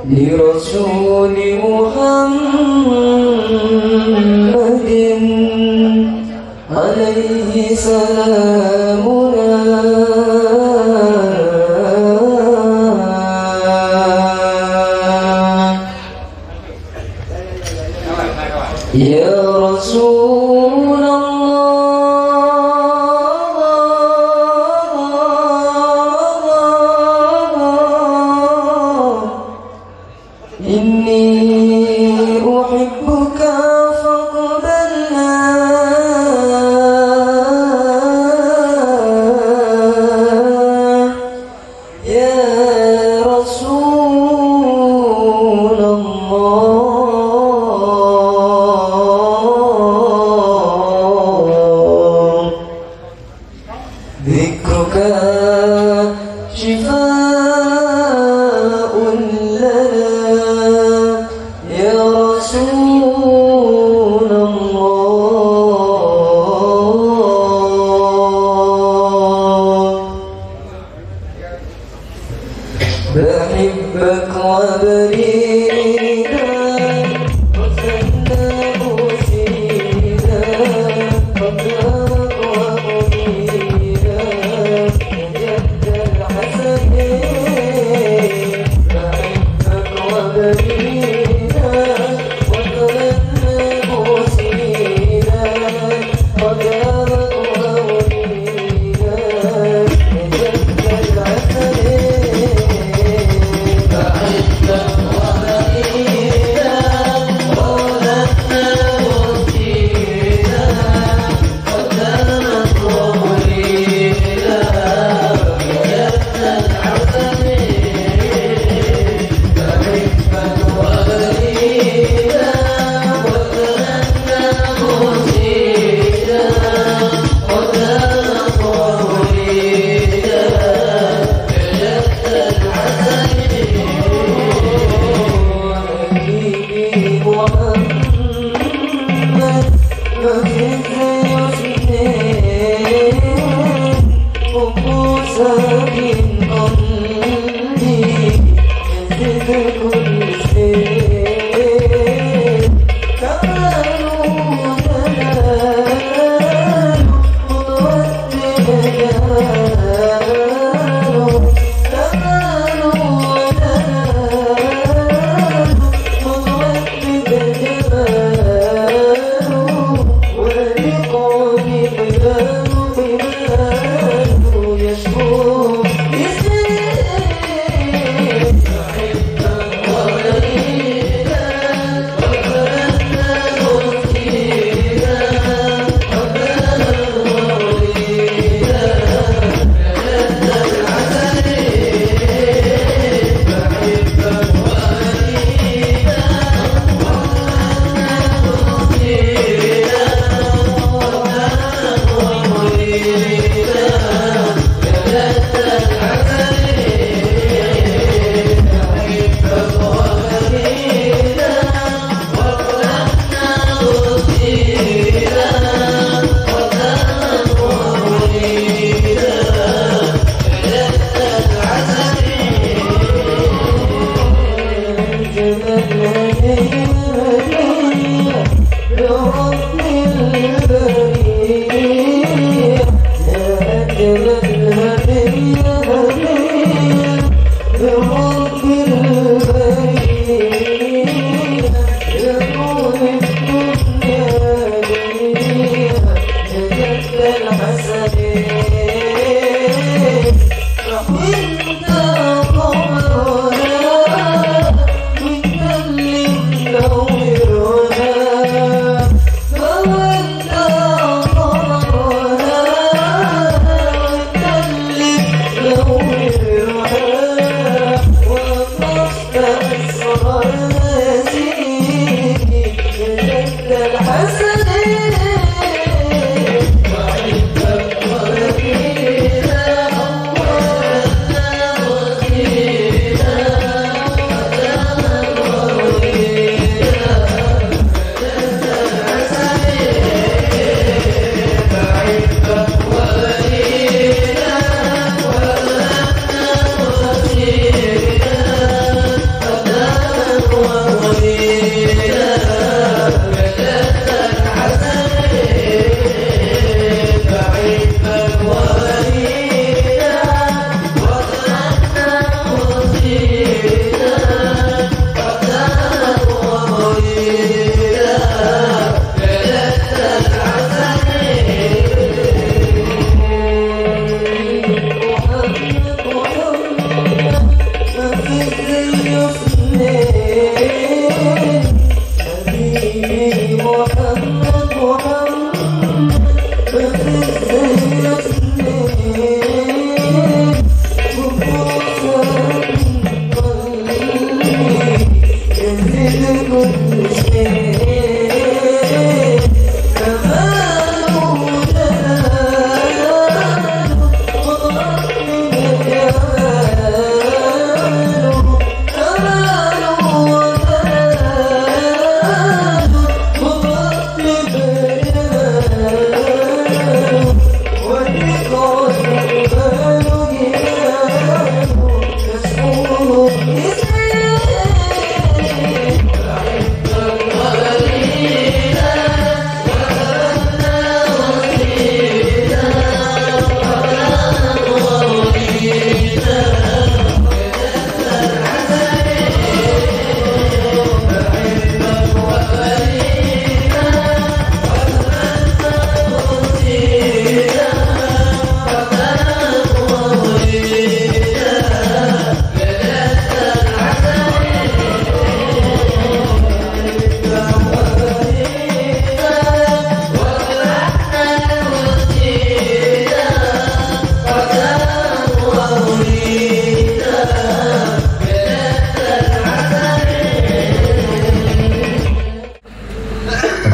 لرسول محمد عليه سلامنا يا رسول إني أحبك فاقبلنا يا رسول الله ذكرك شفاء لنا يا رسول الله بحبك وبريدا وسنى مسيدا وابنك وأميدا جد الحسنين بحبك وبريدا وسنى مسيدا وابنك وأميدا جد الحسنين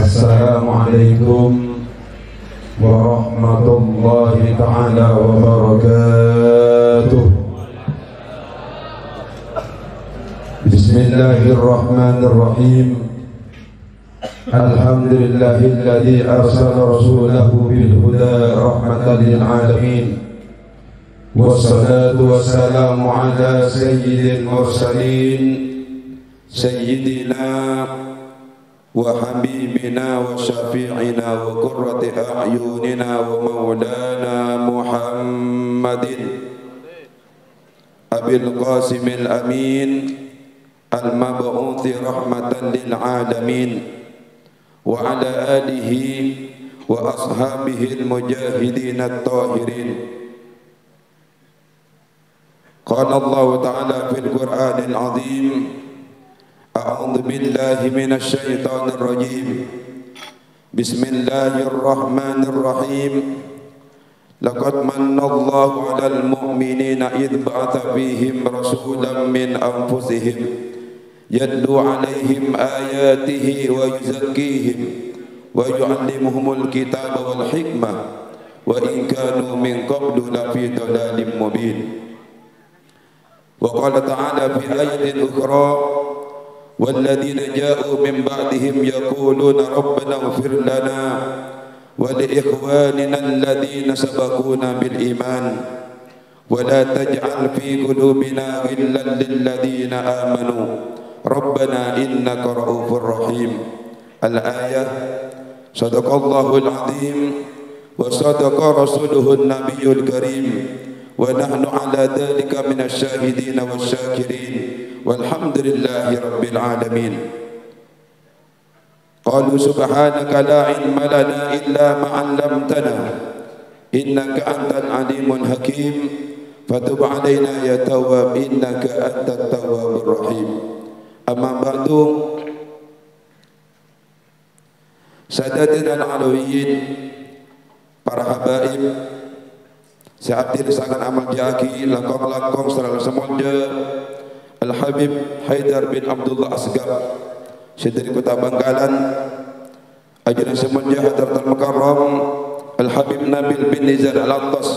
Assalamualaikum warahmatullahi ta'ala wabarakatuh. Bismillahirrahmanirrahim. Alhamdulillahilladzi arsala rasulahu bil huda rahmatan lil alamin. Wassalatu wassalamu ala sayyidil mursalin sayyidina wa habibina wa syafi'ina wa qurrati a'yunina wa maulana Muhammadin Abil Qasimil Amin al-mab'uthi rahmatan lil alamin wa ala alihi wa ashabihi al-mujahidin at-tahirin. Qala Allah ta'ala fil Qur'anil azim, a'udzu billahi minasy syaithanir rajim. Bismillahirrahmanirrahim. Laqad manna Allahu 'alal mu'minina idh ba'atha fihim rasulan min anfusihim yatlu 'alaihim ayatihi wa yuzakkihim wa yu'allimuhumul kitaba wal hikmah wa in kanu min qablu lafi dhalalin mubin. Wa qala ta'ala fi ayatin ukhra والذين جاءوا من بعدهم يقولون ربنا اغفر لنا ولإخواننا الذين سبقونا بالإيمان ولا تجعل في قلوبنا غلا للذين آمنوا ربنا إنك رؤوف رحيم. الآية. صدق الله العظيم وصدق رسوله النبي الكريم ونحن على ذلك من الشاهدين والشاكرين walhamdulillahi rabbil alamin. Qalu subhanaka la ilma lana illa ma 'allamtana innaka antal alimul hakim fatub 'alaina ya tawwab innaka antat tawwabur rahim. Amma ba'du. Sadatina al-alawiyyin, para habaib, sahabat sangat amal jaki langkong-langkong saudara semuanya, Al-Habib Haidar bin Abdullah Asgar dari Kota Bangkalan, Ajudan Semulja Hadratul Mukarram Al-Habib Nabil bin Nizar Al-Attas,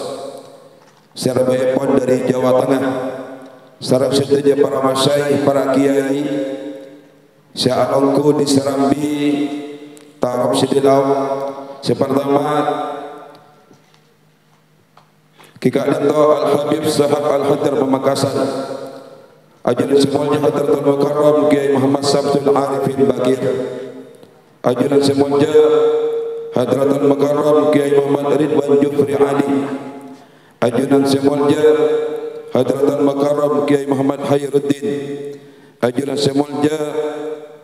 serba epon dari Jawa Tengah, sarang setuju para masyayikh, para kiai, Syekh Alongku di Serambi, Tarab Sidilau, sepertama Kika Dinto Al-Habib Sahab Al-Hadir Pemakasan, Ajudan Semulja Hadratul Mukarram Kiai Muhammad Samsul Arifin Bakir, Ajudan Semulja Hadratul Mukarram Kiai Muhammad Ridwan Jufri Ali, Ajudan Semulja Hadratul Mukarram Kiai Muhammad Khairuddin, Ajudan Semulja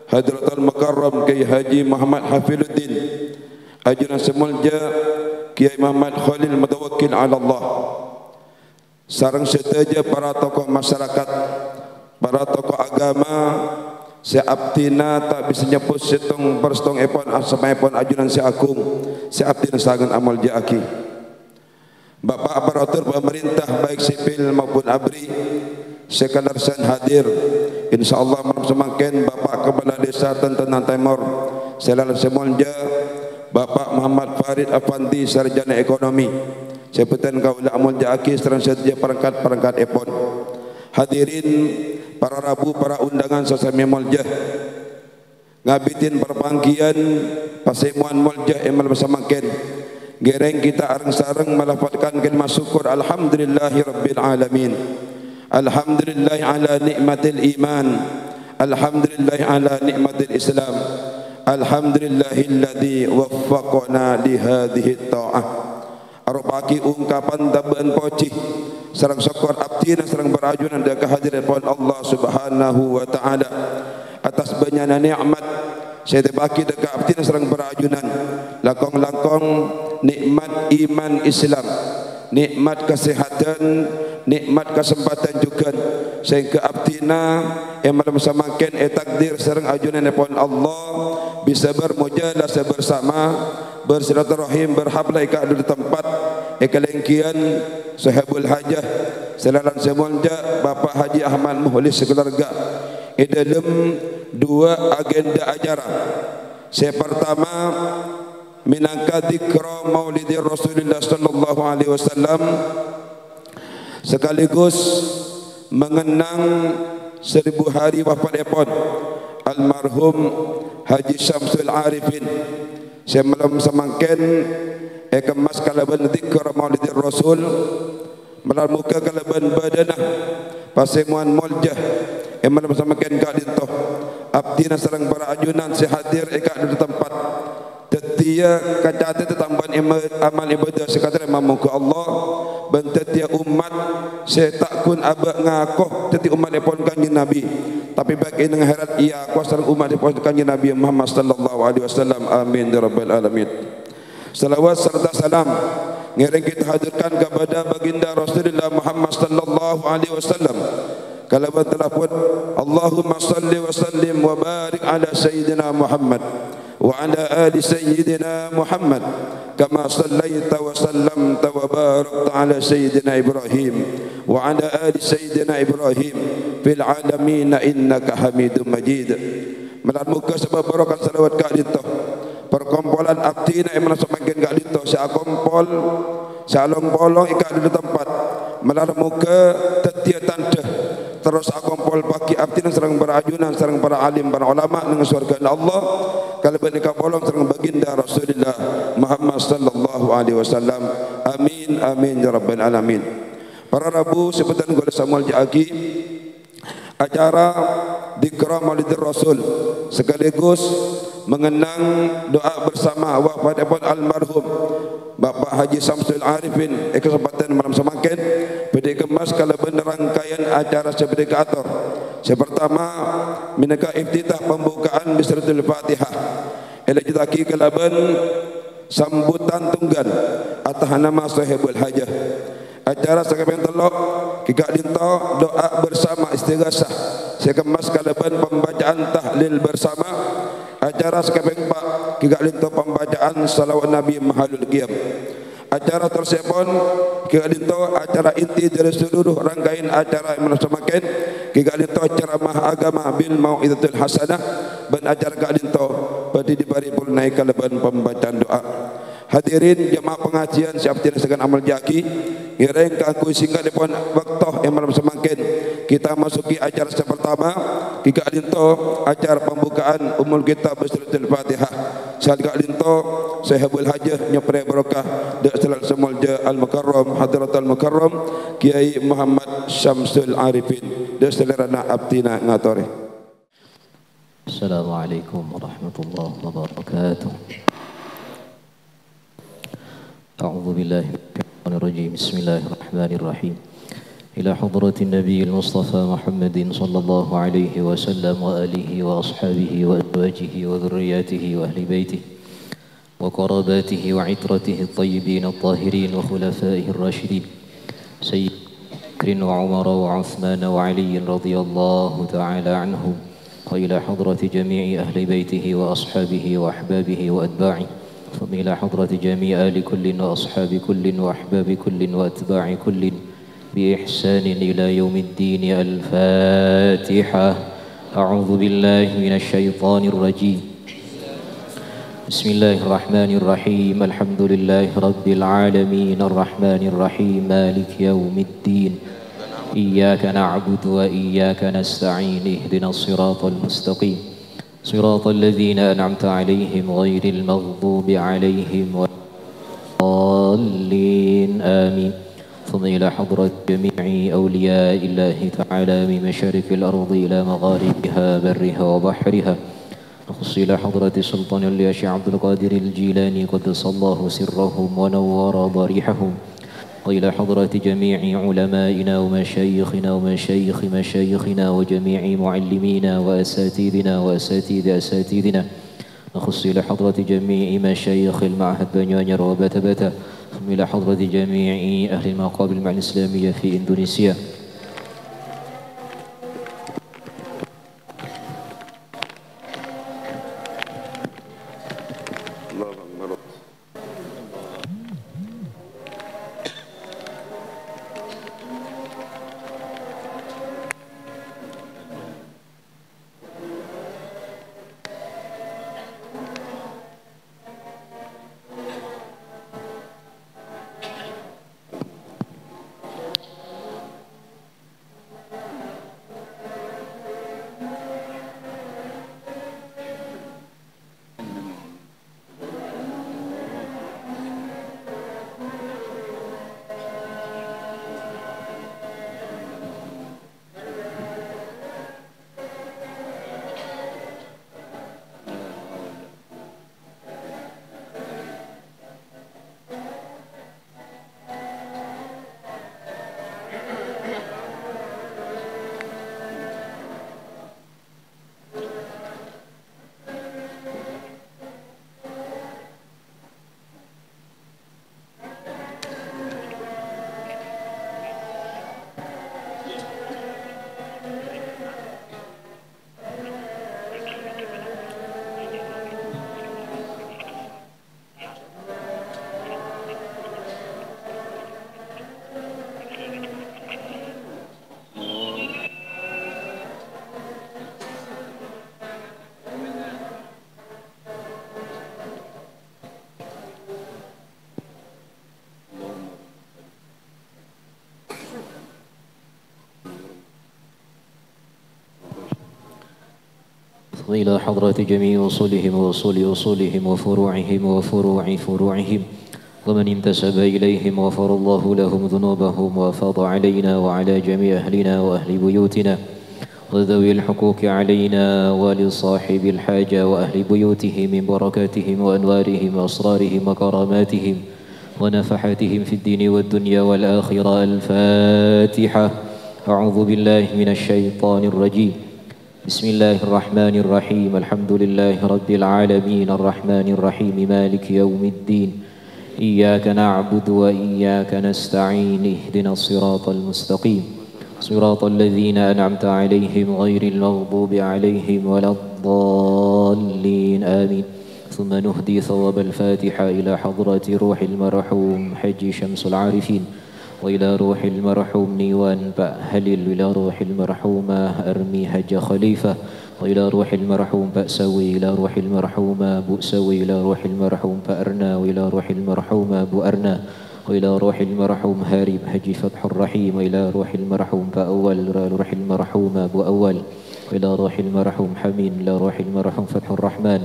Hadratul Mukarram Kiai Haji Muhammad Hafiluddin, Ajudan Semulja Kiai Muhammad Khalil Mutawakkil ala Allah. Sarang setuju para tokoh masyarakat, para tokoh agama, seabtina tak bisa nyebut setong berstong epon asama epon ajudan seakum seabtina sangan amal jaaki. Bapak aparatur pemerintah baik sipil maupun ABRI sekelarsan hadir. Insyaallah malam semakin Bapak Kepala Desa Tentenan Timur Selal Semulja, Bapak Muhammad Farid Afandi Sarjana Ekonomi, Sepetan Kaula Amal Jaaki serta setia perangkat-perangkat epon. Hadirin para rabu, para undangan sesama Muljah, ngabitin perpanggian pasemuan Muljah emal bersamakan. Gereng kita areng-sareng melafazkan kalimah syukur alhamdulillahi rabbil alamin. Alhamdulillahi ala nikmatil iman. Alhamdulillahi ala nikmatil Islam. Alhamdulillahilladzi waffaqana li hadhihi ta'ah. Arupaki ungkapan taban poci sareng syukur abdina sareng berajunan dan kehadiran Allah Subhanahu wa taala atas banyana nikmat saya tebaki dekat abdina sareng berajunan langkong-langkong nikmat iman Islam, nikmat kesehatan, nikmat kesempatan juga sehingga abdina yang malam samaken takdir sareng ajunan Allah bisa bermujalah bersama, bersilaturahim, berhabla ika di tempat ekalengkian sahabul hajah selalan Semulja Bapak Haji Ahmad Muhlis sekeluarga dalam dua agenda acara. Yang pertama minangka dzikra Maulidir Rasulullah sallallahu alaihi wasallam sekaligus mengenang 1000 hari wafat epon almarhum Haji Syamsul Arifin. Saya malam semangken kemas kalaban dzikra Maulidir Rasul malam muka kalaban badanah pasemuan Muljah malam semangken ka dinto abdina sareng para ajunan sehadir eka di tempat tetia kacate tetamban amal ibadah sekadar mamuka Allah ban tetia umat setakun abak ngakoh teti umat epon kanjeng Nabi tapi bagi nang herat ia kuasa umat epon kanjeng Nabi Muhammad sallallahu alaihi wasallam. Amin ya rabbal alamin. Salawat serta salam ngereng kita hadirkan kepada baginda Rasulullah Muhammad sallallahu alaihi wasallam. Kalau telah pun Allahumma salli wa sallim wa barik ala sayyidina Muhammad wa ala ali sayyidina Muhammad kama sallaita wa sallamta wa barakta ala sayyidina Ibrahim wa ala ali sayyidina Ibrahim fil alamin innaka Hamidum Majid. Melalui muka sebab barakat salawat ka dito perkumpulan abdina yang semakin ka dito sa kompol sa along bolong ika di tempat melalui muka tetia tanda terus akumpul bagi abdina serang berajunan serang para alim para ulama dengan surga Allah kalau benika bolong serang baginda Rasulullah Muhammad sallallahu alaihi wasallam. Amin amin ya rabbal alamin. Para rabu sebutan gula samual jaaki acara dzikra Maulidir Rasul sekaligus mengenang doa bersama wafat almarhum Bapak Haji Samsul Arifin. Kesempatan malam semakin pada kemas kalau benar rangkaian acara seperti atur. Yang pertama minaka iftitah pembukaan bisratul Fatihah. Elajitaki kalaban sambutan tunggal atas nama sahibul hajah. Acara sekalian telok kika dinto doa bersama istighasah. Saya kemas kalaban pembacaan tahlil bersama. Acara sekalian pak kika dinto pembacaan salawat Nabi Mahalul Qiyam. Acara tersebut kegalito acara inti dari seluruh rangkaian acara yang bersamakan kegalito ceramah agama bil mau'izatul hasanah dan acara kegalito pada diberi pulnai kalaban pembacaan doa. Hadirin jemaah pengajian siap tidak segan amal jaki ngereng kaku singkat dipun waktu yang malam semakin kita masuki acara pertama kika alinto acara pembukaan umul kitab suratul Fatihah saat alinto sahabul hajah nyepre barokah dak selal semulja al mukarram hadratul mukarram Kiai Muhammad Syamsul Arifin dak selerana abdina ngatore. Assalamualaikum warahmatullahi wabarakatuh. أعوذ بالله من الشيطان الرجيم بسم الله الرحمن الرحيم إلى حضرة النبي المصطفى محمد صلى الله عليه وسلم وآله وأصحابه وأزواجه وذرياته وأهل بيته وقراباته وعترته الطيبين الطاهرين وخلفائه الراشدين سيد بكر وعمر وعثمان وعلي رضي الله تعالى عنهم وإلى حضرة جميع أهل بيته وأصحابه وأحبابه وأتباعه ثم إلى حضرة جميع آل كل وأصحاب كل وأحباب كل وأتباع كل بإحسان إلى يوم الدين. الفاتحة. أعوذ بالله من الشيطان الرجيم. بسم الله الرحمن الرحيم. الحمد لله رب العالمين الرحمن الرحيم مالك يوم الدين. إياك نعبد وإياك نستعين اهدنا الصراط المستقيم صراط الذين أنعمت عليهم غير المغضوب عليهم ولا الضالين آمين. ثم إلى حضرة جميع أولياء الله تعالى من مشارق الأرض إلى مغاربها برها وبحرها نخص إلى حضرة سلطان الياش عبد القادر الجيلاني قدس الله سرهم ونور ضريحهم وإلى حضرة جميع علمائنا ومشايخنا ومشايخ مشايخنا وجميع معلمينا وأساتذنا وأساتذ أساتذنا نخص إلى حضرة جميع مشايخ المعهد بنيانير وبتبتا ثم إلى حضرة جميع أهل المقابر المعنى الإسلامية في إندونيسيا. وإلى حضرة جميع أصولهم وأصول أصولهم وفروعهم وفروع فروعهم ومن انتسب إليهم غفر الله لهم ذنوبهم وأفاض علينا وعلى جميع أهلنا وأهل بيوتنا وذوي الحقوق علينا ولصاحب الحاجة وأهل بيوته من بركاتهم وأنوارهم وأسرارهم وكراماتهم ونفحاتهم في الدين والدنيا والآخرة. الفاتحة. أعوذ بالله من الشيطان الرجيم. بسم الله الرحمن الرحيم. الحمد لله رب العالمين الرحمن الرحيم مالك يوم الدين. إياك نعبد وإياك نستعين اهدنا الصراط المستقيم صراط الذين أنعمت عليهم غير المغضوب عليهم ولا الضالين آمين. ثم نهدي ثواب الفاتحة إلى حضرة روح المرحوم حج شمس العارفين، وإلى روح المرحوم نيوان هليل، وإلى روح المرحومة أرمي حج خليفة، وإلى روح المرحوم بأسوي، إلى روح المرحومة بؤسوي، إلى روح المرحوم فأرنا، وإلى روح المرحومة بؤرنا، وإلى روح المرحوم هارب حج فتح الرحيم، وإلى روح المرحوم فأول، إلى روح المرحومة بؤول، وإلى روح المرحوم حمين، إلى روح المرحوم فتح الرحمن،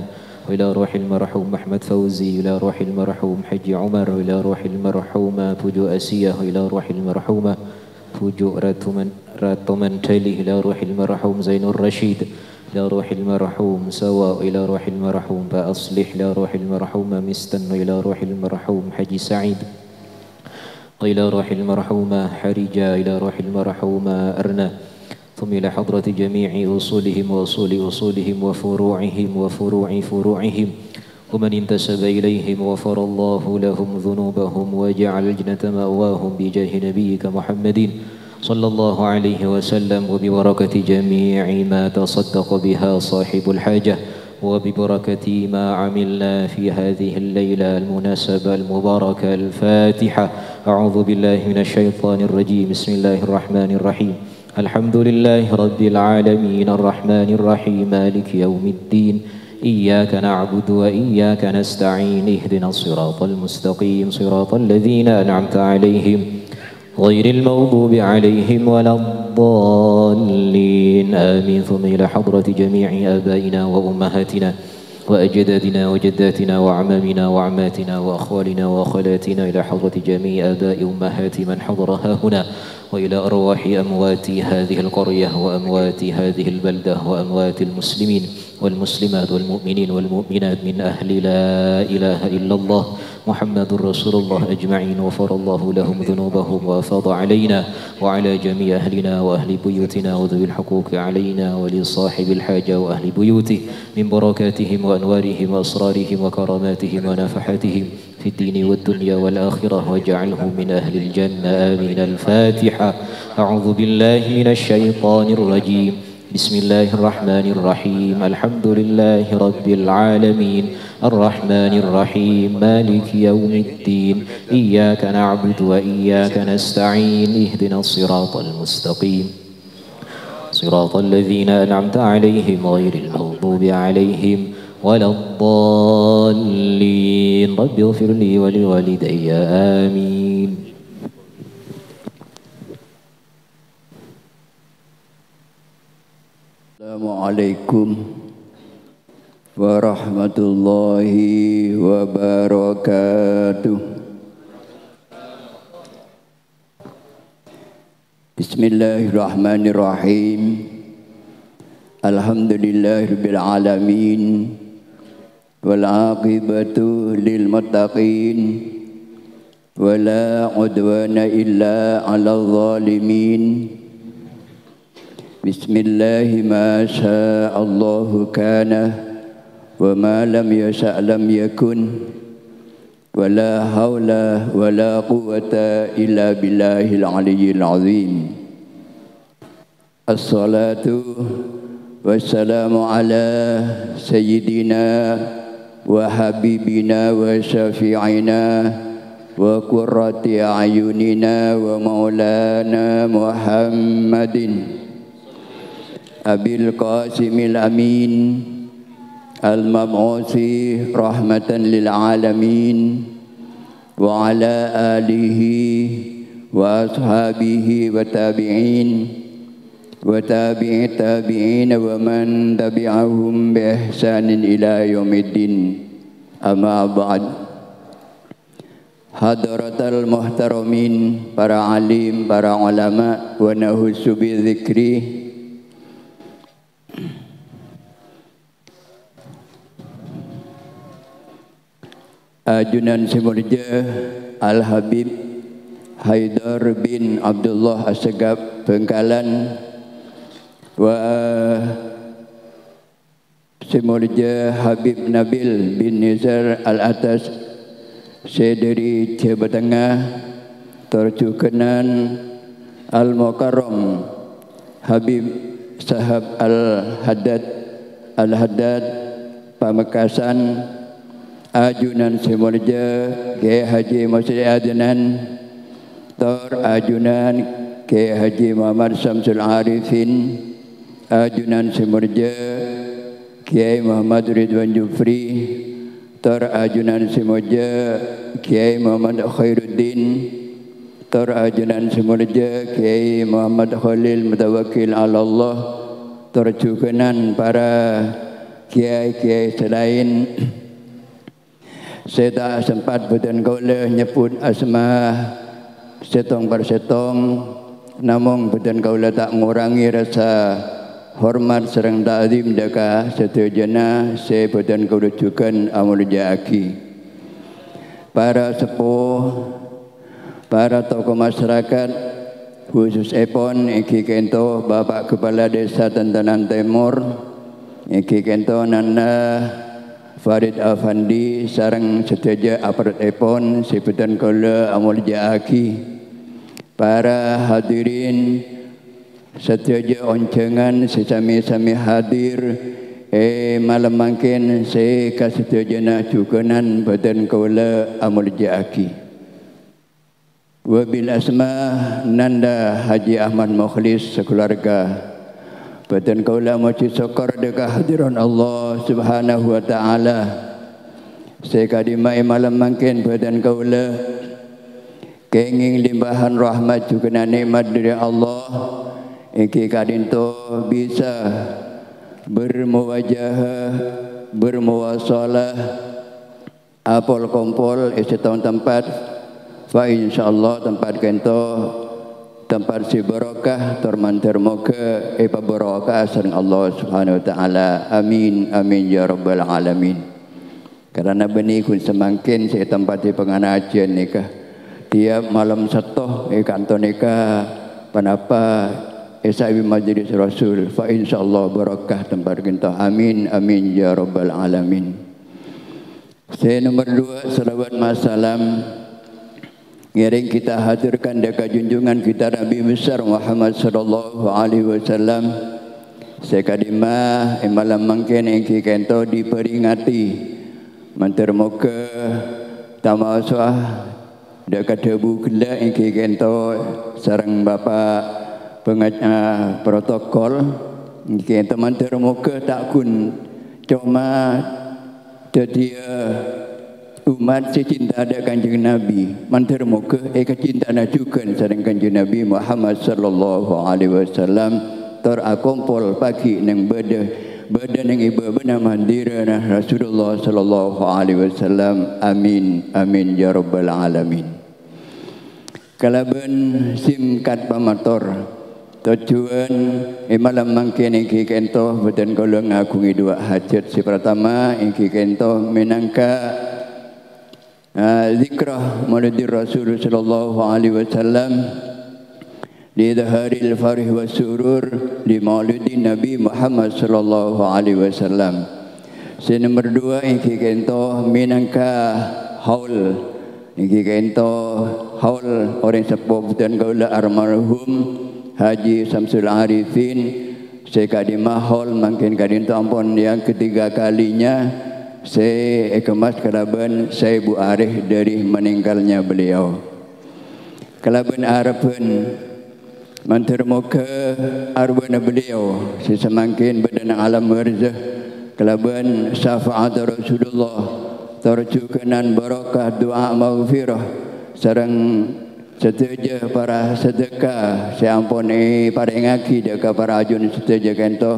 وإلى روح المرحوم محمد فوزي، إلى روح المرحوم حج عمر، وإلى روح المرحومة فجو أسية، وإلى روح المرحومة فجو راتمن تلي، إلى روح المرحوم زين الرشيد، إلى روح المرحوم سوا، إلى روح المرحوم بأصلح، إلى روح المرحومة مستن، وإلى روح المرحوم حج سعيد، وإلى روح المرحومة حرجة، إلى روح المرحومة أرنا، ثم إلى حضرة جميع أصولهم وأصول أصولهم وفروعهم وفروع فروعهم ومن انتسب إليهم، وغفر الله لهم ذنوبهم وجعل الجنة مأواهم بجاه نبيك محمد صلى الله عليه وسلم، وببركة جميع ما تصدق بها صاحب الحاجة، وببركة ما عملنا في هذه الليلة المناسبة المباركة الفاتحة. أعوذ بالله من الشيطان الرجيم. بسم الله الرحمن الرحيم. الحمد لله رب العالمين الرحمن الرحيم مالك يوم الدين، إياك نعبد وإياك نستعين، اهدنا الصراط المستقيم صراط الذين أنعمت عليهم غير المغضوب عليهم ولا الضالين آمين. ثم إلى حضرة جميع آبائنا وأمهاتنا وأجدادنا وجداتنا وعمامنا وعماتنا وأخوالنا وأخواتنا، إلى حضرة جميع آباء أمهات من حضرها هنا، وإلى أرواح أموات هذه القرية وأموات هذه البلدة وأموات المسلمين والمسلمات والمؤمنين والمؤمنات من أهل لا إله إلا الله محمد رسول الله أجمعين، وغفر الله لهم ذنوبهم وأفاض علينا وعلى جميع أهلنا وأهل بيوتنا وذوي الحقوق علينا ولصاحب الحاجة وأهل بيوته من بركاتهم وأنوارهم وأسرارهم وكراماتهم ونفحاتهم في الدين والدنيا والآخرة، واجعله من أهل الجنة آمين. الفاتحة. أعوذ بالله من الشيطان الرجيم. بسم الله الرحمن الرحيم. الحمد لله رب العالمين الرحمن الرحيم مالك يوم الدين، إياك نعبد وإياك نستعين، اهدنا الصراط المستقيم صراط الذين أنعمت عليهم غير المغضوب عليهم ولا الضالين. رب اغفر لي ولوالدي آمين. Assalamualaikum warahmatullahi wabarakatuh. Bismillahirrahmanirrahim. Alhamdulillahirabbil alamin wal aqibatu lil muttaqin wala udwana illa 'alal zalimin. Bismillahi ma sya'allahu kana wa ma lam yasha' lam yakun wa la hawla wa la quwwata illa billahil aliyyil azim. Assalatu wassalamu ala sayyidina wa habibina wa syafi'ina wa qurrati a'yunina wa maulana Muhammadin Abil Qasimil Amin Al-Mab'usi rahmatan lil alamin wa ala alihi wa ashabihi wa tabi'in wa tabi'i tabi'in wa man tabi'ahum bi ihsanin ila yaumiddin. Amma ba'd. Hadratal muhtaramin, para alim, para ulama, wa nahussu bi dzikri. Ajunan Simurja Al-Habib Haidar bin Abdullah As-Segaf Bengkalan, wa Simurja Habib Nabil bin Nizar Al-Atas Sederi Jawa Tengah, Terjukenan Al-Mukarram Habib Sahab Al-Haddad Pamekasan ajunan Simurja Kiai Haji Masri Adnan, Tor ajunan Kiai Haji Muhammad Samsul Arifin, ajunan Simurja Kiai Muhammad Ridwan Jufri, Tor ajunan Simurja Kiai Muhammad Khairuddin, Tor ajunan Simurja Kiai Muhammad Khalil Mutawakkil ala Allah, tor jukenan para kiai-kiai selain. Saya tak sempat boten kaula nyebut asma setong per setong, namun boten kaula tak ngurangi rasa hormat sareng ta'zim daka sedayana saya boten kaula jukan amul jaaki. Para sepuh, para tokoh masyarakat, khusus epon iki kento Bapak Kepala Desa Tentanan Timur, iki kento Nanda Farid Afandi sareng sedaja aparat epon sebutan kala amul jaaki. Para hadirin sedaja oncengan sesami-sami hadir malam mangkin saya kasedajana jukenan badan kala amul jaaki. Wabil asma Nanda Haji Ahmad Mukhlis sekeluarga, badan kaula moci syukur dekat hadiran Allah Subhanahu wa taala. Saya kadimai malam mangkin badan kaula kenging limpahan rahmat juga nikmat dari Allah iki kadinto bisa bermuwajahah bermuwasalah apol kompol setahun tempat fa insyaallah tempat kento tempat si barokah termantar moga barokah sareng Allah Subhanahu wa taala. Amin amin ya rabbal alamin. Karena benih kun semangkin saya tempati pengajian nikah tiap malam satoh kantor nikah panapa esawi majlis Rasul fa insyaallah barokah tempat kento. Amin amin ya rabbal alamin. Saya nomor 2 salawat masalam ngiring kita hadirkan dekat junjungan kita Nabi besar Muhammad sallallahu alaihi wasallam. Sekadimah malam mangkin engki kento diperingati mantar moga tamasah dekat debu gela engki kento sareng Bapak pengajar protokol engki kento mantar moga takun cuma dia umat secinta ada kanjeng Nabi mantar moga kecintaan juga sareng kanjeng Nabi Muhammad sallallahu alaihi wasallam terakumpul pagi nang badan yang ibu benar mandirana Rasulullah sallallahu alaihi wasallam. Amin amin ya rabbal alamin. Kalaban simkat pamator tujuan malam mangkin iki kento badan kula ngagungi 2 hajat. Si pertama iki kento minangka zikrah maulidi Rasul sallallahu alaihi wasallam di dhaharil farih wa surur di maulidi Nabi Muhammad sallallahu alaihi wasallam. Si nomor 2 iki kento minangka haul iki kento haul orang sepuh dan kaula almarhum Haji Samsul Arifin. Saya kadimah haul mungkin kadinto ampun yang ketiga kalinya saya kemas kalaban saya Bu Arif dari meninggalnya beliau. Kalaban harapan mantar moga arwana beliau sesemangkin badan alam barzah kalaban syafaat Rasulullah terjukenan barakah doa maghfirah sareng setuju para sedekah seampun paringaki deka para ajun setuju kento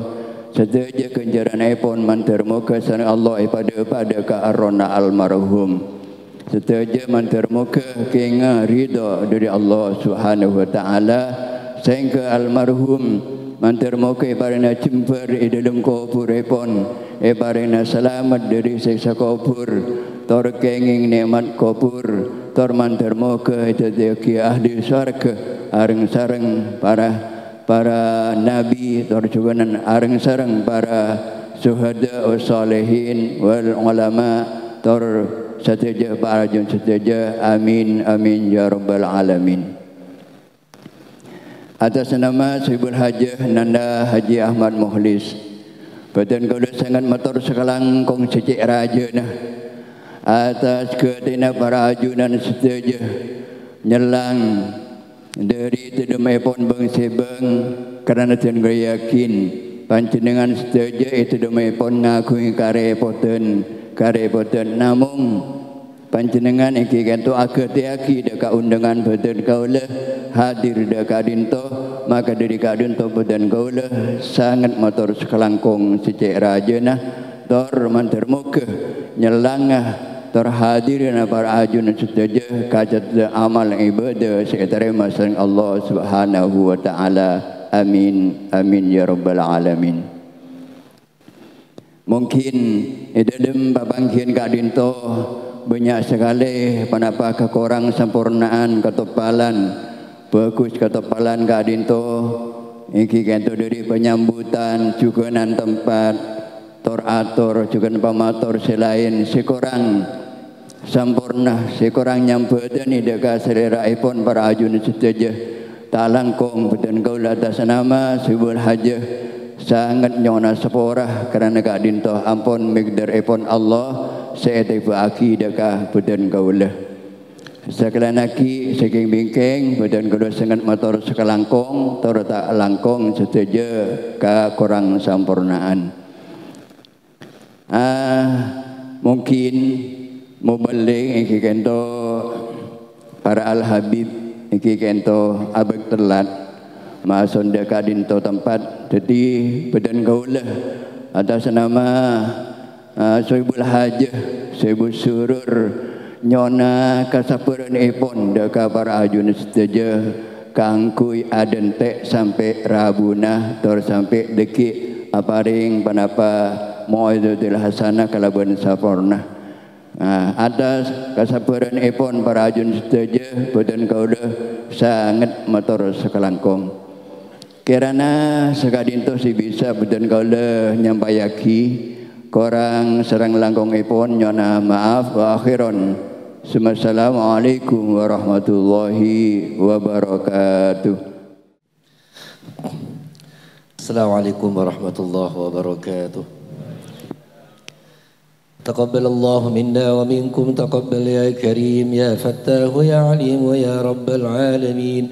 setuju kenjaran epon mantar moga sareng Allah pada ka arona almarhum setuju mantar moga kenga ridha dari Allah Subhanahu wa taala sehingga almarhum mantar moga parina jembar dalam kubur epon parina selamat dari siksa kubur tor kenging nikmat kubur tor mantar moga jadi ahli syurga areng sareng para nabi tor juganan areng sareng para syuhada salihin wal ulama tor setuju para jun setuju. Amin amin ya rabbal alamin. Atas nama Sibul Hajah Nanda Haji Ahmad Mukhlis badan kaula sangat matur sekalang kong cecek raja nah atas ketina para ajunan setuju nyelang dari tedemai pon bangsa bang kerana tiang yakin panjenengan setuju itu demai pon ngakui karepoten namung panjenengan iki kanto agati dekat undangan badan kaula hadir dekat dinto maka dari kadinto badan kaula sangat motor sekelangkung secek rajana tor mantar muka nyelangah tor hadirna para ajun setuju kajat amal ibadah sekitar masang Allah Subhanahu wa taala. Amin amin ya rabbal alamin. Mungkin dalam babangkian kadinto banyak sekali panapa kekurang sempurnaan ketepalan bagus ketepalan kadinto iki kanto dari penyambutan juga nan tempat torator juga pamator selain sekurang sempurna sekurang nyambutan ni dekat selera ipon para ajun setuju talangkong badan kaula atas nama subul hajah sangat nyona seporah kerana kadinto ampun migdar ipon Allah seetifu akidakah badan kaula sekalian aki saking bingking badan kaula sangat motor sekelangkong tor tak langkong setuju ka kurang sempurnaan. Mungkin mau balik iki kento para al habib iki kento abek telat mason dekat dinto tempat jadi badan kaula atas nama Soibul Hajah Soibul Surur nyona kasapuran ipon dekat para ajun setuju kangkui adentek sampai rabuna tor sampai dekik aparing panapa Mu'idzatul Hasanah kalaban saporna. Atas kasapuran ipon para ajun setuju badan kaula sangat motor sekelangkong. Kirana sekadinto si bisa badan kaula nyampayaki korang serang langkong ipon nyona maaf wa akhiron. Assalamualaikum warahmatullahi wabarakatuh. Assalamualaikum warahmatullahi wabarakatuh. تقبل الله منا ومنكم تقبل يا كريم يا فتاه يا عليم يا رب العالمين.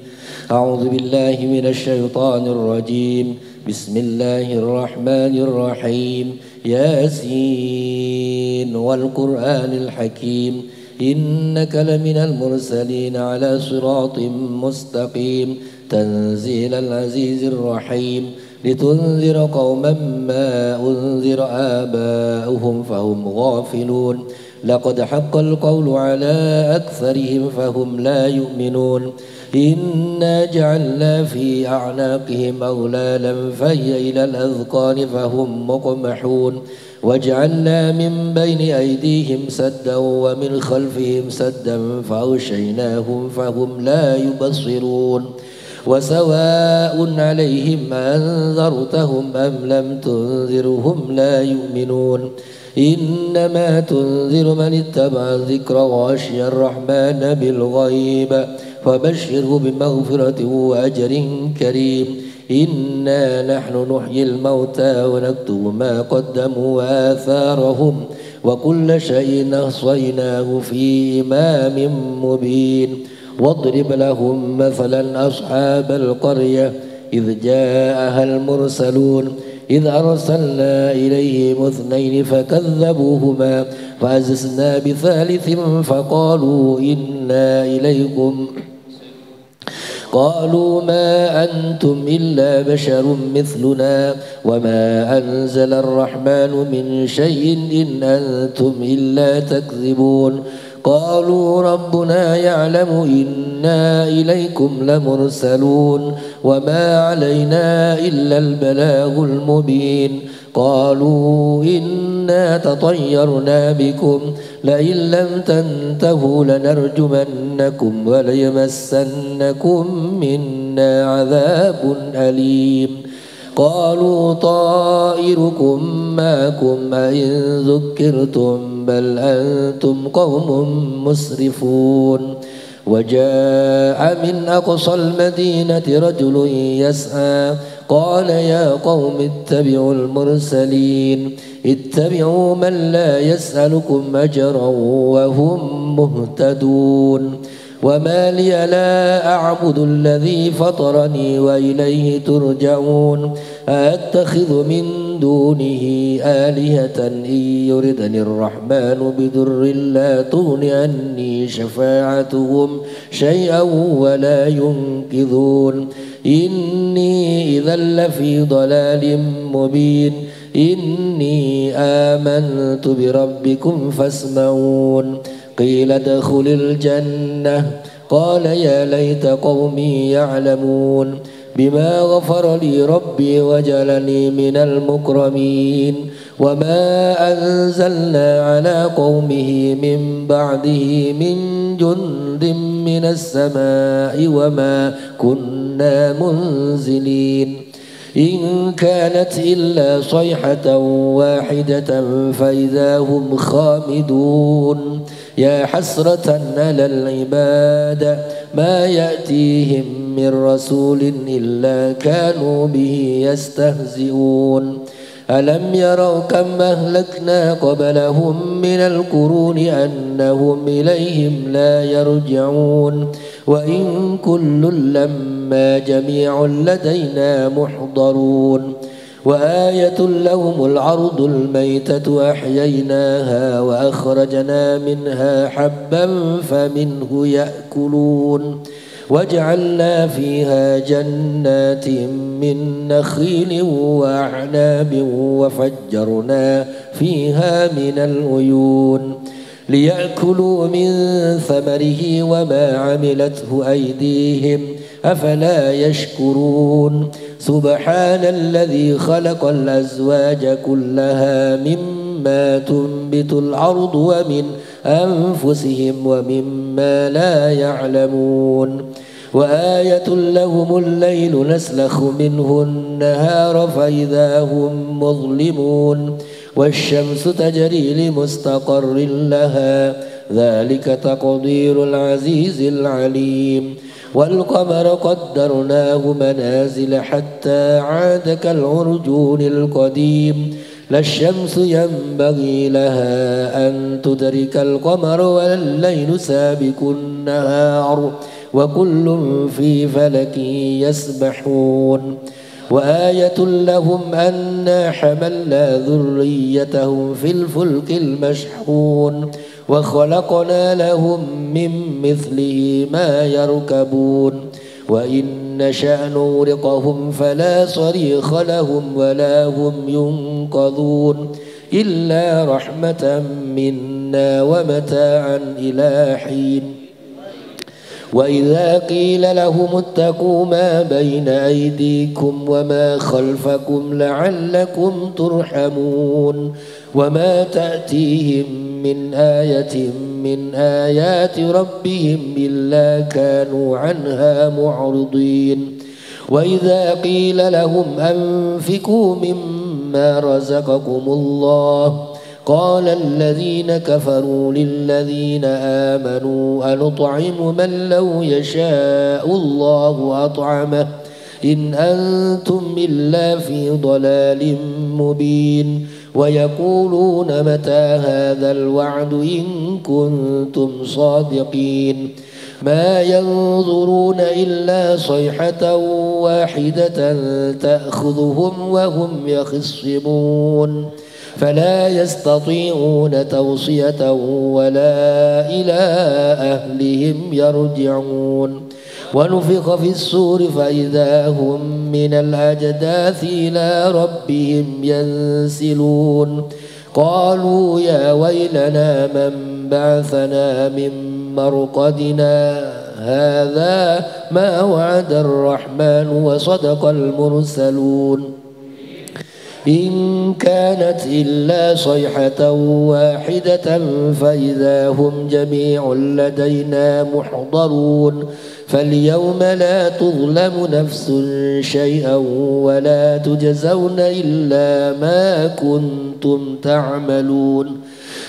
أعوذ بالله من الشيطان الرجيم. بسم الله الرحمن الرحيم. ياسين والقرآن الحكيم إنك لمن المرسلين على صراط مستقيم تنزيل العزيز الرحيم لتنذر قوما ما أنذر آباؤهم فهم غافلون لقد حق القول على أكثرهم فهم لا يؤمنون إنا جعلنا في أعناقهم أغلالا فهي إلى الأذقان فهم مقمحون وجعلنا من بين أيديهم سدا ومن خلفهم سدا فأغشيناهم فهم لا يبصرون وسواء عليهم أنذرتهم أم لم تنذرهم لا يؤمنون إنما تنذر من اتبع الذكر وخشي الرحمن بالغيب فبشره بمغفرة وأجر كريم إنا نحن نحيي الموتى ونكتب ما قدموا وآثارهم وكل شيء أحصيناه في إمام مبين واضرب لهم مثلا أصحاب القرية إذ جاءها المرسلون إذ أرسلنا إليهم اثنين فكذبوهما فعززنا بثالث فقالوا إنا إليكم قالوا ما أنتم إلا بشر مثلنا وما أنزل الرحمن من شيء إن أنتم إلا تكذبون قالوا ربنا يعلم إنا إليكم لمرسلون وما علينا إلا البلاغ المبين قالوا إنا تطيرنا بكم لئن لم تنتهوا لنرجمنكم وليمسنكم منا عذاب أليم قالوا طائركم معكم أئن ذكرتم بل أنتم قوم مسرفون وجاء من أقصى المدينة رجل يسعى قال يا قوم اتبعوا المرسلين اتبعوا من لا يسألكم أجرا وهم مهتدون وما لي لا أعبد الذي فطرني وإليه ترجعون أتخذ من دونه آلهة إن يردني الرحمن بضر لا تغن عني شفاعتهم شيئا ولا ينقذون إني إذا لفي ضلال مبين إني آمنت بربكم فاسمعون قيل ادخل الجنة قال يا ليت قومي يعلمون بما غفر لي ربي وجعلني من المكرمين وما أنزلنا على قومه من بعده من جند من السماء وما كنا منزلين إن كانت إلا صيحة واحدة فإذا هم خامدون يا حسرة على العباد ما يأتيهم من رسول إلا كانوا به يستهزئون ألم يروا كم أهلكنا قبلهم من القرون أنهم إليهم لا يرجعون وإن كل لما جميع لدينا محضرون وآية لهم الأرض الميتة أحييناها وأخرجنا منها حبا فمنه يأكلون وجعلنا فيها جنات من نخيل وأعناب وفجرنا فيها من العيون ليأكلوا من ثمره وما عملته أيديهم أفلا يشكرون سبحان الذي خلق الأزواج كلها مما تنبت الأرض ومن أنفسهم ومما لا يعلمون وآية لهم الليل نسلخ منه النهار فإذا هم مظلمون والشمس تجري لمستقر لها ذلك تقدير العزيز العليم والقمر قدرناه منازل حتى عاد كالعرجون القديم لا الشمس ينبغي لها أن تدرك القمر ولا الليل سابق النهار وكل في فلك يسبحون وآية لهم أنا حملنا ذريتهم في الفلك المشحون وخلقنا لهم من مثله ما يركبون وإن نشأ نغرقهم فلا صريخ لهم ولا هم ينقذون إلا رحمة منا ومتاعا إلى حين وإذا قيل لهم اتقوا ما بين أيديكم وما خلفكم لعلكم ترحمون وما تأتيهم من آية من آيات ربهم إلا كانوا عنها معرضين وإذا قيل لهم أنفقوا مما رزقكم الله قال الذين كفروا للذين آمنوا أنطعم من لو يشاء الله أطعمه إن أنتم إلا في ضلال مبين ويقولون متى هذا الوعد إن كنتم صادقين ما ينظرون إلا صيحة واحدة تأخذهم وهم يخصمون فلا يستطيعون توصية ولا إلى أهلهم يرجعون ونفخ في الصور فإذا هم من الأجداث إلى ربهم ينسلون قالوا يا ويلنا من بعثنا من مرقدنا هذا ما وعد الرحمن وصدق المرسلون إن كانت إلا صيحة واحدة فإذا هم جميع لدينا محضرون فاليوم لا تظلم نفس شيئا ولا تجزون إلا ما كنتم تعملون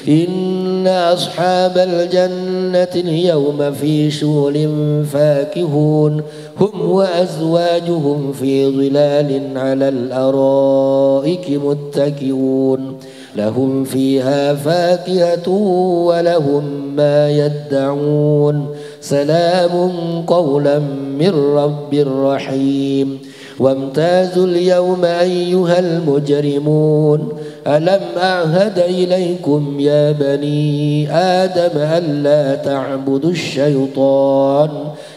إن أصحاب الجنة اليوم في شغل فاكهون هم وأزواجهم في ظلال على الأرائك متكئون لهم فيها فاكهة ولهم ما يدعون سلام قولا من رب رحيم وامتازوا اليوم أيها المجرمون ألم أعهد إليكم يا بني آدم ألا تعبدوا الشيطان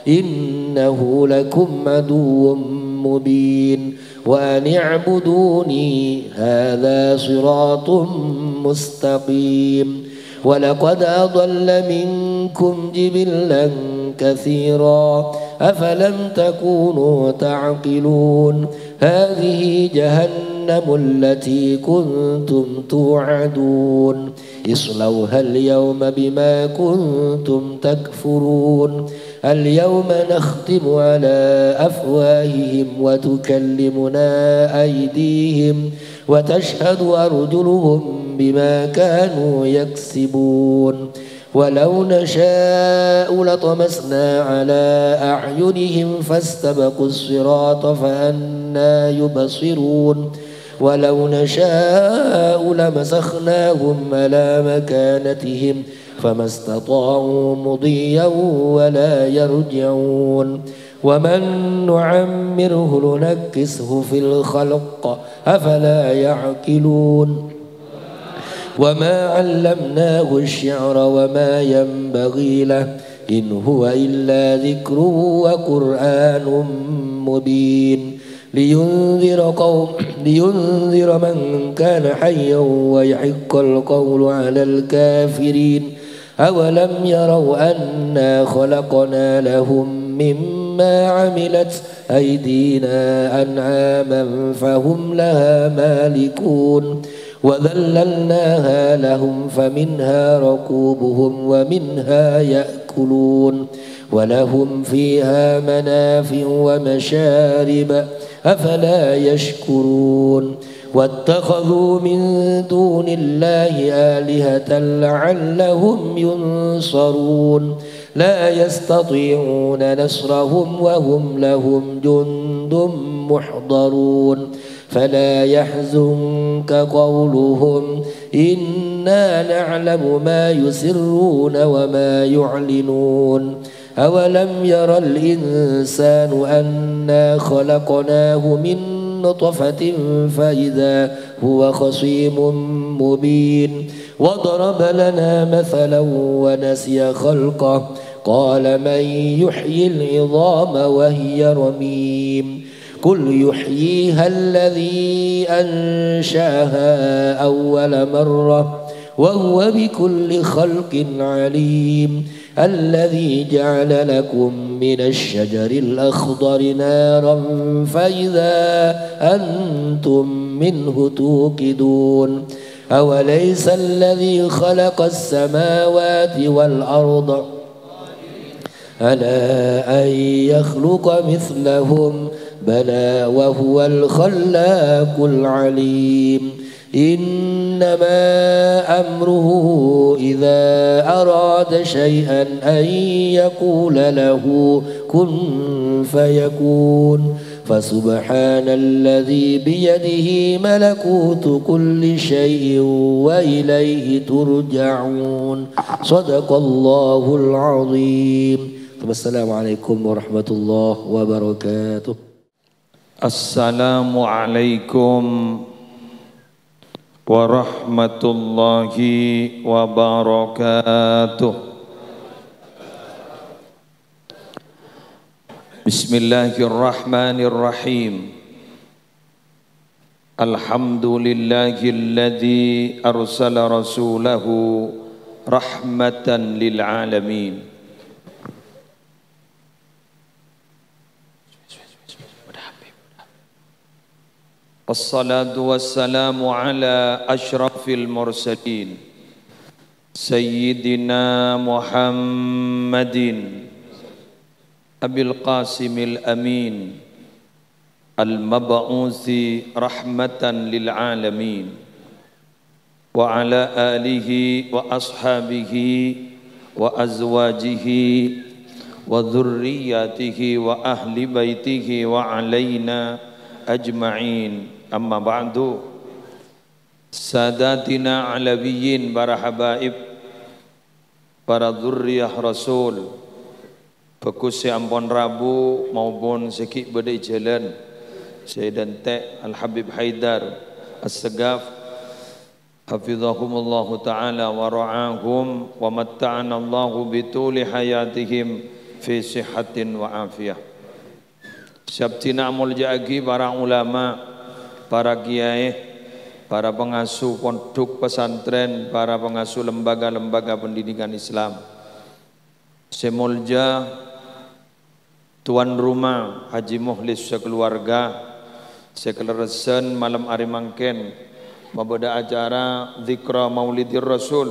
إنه لكم عدو مبين وأن اعبدوني هذا صراط مستقيم ولقد أضل منكم جبلا كثيرا أفلم تكونوا تعقلون هذه جهنم التي كنتم توعدون اصلوها اليوم بما كنتم تكفرون اليوم نختم على أفواههم وتكلمنا أيديهم وتشهد أرجلهم بما كانوا يكسبون ولو نشاء لطمسنا على أعينهم فاستبقوا الصراط فأنى يبصرون ولو نشاء لمسخناهم على مكانتهم فما مضيا ولا يرجعون ومن نعمره ننكسه في الخلق أفلا يعقلون وما علمناه الشعر وما ينبغي له إن هو إلا ذكر وقرآن مبين لينذر من كان حيا ويحق القول على الكافرين أولم يروا أنا خلقنا لهم مما عملت أيدينا أنعاما فهم لها مالكون وذللناها لهم فمنها ركوبهم ومنها يأكلون ولهم فيها منافع ومشارب أفلا يشكرون واتخذوا من دون الله آلهة لعلهم ينصرون لا يستطيعون نصرهم وهم لهم جند محضرون فلا يحزنك قولهم إنا نعلم ما يسرون وما يعلنون أولم ير الإنسان أنا خلقناه من نطفة فإذا هو خصيم مبين وضرب لنا مثلا ونسي خلقه قال من يحيي العظام وهي رميم قل يحييها الذي أنشاها أول مرة وهو بكل خلق عليم الذي جعل لكم من الشجر الأخضر نارا فإذا أنتم منه توقدون أوليس الذي خلق السماوات والأرض ألا أن يخلق مثلهم بلى وهو الخلاق العليم إنما أمره إذا أراد شيئا أن يقول له كن فيكون فسبحان الذي بيده ملكوت كل شيء وإليه ترجعون صدق الله العظيم. السلام عليكم ورحمة الله وبركاته. السلام عليكم warahmatullahi wabarakatuh. Bismillahirrahmanirrahim. Alhamdulillahilladzi arsala rasulahu rahmatan lil alamin. Wassalatu wassalamu ala ashrafil mursalin Sayyidina Muhammadin Abil Qasimil Amin Al-Mab'uthi rahmatan lil alamin wa ala alihi wa ashabihi wa azwajihi wa dhurriyyatihi wa ahli baitihi wa alaina ajma'in. Amma ba'du. Sadatina alawiyin, para habaib, para dzurriyyah Rasul, fokus ampun Rabu maupun sekik badai jalan, Sayyidan Tek Al-Habib Haidar As-Segaf, hafizahumullahu ta'ala wa ra'ahum wa matta'ana Allahu bituli hayatihim fi sihatin wa afiyah. Syabtina mulja'agi para ulama, para kiai, para pengasuh pondok pesantren, para pengasuh lembaga-lembaga pendidikan Islam, semulja tuan rumah Haji Mukhlis sekeluarga, sekeleresen malam hari mangken membeda acara zikra Maulidir Rasul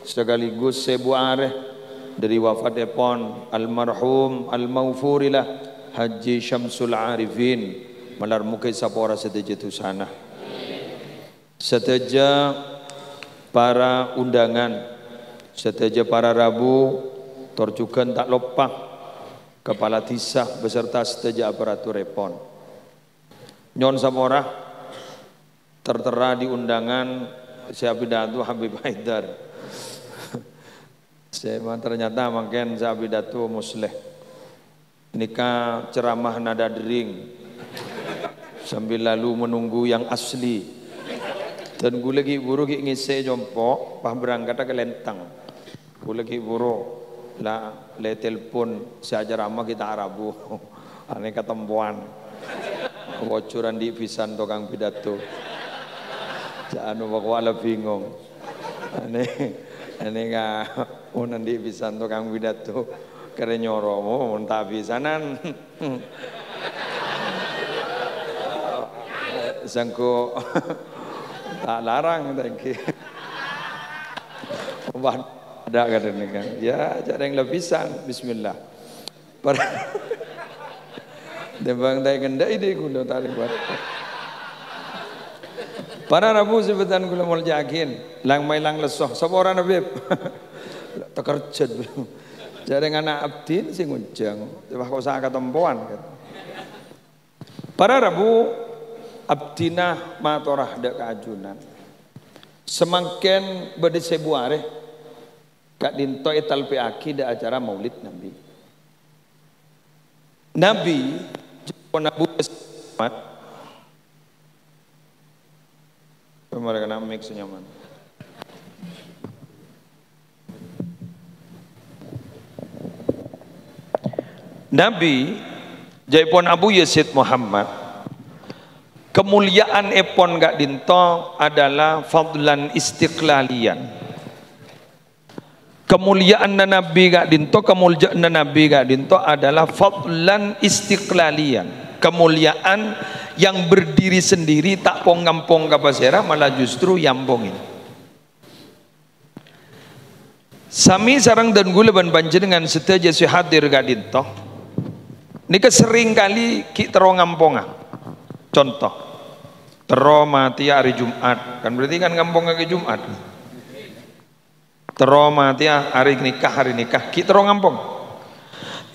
sekaligus sebu areh dari wafat epon almarhum almaghfurilah Haji Syamsul Arifin malar mukai sapora seteja tu sana. Seteja para undangan, seteja para Rabu, torjukan tak lupa kepala tisah beserta seteja aparatur repon. Nyon sapora tertera di undangan saya pidato Habib Haidar. Saya ternyata makin saya pidato musleh. Nikah ceramah nada dering sambil lalu menunggu yang asli. Dan gue lagi buru ki ngisi jompo, pah berangkat ke Lentang. Gue lagi buru lah le telepon si ceramah kita Arabu. Ane ketempuan. Bocoran di pisan tukang pidato. Jangan bawa bingung. Ane nggak unan di pisan tukang pidato. Keren nyoromo muntah pisanan. Sangko tak larang tadi. Ada kadang kan. Ya, cara yang lebisan. Bismillah. Para dembang tay ganda ide kulo tarik buat. Para Rabu sebutan kulo mau jakin. Lang mai lang lesoh. Sapa ora Habib? Tekerjet belum. Jarang anak abdin sing unjang. Wah kok sak ketempuan kan. Para Rabu abdinah matorah dak keajunan. Semakin bade sebuare kak dinto etal peaki da acara Maulid Nabi. Nabi jepon Abu Muhammad. Mereka nak mix nyaman. Nabi jaipon Abu Yazid Muhammad, kemuliaan epon gak dinto adalah fadlan istiqlalian. Kemuliaan Nabi gak dinto, kemuliaan Nabi gak dinto adalah fadlan istiqlalian. Kemuliaan yang berdiri sendiri, tak pong-ngampong kapasera, malah justru yampongin. Sami sarang dan gula ban panjenengan seteja si hadir gak dinto. Nika sering kali kita rongamponga. Contoh, tero mati hari Jumat, kan berarti kan ngampong ke Jumat. Tero mati hari nikah, kita rongampong.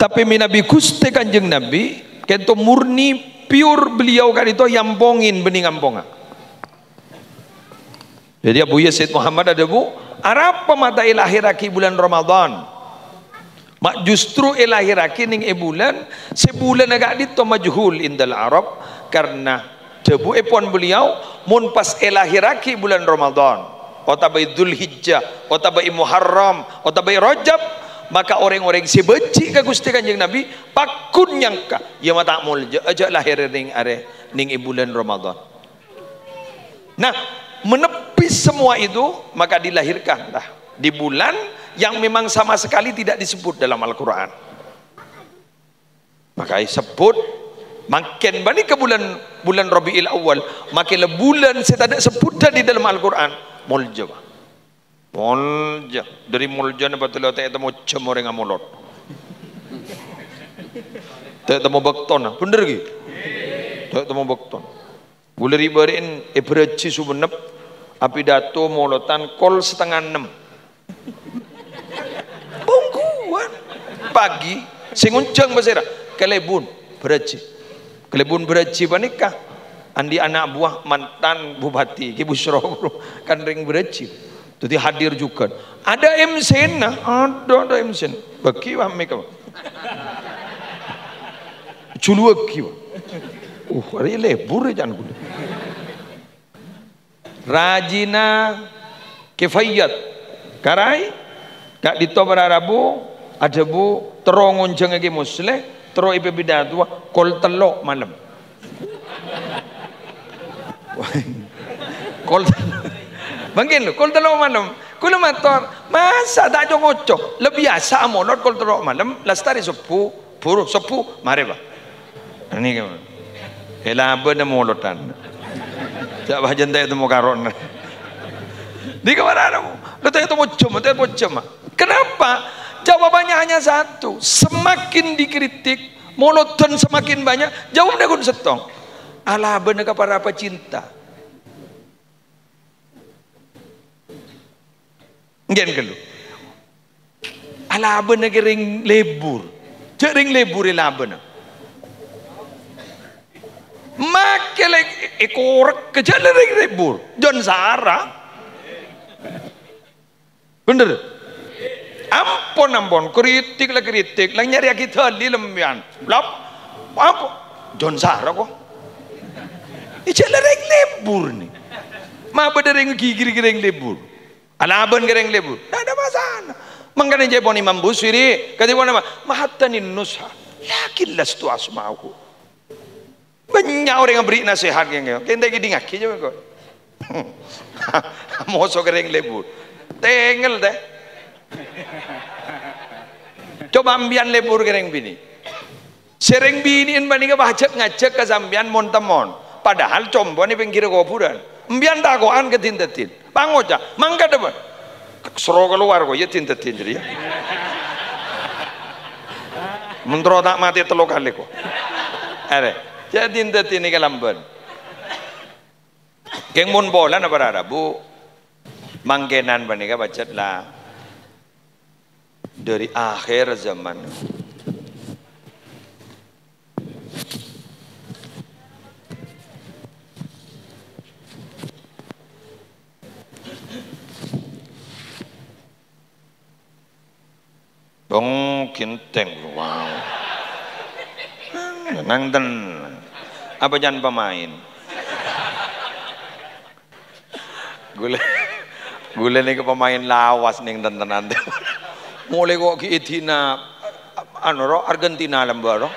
Tapi Nabi Gusti Kanjeng Nabi, kento murni pure beliau kan itu yampongin bening ngamponga. Jadi Abu Yazid Muhammad ada bu, arapa mata ilahiraki bulan Ramadan. Mak justru ilahiraki ning bulan sebulan agak dito majhul indal Arab karena debu epon beliau mun pas ilahiraki bulan Ramadan otabai Dzulhijjah otabai Muharram otabai Rajab maka orang-orang sebeci ka Gusti Kanjeng Nabi pakun nyangka ya mata mulja aja lahir ning are ning bulan Ramadan. Nah menepis semua itu maka dilahirkanlah di bulan yang memang sama sekali tidak disebut dalam Al-Quran. Maka disebut makin bani ke bulan Rabiul Awal, makin bulan saya tidak sebut di dalam Al-Quran. Mulja, mulja dari mulja ne betul tak temu cemore ngamulot. Tak temu bakton, bener gitu. Tak temu bakton. Bulan ribarin ebraci subenep Apidato molotan kol 5:30. Bungkuan pagi sing unceng basira kelebun bereji panikah andi anak buah mantan bupati Ki Busro kan ring bereji. Jadi hadir juga. Ada MC nah, ada MC. Bagi wah mereka. Culuaki. Hari lebur jangan gula. Rajina kefayat karai kak dito bararabu ada bu terongon jeng lagi musle tero ipe bidatu kol telok malam. Kol mungkin lo kol telok malam. Kulo motor masa tak jongocok lebih biasa molot kol telok malam lastari sepu puru sepu mare ba. Ini kan. Ela benda molotan. Tak bahagian tak itu mau karon. Di kamar mu, lo tak itu mau cuma. Kenapa? Jawabannya hanya satu. Semakin dikritik, monoton semakin banyak. Jawabnya kun setong. Alah bener kepada apa cinta? Ngen kelu. Alah bener kering lebur. Jering lebur ilah bener. Makelek ekor kejalan rebur John Zara bener ampun kritik lah nyari kita di lembian lap apa John Zara kok jalan lebur nih ma bener yang gigir lebur alaban gereng lebur tak ada masalah mangkana jepon Imam Busiri kata nama mahatanin nusha yakin lastu asma'uhu. Banyak orang yang beri nasihat yang kita gini ngaki juga kok. Mosok kering lebur, tengel deh. Coba ambian lebur kering bini. Sering biniin bandingnya bacak ngajak ke sambian montemon. Padahal combo ni pengkir kopuran. Ambian dagoan ke tintetin. Pangoja, mangga depan. Seru keluar kok ya tintetin jadi. Mentro tak mati telu kali kok. Ada. Jadi ini kelamban. Keng mun bola na bararabu mangkenan banika bacet lah dari akhir zaman. Dong kinteng wow. Nangten apa jangan pemain gule nih ke pemain lawas nih tenan mulai kok ki Itina Argentina lembaro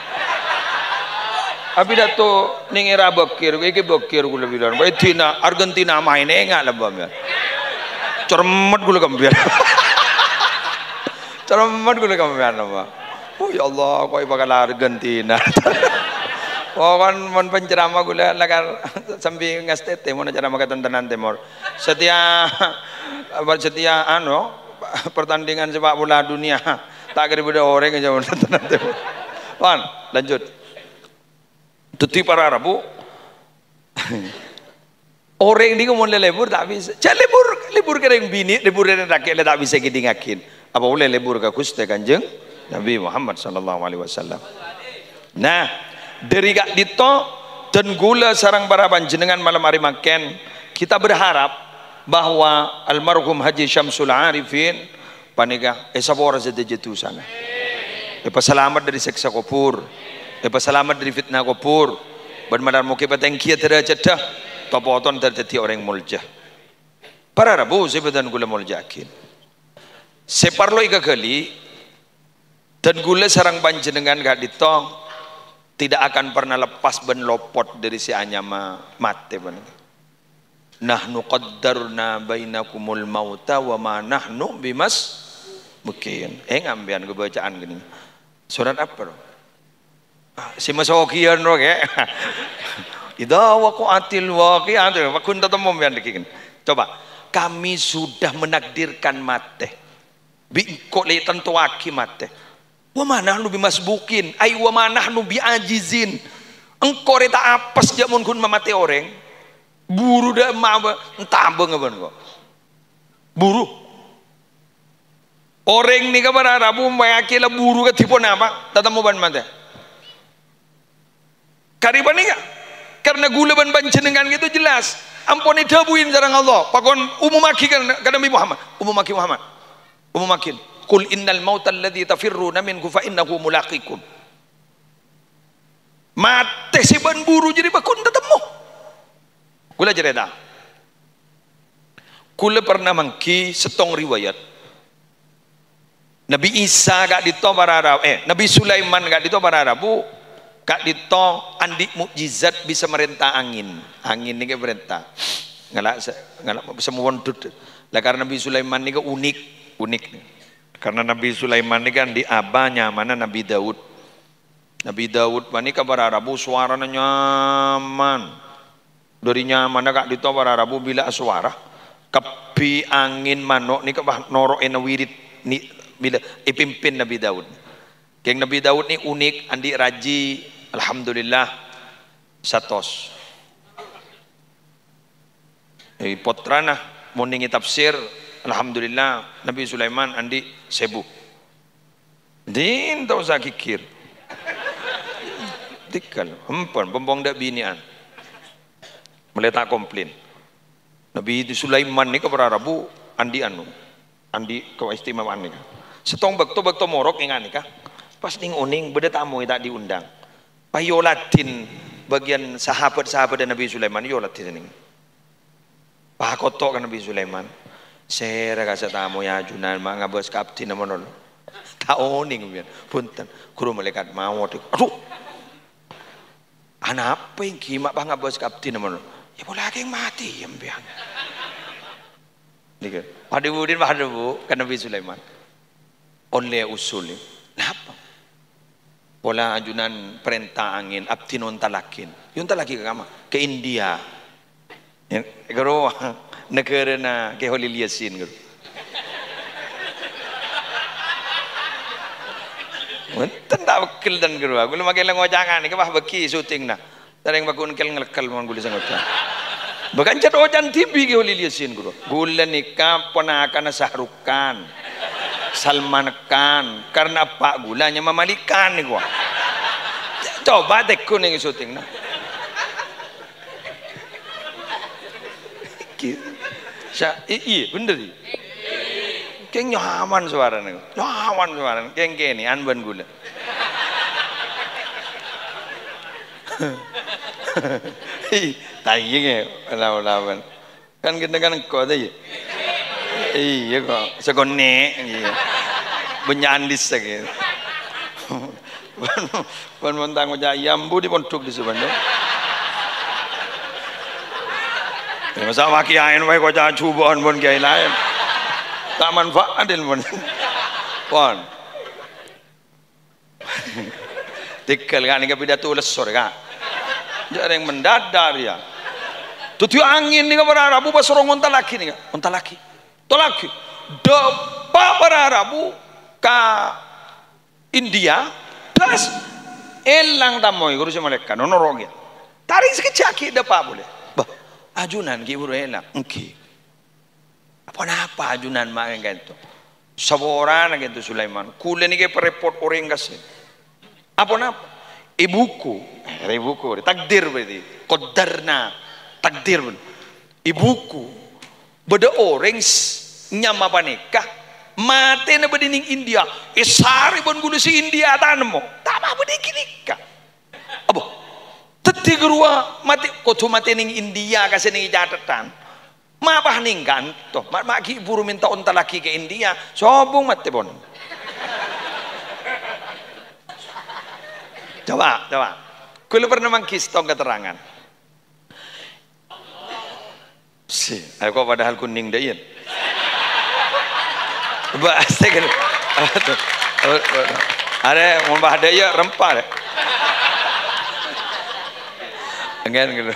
abi dato ning era bekir gule bilang Itina Argentina mainnya enggak lembam cermet gule kambian cermet gule kambian apa oh ya Allah kok bakal Argentina. Oh kan mon penceramah gula lagar sambil ngastete mon ceramah ke tontonan timur. Setiap pertandingan sepak bola dunia tak kira beda orang aja tontonan timur. Wan lanjut. Tuti para Arabu. Orang ini ngomong lebur tak bisa. Jangan lebur kering bini, lebur kering rakyat tak bisa kidingakin. Apa boleh lebur ke kuste kanjeng Nabi Muhammad sallallahu alaihi wasallam. Nah, dari gak dito dan gula sarang para panjenengan malam hari makan kita berharap bahwa almarhum Haji Syamsul Arifin panika esabora zedejetu sana. Selamat dari seksa kubur. Selamat dari fitnah kubur. Bermadar muki patengkia terjadah topoton terjadi orang mulja. Para rabu sebetan gula muljakin. Separlo ika kali dan gula sarang panjenengan gak dito tidak akan pernah lepas ben lopot dari si anyama mate ben. Nahnu qaddarna bainakumul mauta wa ma nahnu bimas mungkin. Ngambian ke bacaan gini. Surat apa? Si masokian ro ke. Idza waqa'atil waqi'ah wa kunta tamam dikin. Coba, kami sudah menakdirkan mate. Bi kok le tentu aki mate. Wa manah nu bimasbukin ay wa manah nu biajizin engkau reta apes jamun kun mamate orang Buru dah emak entambeng apa kok. Buru. Orang ni kabar Arabu mayakila buru ke tipu nama tatamu ban mata. Kariban ni kan? Karena gula ban jenengan gitu jelas. Ampuni dabuin jarang Allah. Pakon umum maki kan Nabi Muhammad. Umum maki Muhammad. Umum makin. Qul innal mautal ladzi tafirruna minhu fa innahu mulaqikum. Mate si ban buru jadi bakun tetemu. Kula cerita. Kula pernah mangki setong riwayat. Nabi Isa gak dito para Arab, Nabi Sulaiman gak dito para Arabu, gak dito andi mukjizat bisa merintah angin. Angin ni ke merintah. Ngalak semua wondut. Lah karena Nabi Sulaiman ni ke unik nih. Karena Nabi Sulaiman ini kan di abahnya mana Nabi Daud. Nabi Daud ini kabar Arabu suaranya nyaman. Dari nyaman kak di para Arabu bila suara kepi angin manok ni kabah norok ena wirid ni bila pimpin Nabi Daud. Keng Nabi Daud ni unik andi raji alhamdulillah satos. Potrana moningi tafsir alhamdulillah Nabi Sulaiman andi sebu. Din tau sa kikir. Tikal hempon bombong dak binian. Meletak komplain. Nabi Sulaiman ni kepada Arabu andi keistimewaan ni. Setong bekto morok ingan ni kah? Pas ning uning beda tamu tak diundang. Payolatin bagian sahabat-sahabat dan Nabi Sulaiman yolatin ning. Pak kotok kan Nabi Sulaiman. Sera kasa tamu ya junan mak ngabas kapten namonol. Taoning biar punten guru malaikat mau aduh. Anak apa yang kimak bang ngabas kapten namonol. Ya boleh yang mati yang biang. Nih kan. Pada budin pada bu kan Nabi Sulaiman. Oleh usul ni. Kenapa? Pola ajunan perintah angin abtinon talakin. Yung talaki ke kama ke India. Yang guru negara na ke Holil Yasin guru. Menten tak bekil dan guru. Gulu makin lengojangan ni ke bah beki syuting na. Tareng bakun kel ngelekal mon gulu sangotan. Bukan cat ojan TV ke Holil Yasin guru. Gula nikah ponakan Shahrukh Khan. Salman Khan karena pak gulanya memalikan nih gua. Coba tekun yang syuting nah. Iya bener. Keng nyaman suara nih. Nyaman suara. Keng ni anban gula. Tayang ya lawan-lawan. Kan kita kan kau aja. Iya kok, segone, iya. Benyandis lagi. Pun mentang aja yambu di pondok di Subando. Masa waki ain wae kok jangan cubon pun kiai lain. Tak manfaatin pun. Pon. Tikal kan ini pidato lesor kan. Jarang mendadar ya. Tutu angin ni kepada Arabu pas orang unta laki ni kan, unta laki. Tolak depa para Arabu ka India terus elang tamoy guru mereka nonorog ya tarik sekecaki depa boleh bah ajunan ki buru elang engki apa ajunan makan gitu saboran gitu Sulaiman kule ni ke report orang kasih apa ibuku takdir berarti qadarna takdir ibuku beda orang nyama panikah mati na bedining India isari bon gulu si India tanmo tama bediki nikah abo teti gerua mati kotu mati ning India kasih ning catatan mapah ning ganto mak ki buru minta unta laki ke India sobong mati bon coba kula pernah mangkistong keterangan si aku padahal kuning dah ian bahasa kan ada mau bahada ya rempah deh enggak gitu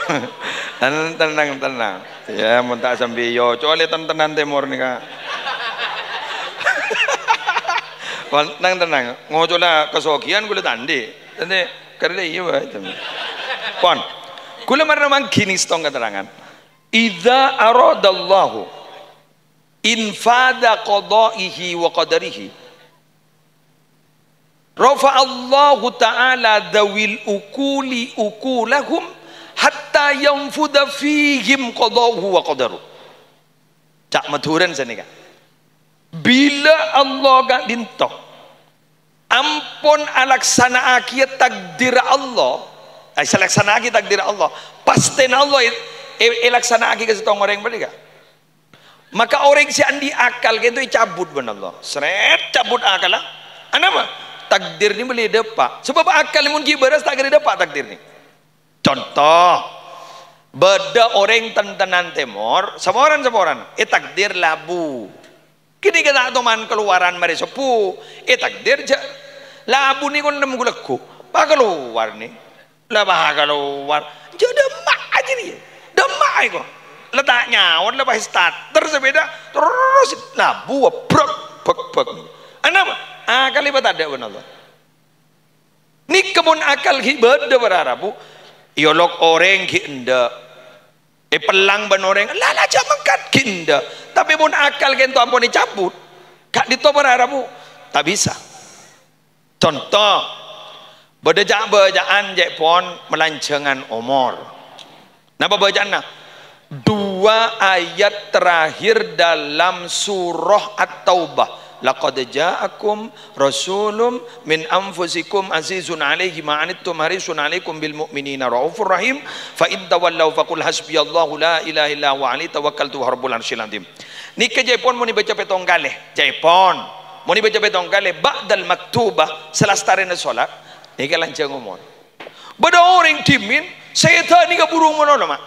tenang ya mau tak sambil yo coba tenang temor nih kak tenang ngocola kesokian gue tandi karena iya bah pon gue mana mang kini stong keterangan idza aradallahu infada qada'ihi wa qadarihi rafa'allahu ta'ala dawil ukuli ukulahum hatta yanfuda fihim qada'uhu wa qadaru. Cak maturan sanika. Bila Allah gak dinto ampun alaksana akiyat takdir Allah, alaksana akiyat takdir Allah, pasti Allah alaksana akiyat setong orang berdiga. Maka orang si andi akal gitu cabut benar Allah. Seret cabut akal lah. Anapa? Takdir ni boleh dapat. Sebab akal ni mungkin beras tak kena dapat takdir ni. Contoh, beda orang tentenan temor, semoran. Takdir labu. Kini kita teman keluaran mari sepu. Takdir je. Labu ni kon nemu gulaku. Pak keluar ni. Lah bah keluar. Je demak aja ni. Demak ai ko. Letak nyawon lepas starter sepeda terus labu brok. Anapa? Akal ibarat ada benar Allah. Ni kebun akal ki beda berarabu. Iolok orang ki enda. Pelang ban orang lala jamangkat ki enda. Tapi pun akal kento ampun dicabut. Kak dito berarabu tak bisa. Contoh bejaan jepon melancangan umur. Napa bejaan nah? Dua ayat terakhir dalam surah At-Taubah. Laqad ja'akum rasulun min anfusikum azizun 'alaihi ma 'anittum harisun 'alaikum bil mu'minina raufur rahim fa in tawallaw faqul hasbiyallahu la ilaha illa huwa 'alaihi tawakkaltu wa rabbul arsyil azim. Nika Jepon muni baca petong kali. Jepon muni baca petong kali ba'dal maktubah selastaren salat. Nika lancang umur. Bada orang timin setan ni ka burung mono mak.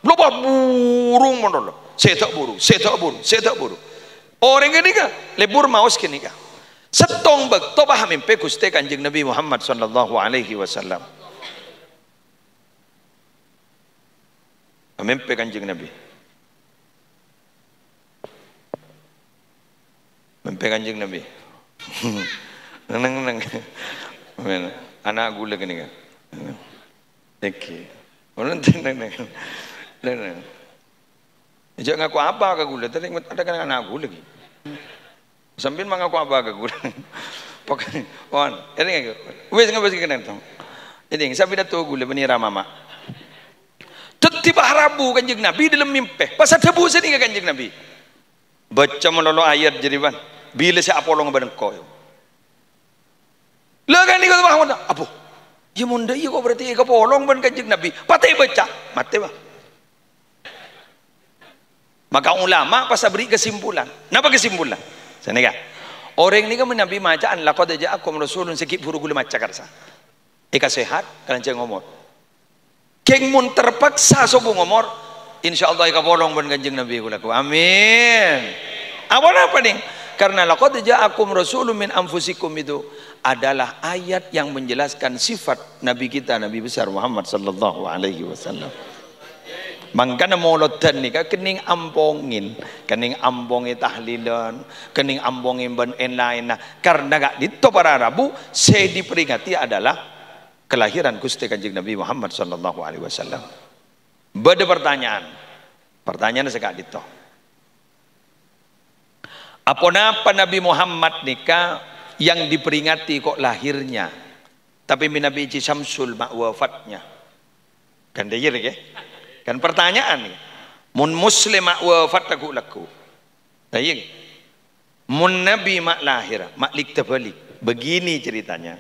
Loba burung mono. Setak buru. Orang ini kan lebur maus kini kan. Setong bak to paham impe Gusti Kanjeng Nabi Muhammad sallallahu alaihi wasallam. Amempe Kanjeng Nabi. Mempe Kanjeng Nabi. Nang. Anak gula kini kan. Okey. Orang nang. Jangan ngaku apa ke gula, tadi ada kan anak aku lagi. Sambil mengaku apa ke gula. Pakai, wan, ini wes nggak bisa kena tahu. Ini sambil dah tahu gula benira mama. Tiba harabu Kanjeng Nabi dalam mimpi. Pasal tebu sini ke Kanjeng Nabi. Baca melolo ayat jeriban. Bila si Apollo ngebareng kau. Lagan ni kau faham tak? Apa? Ya munda iya kau berarti kau polong ban Kanjeng Nabi. Patah baca, mati bah. Maka ulama pasal beri kesimpulan. Napa kesimpulan? Sana kan. Orang ni kan Nabi macaan laqad ja'akum rasulun sikit buru gula maca karsa. Eka sehat kalanceng ngomor. Keng mun terpaksa sobo ngomor, insyaallah eka bolong ban Kanjeng Nabi kula ku. Amin. Apa nih? Karena laqad ja'akum rasulun min anfusikum itu adalah ayat yang menjelaskan sifat Nabi kita, Nabi besar Muhammad sallallahu alaihi wasallam. Mangkana molotan ni kening ambongin tahlilan, kening ambongin ben lain. Karena gak dito para Arabu, saya diperingati adalah kelahiran Gusti Kanjeng Nabi Muhammad sallallahu alaihi wasallam. Beda pertanyaan sekak dito. Apa Nabi Muhammad nikah yang diperingati kok lahirnya, tapi Nabi Syamsul mak wafatnya. Kan dia lagi. Kan pertanyaan ni, mun muslim mak wafat laku. Baik. Mun Nabi mak lahir, mak likta balik. Begini ceritanya.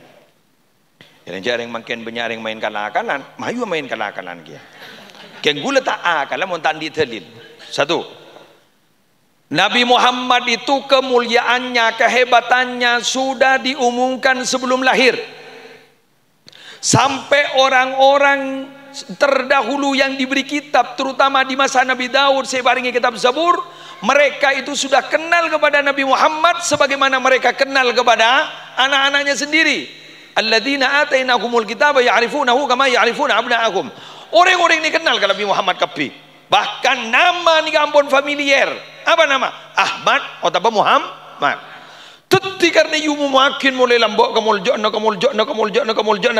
Yang makin banyak main kalah-kalan, mayu main kalah-kalan dia. Keng gula tak kalau mun tak ditelil. Satu. Nabi Muhammad itu kemuliaannya, kehebatannya sudah diumumkan sebelum lahir. Sampai orang-orang terdahulu yang diberi kitab, terutama di masa Nabi Daud, saya baringi kitab Zabur, mereka itu sudah kenal kepada Nabi Muhammad sebagaimana mereka kenal kepada anak-anaknya sendiri. Alladzina atainahumul kitaba ya'rifunahu kama ya'rifuna abna'ahum. Orang-orang ini kenal ke Nabi Muhammad kapi. Bahkan nama ni ampun familiar. Apa nama? Ahmad atau Muhammad. Teti karena yumu makin mulai lambok kemuljokna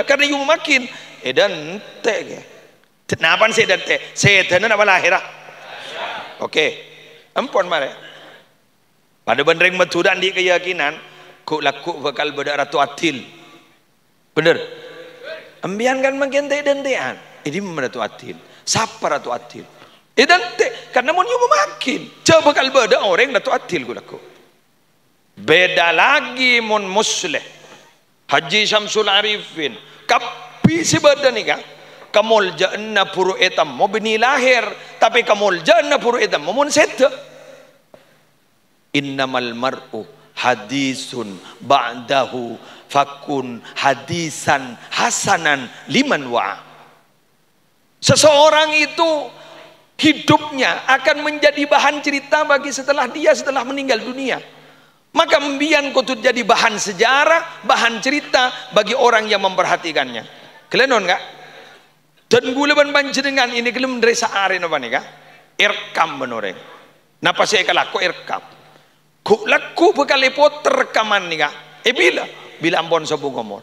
karena yumu makin edan tege. Kenapa saya dan teh? Setan apa lahirah? Oke. Ampun mare. Pada benreng metudan di keyakinan ku laku bakal beda ratu atil. Bener. Ambian kan makin dentean. Ini ratu atil. Siapa ratu atil? Dente karena mau nyoba makin. Coba bakal beda orang ratu atil ku laku. Beda lagi mun musleh. Haji Syamsul Arifin. Kapi si beda nih kan. Kamul jana puru etam mau bini lahir tapi kamul jana puru etam mau mun seta. Innamal mar'u hadisun ba'dahu fakun hadisan hasanan liman wa. Seseorang itu hidupnya akan menjadi bahan cerita bagi setelah meninggal dunia. Maka mbian kutut jadi bahan sejarah, bahan cerita bagi orang yang memperhatikannya. Kelenon enggak? Dan gula ban panjenengan ini kelem desa are napa nika? Irkam benoreng. Napa saya kalaku irkam? Ku laku bekal lepot rekaman nika. Bila ampun sabu ngomor.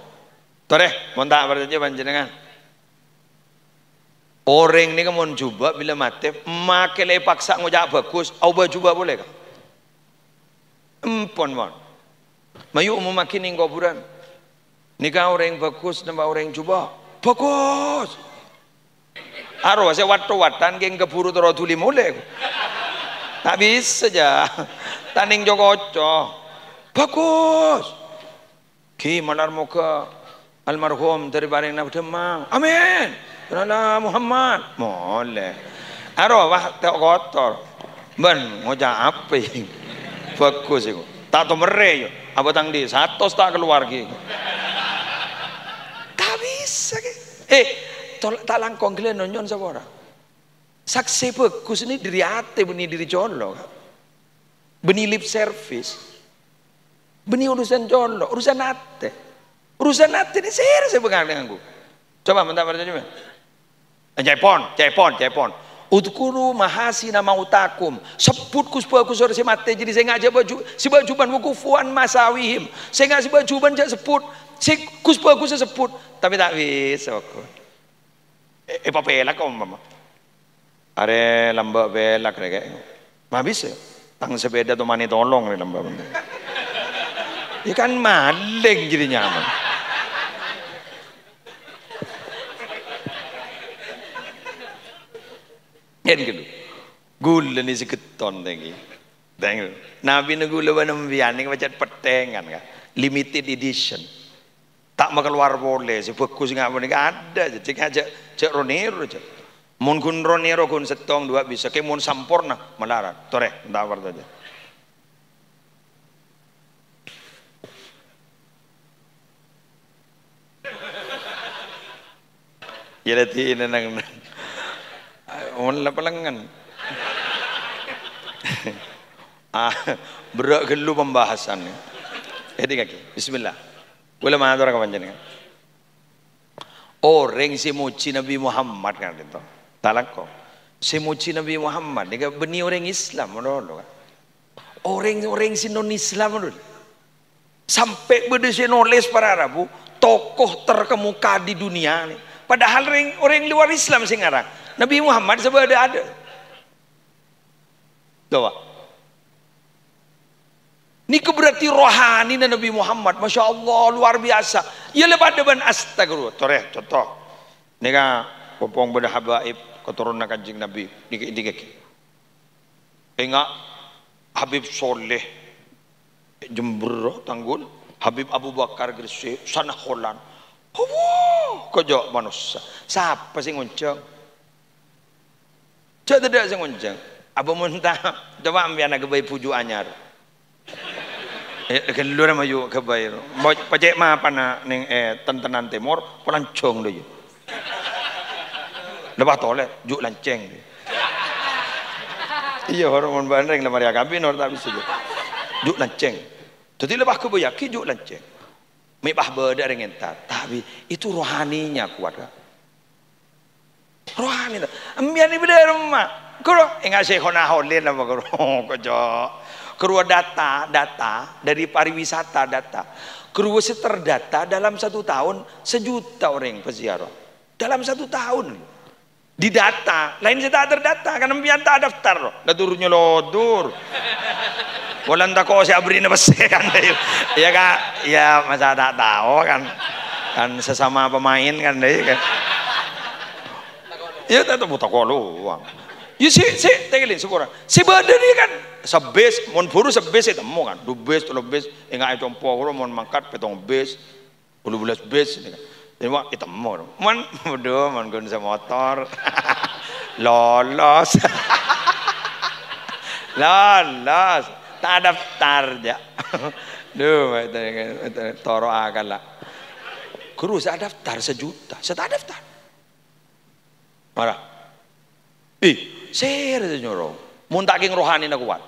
Tore, mon tak bertanya panjenengan. Orang ni mon coba bila mati make le paksa ngojak bagus, au coba boleh kah? Ampun mon. Mayu mau makin ning kuburan. Nika orang bagus nambah orang coba. Bagus. Aro saya watu-watan geng keburu terotuli mulai. Tak bisa aja. Taning jogoco. Bagus. Ki malar muka almarhum dari bareng Nabi Demang. Amin. Kenala Muhammad. Boleh. Aro wah tak kotor. Ben ngojak apa ini? Bagus itu. Tak tahu mereh. Apa tang di? Satu tak keluar ki. Tak bisa ki. Tak langkong kalian nonyon sama orang. Saksi bagus ini diri hati, benih diri jolo. Benih lip service. Benih urusan jolo, urusan hati. Urusan hati ini saya pegang dengan aku. Coba minta bertanya. Jaipon. Udkuru mahasina mautakum. Sebut kuspa kusor si mate jadi saya ngajak baju si bajuban wukufuan masawihim. Saya ngajak bajuban jak sebut. Si kuspa kusor sebut tapi tak bisa aku. Papelak kau mama. Are lamba belak rek. Habis ya. Tang sepeda tu mani tolong ni lamba benda. Ikan maling jadi nyaman. Kan gitu. Gula ni si keton lagi. Tengok. Nabi ni gula banam bian ni macam petengan kan. Limited edition. Tak mau keluar boleh. Si fokus ngap ni ada je. Cek ronero je. Mun kun ronero kun setong dua bisa. Ke mun sampurna melarat. Tore, tak apa saja. Ya lati ini nang. Mun lapalangan. Berak gelu pembahasannya. Jadi kaki. Bismillah. Boleh mana orang kepanjangan? Orang si muci Nabi Muhammad kan itu. Talak kok. Si muci Nabi Muhammad. Ini benih orang Islam. Orang si non Islam. Sampai berdua nulis para Arabu. Tokoh terkemuka di dunia. Padahal orang luar Islam sekarang. Nabi Muhammad sebenarnya ada. Coba. Ini berarti rohani Nabi Muhammad. Masya Allah luar biasa. Ya lepas depan astagfirullah. Toreh contoh. Ini kan popong beda habaib keturunan kanjeng Nabi. Ini. Ingat Habib Soleh Jember Tanggul. Habib Abu Bakar Gresik sana Holland. Kejauh manusia. Siapa sih ngonceng? Coba tidak sih ngonceng. Apa muntah? Coba ambil anak kebayi puju anyar. Keluar maju ke bayar. Pajak mah apa nak neng tentenan timur pelancong deh. Lepas toleh juk lanceng. Iya orang bandeng lemari kabin orang tak bisa juk lanceng. Jadi lepas ke bayar juk lanceng. Mebah beda dengan entar. Tapi itu rohaninya kuat kan. Rohani tu. Ambian ni beda rumah. Kau enggak sih kena holin apa kau kejauh. Keruah data dari pariwisata data. Keruah terdata dalam 1 tahun 1 juta orang peziarah. Dalam 1 tahun. Didata, lain saya tak terdata karena biar tak daftar loh. Dah turunnya lodur. Bolan tak kau saya beri nebase kan. Ya kak, ya masa tak tahu kan. Kan sesama pemain kan deh kan. Ya tak tahu tak lu. Ya si tegelin syukur. Si badan ni kan sebes, mon buru sebes itu temu kan. 2 bes, 3 bes, enggak itu pompo mon mangkat petong bes, 12 bes ni kan. Jadi wah itu temu. Mon bodoh, mon gun motor. Lolos. Lolos. Tak daftar ya. Duh, itu toro akal lah. Guru saya daftar 1 juta, saya tak daftar. Marah. Share saja nyorong. Muntaking rohani nak kuat.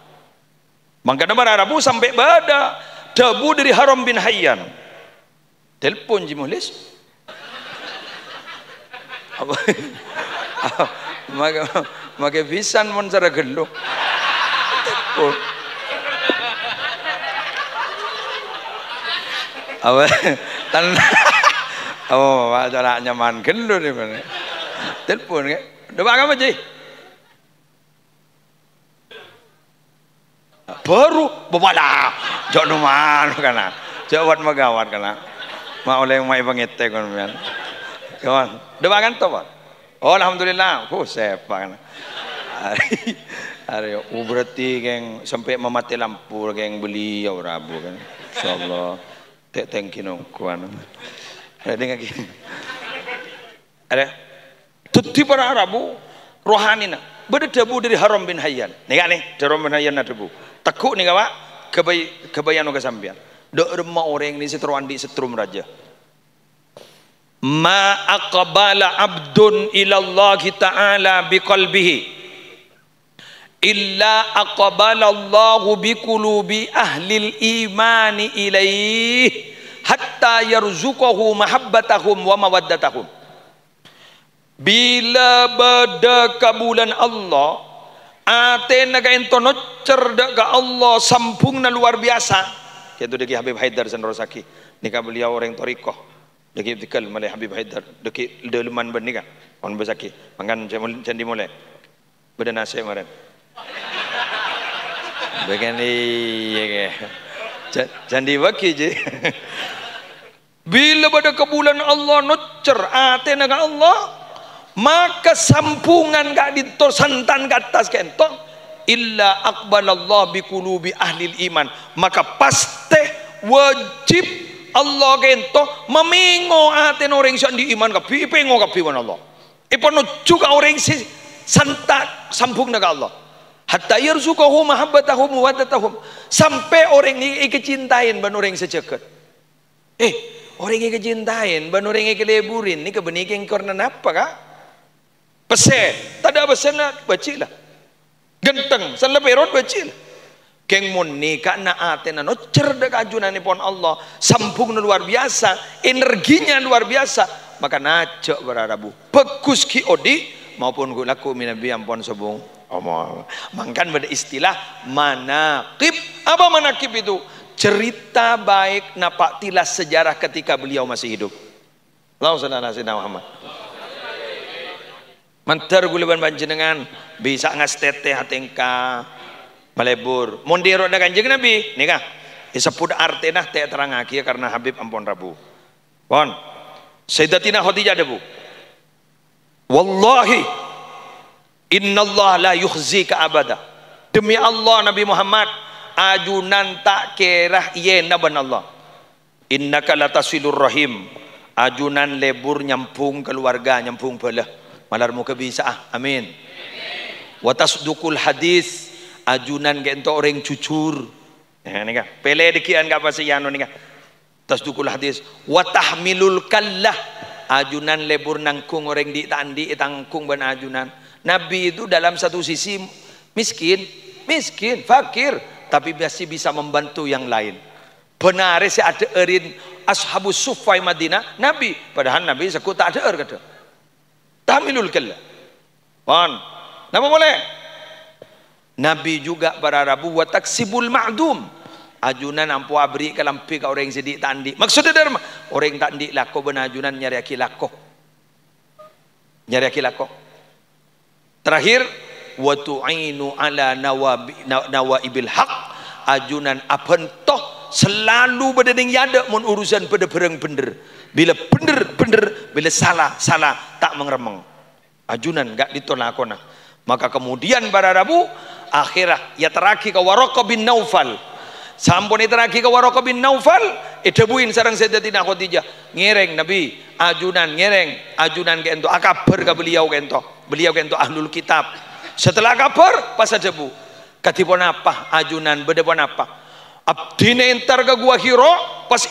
Mangkana Rabu sampai bada debu dari Haram bin Hayyan. Telepon Jimulis. Apa? Maka pisan mon cara gelo. Telepon. Apa? Tan. Oh, cara nyaman gelo ni mana? Telepon ke? Doa kamu je. Baru bawala jok numan kana jawat magawat kana ma oleh mai bangete kon men kawan dewa kan to oh alhamdulillah sepa kana are berarti geng sampai memati lampu geng beli ya Rabu kan insyaallah thank you kuan ada ngaki ada tuti para Rabu rohani na beda debu dari Haram bin Hayyan nih kan nih Haram bin Hayyan na debu tekuk nih kawan kebayang ke sampean dok remah orang ini seteruandi setrum raja ma aqbala abdun ilallah ta'ala biqalbihi illa aqbala Allahu biqulubi ahlil imani ilaih hatta yarzuqahu mahabbatahum wa mawaddatahum. Bila bada kabulan Allah ate naga ento cerdak ke Allah sambungna luar biasa. Itu deki Habib Haidar Sanrosaki. Nikah beliau orang Torikoh. Deki tikal malai Habib Haidar. Deki deleman benika. On besaki. Mangan candi mulai. Beda nasi maren. Begini ya. Candi waki je. Bila pada kebulan Allah nocer ate naga Allah, maka sampungan gak ditor santan ke atas kentok illa aqbalallah biqulubi ahlil iman, maka pasti wajib Allah kentok memingo aten orang yang di iman kapi pengo kapi wan Allah ipono juga orang si santak sambung naga Allah hatta yarzuqahu mahabbatahum wadatahum, sampai orang ini kecintain ban orang secekat orang yang kecintain ban orang yang keleburin ni kebeniking karena apa kak pesen tak ada pesen lah bacilah genteng san leperot bacilah keng mun ni karena atena no cerdak ajunan pon Allah sambung luar biasa energinya luar biasa maka najak berarabu bagus ki odi maupun gulaku minabi ampun sobong mangkan pada istilah manaqib. Apa manaqib itu? Cerita baik napak tilas sejarah ketika beliau masih hidup. Allahumma shalli ala sayyidina Muhammad. Mantar guleban panjenengan bisa ngastete hatengka malebur mondiro da kanjeng Nabi nikah disebut artenah teh terangaki karena Habib ampun Rabu pon Sayyidatina Khadijah debu wallahi innallaha la yukhzika abada, demi Allah Nabi Muhammad ajunan tak kerah yena ban Allah innaka latasilur rahim, ajunan lebur nyampung keluarga nyampung belah malarmu kebisa amin wa tasdukul hadis, ajunan gento orang jujur nika pele dekian ka pasiyano nika tasdukul hadis wa tahmilul kallah, ajunan lebur nangkung orang di tandi tangkung ban ajunan. Nabi itu dalam satu sisi miskin fakir tapi masih bisa membantu yang lain. Benar sih ada erin ashabus suffai Madinah Nabi, padahal Nabi sekut tak ada kata tahmilul kallah pon nama boleh. Nabi juga berarabu wa taksibul ma'dum, ajunan ampu abri kalampi ka orang sedik tandi, maksudnya derma orang tandi lako benajunan nyari aki lako Terakhir, wa tu'inu ala nawaibil haq, ajunan apentoh selalu berdening yada mun urusan pada perang bener. Bila bener, bila salah tak mengremeng. Ajunan gak ditolakona. Maka kemudian pada Rabu akhirah ya terakhir ke Waraqah bin Naufal. Sampun terakhir ke Waraqah bin Naufal, debuin sareng Sayyidatina Khadijah. Ngereng Nabi, ajunan ke ento akabar ke beliau ke ento. Beliau ke ento ahlul kitab. Setelah kabar pas debu. Katipun apa ajunan bedepun apa? Abdina entar ke gua Hira pas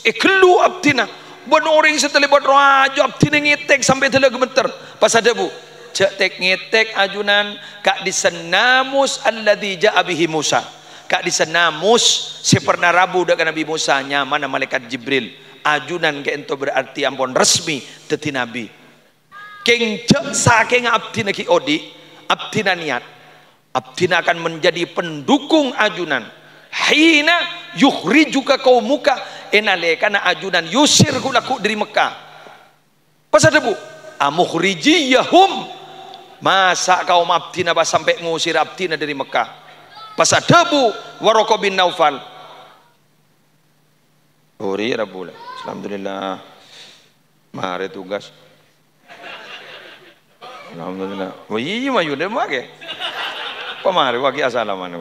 ikelu abdina. Benoring setelah berdoa abdina ngetek sampai telah gemeter. Pas debu. Cek ngetek ajunan kak disenamus alladzi ja'a bihi Musa. Kak disenamus si pernah Rabu dengan Nabi Musa nyaman malaikat Jibril. Ajunan ke ento berarti ampun resmi teti Nabi. Keng cek saking abdina ki odi, abdina niat. Abdina akan menjadi pendukung ajunan. Hina yukhrijuka qaumuka enalekana ajunan yusir kulaku dari Mekah. Pas debu amukhrijiyahum. Masa kaum abdina pas sampai ngusir abdina dari Mekah. Pas debu Waraqah bin Naufal. Ori Rabu. Alhamdulillah. Mare tugas. Alhamdulillah. Wih mayu deh make. Pemari wagi asalaman.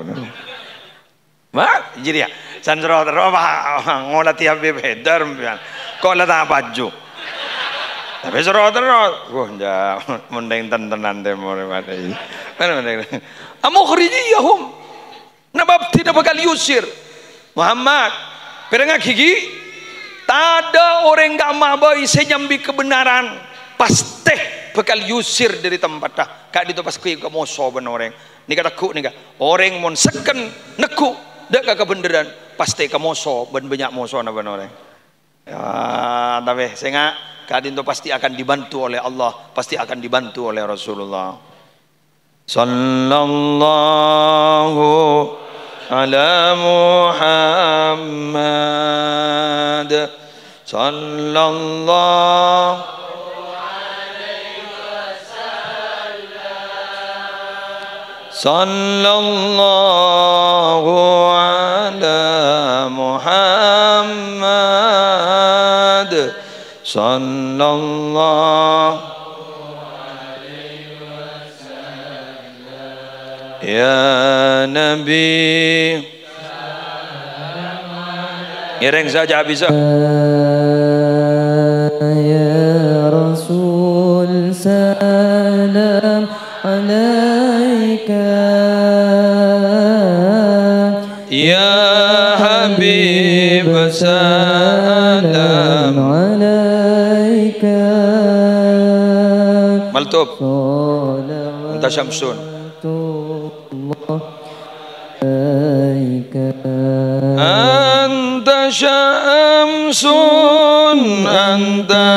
Mak, jadi ya. Sandro ngolah tiap bebedar. Kok lah baju. Tapi serot-serot, wah dah, mending tenan deh more pada ini. Mana? Amukhrijiyahum, nabab tidak bakal yusir. Muhammad, perengah gigi, tak ada orang gak mabai senyambi kebenaran, pasti bakal yusir dari tempat dah. Kak itu pas kui gak moso ben orang. Ni kata ku ni kak, orang mon seken neku, dak kak kebenaran, pasti kemoso ben banyak moso na ben orang. Ya, tapi saya kadin itu pasti akan dibantu oleh Allah, pasti akan dibantu oleh Rasulullah. Sallallahu ala Muhammad. Sallallahu alaihi wasallam. Sallallahu ala Muhammad. Sallallahu alaihi wasallam. Ya Nabi, ireng saja bisa. Ya Rasul salam alaika. Ya Habib salam alaika. Maltub Anta Syamsun. Anta Syamsun Anta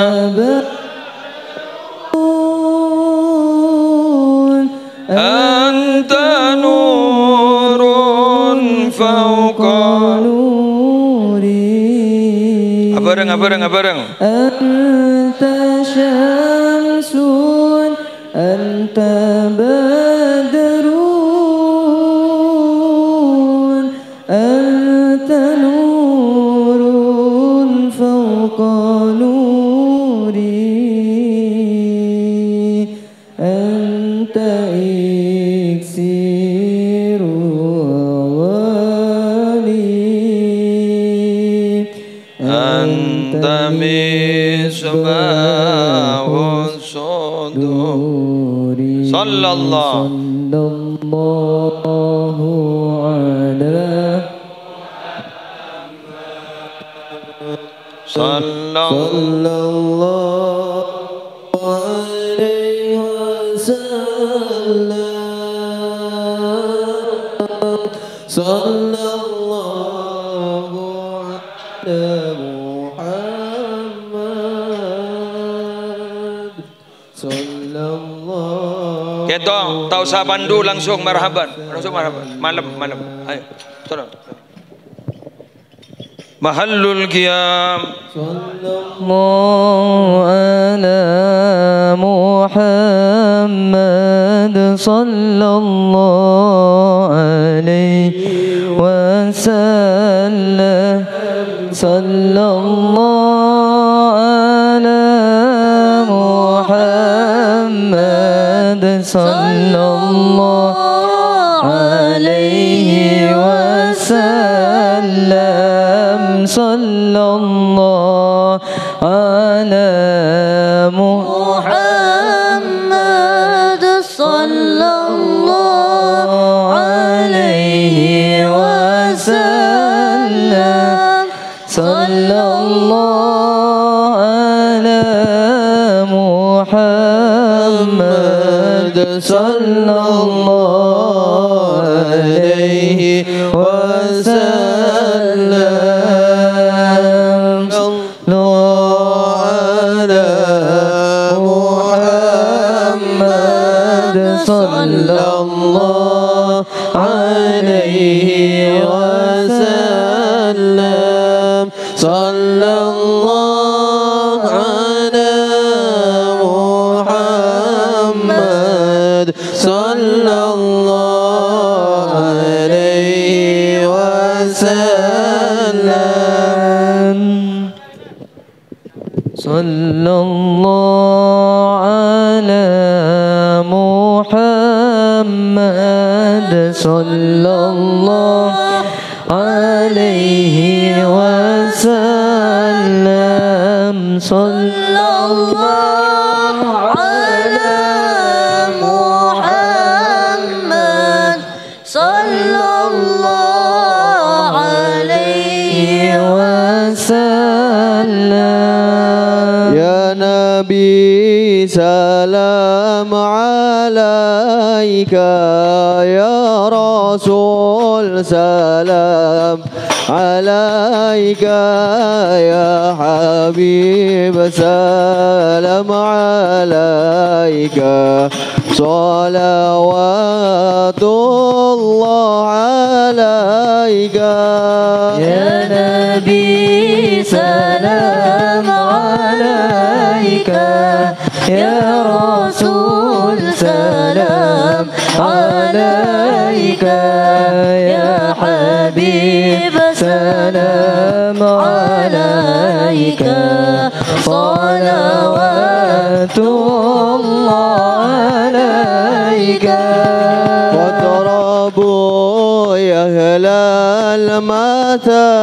Anta nurun fauqa nuri. Abareng. Anta syamsun anta badrun anta nurun fauqa nuri anta iksiru wali anta misbahus sudur. Sallallahu ala sallallahu alaihi wasallam. Sallallahu ala Muhammad. Sallallahu. Kita tahu sabandu langsung marhaban. Malam. Ayo. Tolong. Mahallul qiyam. Sallallahu ala Muhammad. صلى الله عليه وسلم صلى الله على محمد صلى الله عليه وسلم صلى الله على محمد صلى الله عليه وسلم صلى الله على محمد صلى الله عليه وسلم صلى الله عليه وسلم صلى الله على محمد صلى الله عليه وسلم صلى الله على محمد صلى الله عليه وسلم صلى الله على محمد صلى الله عليه وسلم يا نبي سلام عليك يا رسول سلام عليك يا حبيب سلام عليك صلوات الله عليك يا نبي سلام عليك يا رسول سلام عليك يا حبيب سلام عليك صلوات الله عليك واضربوا يا أهل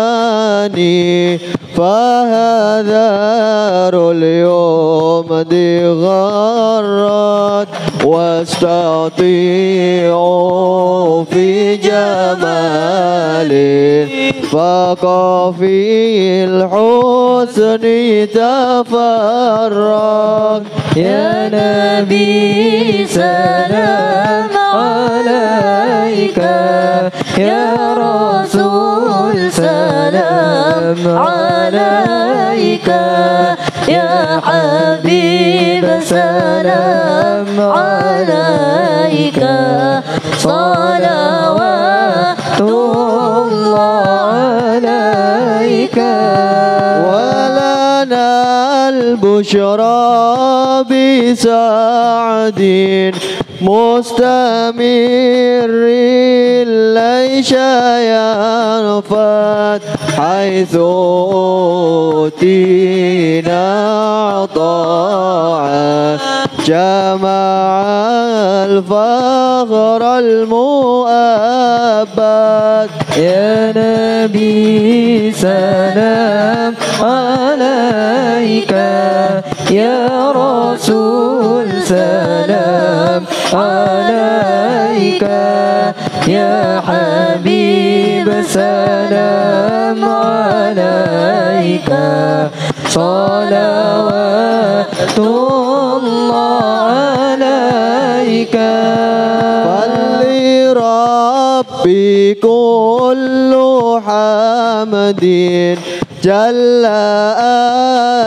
المثاني فهذا اليوم دي غرت واستطيعوا في جمال فقى في الحسن تفرق يا نبي سلام عليك يا رسول سلام عليك يا حبيب سلام عليك صلوات الله عليك ولنا البشرى بسعد مستمر ليس ينفد حيث أوتينا عطاء جمع الفخر المؤبد يا نبي سلام عليك يا رسول سلام عليك يا حبيب سلام عليك صلوات الله عليك فلربي كل حمد جل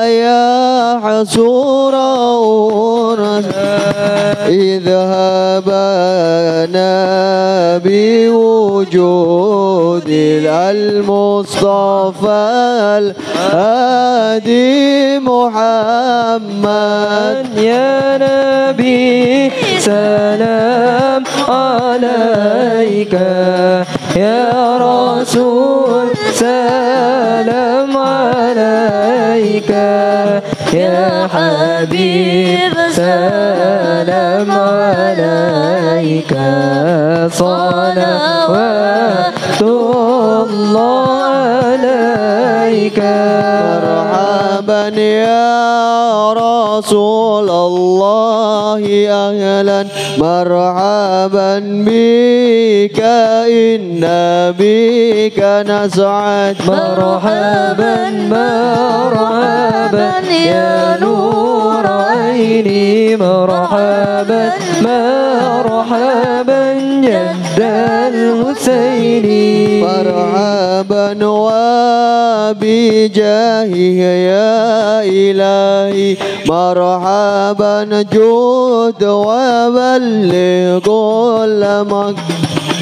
يا حسورا اذهبنا بوجود المصطفى الهادي محمد يا نبي سلام عليك يا رسول سلام عليك يا حبيب سلام عليك صلوات الله عليك مرحبا يا رسول الله أهلا مرحبا بك إنا بك نسعد مرحبا مرحبا يا نور عيني مرحبا مرحبا جد الحسين مرحبا وبجاهه يا إلهي مرحبا جود وبلغ كل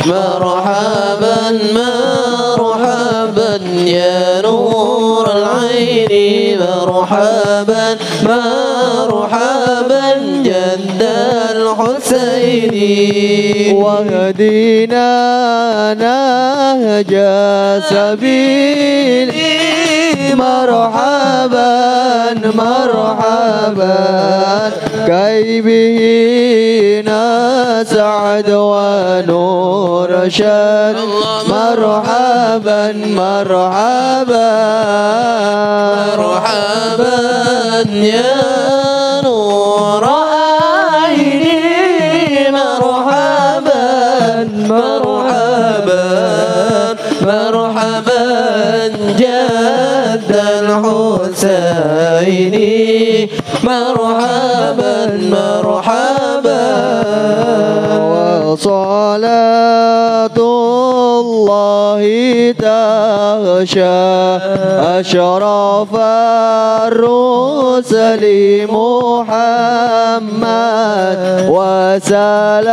مرحبا مرحبا يا نور العين مرحبا مرحبا جد الحسين وهدينا نهج سبيل مرحبا مرحبا كي به نسعد ونور شد مرحبا مرحبا مرحبا يا نور عيني مرحبا مرحبا مرحبا جد الحسين مرحبا مرحبا وصلاة الله تغشى أشرف الرسل محمد وسلام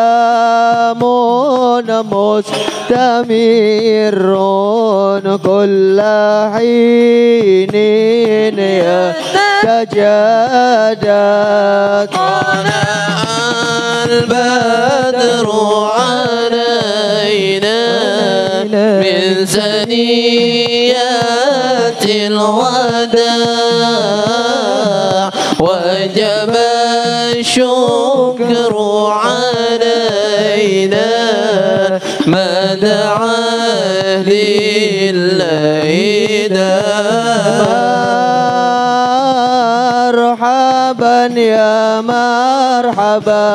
مستمر كل حين يتجدد طلع البدر علينا من ثنيات الوداع وجب الشكر علينا ما دعا لله مرحبا يا مرحبا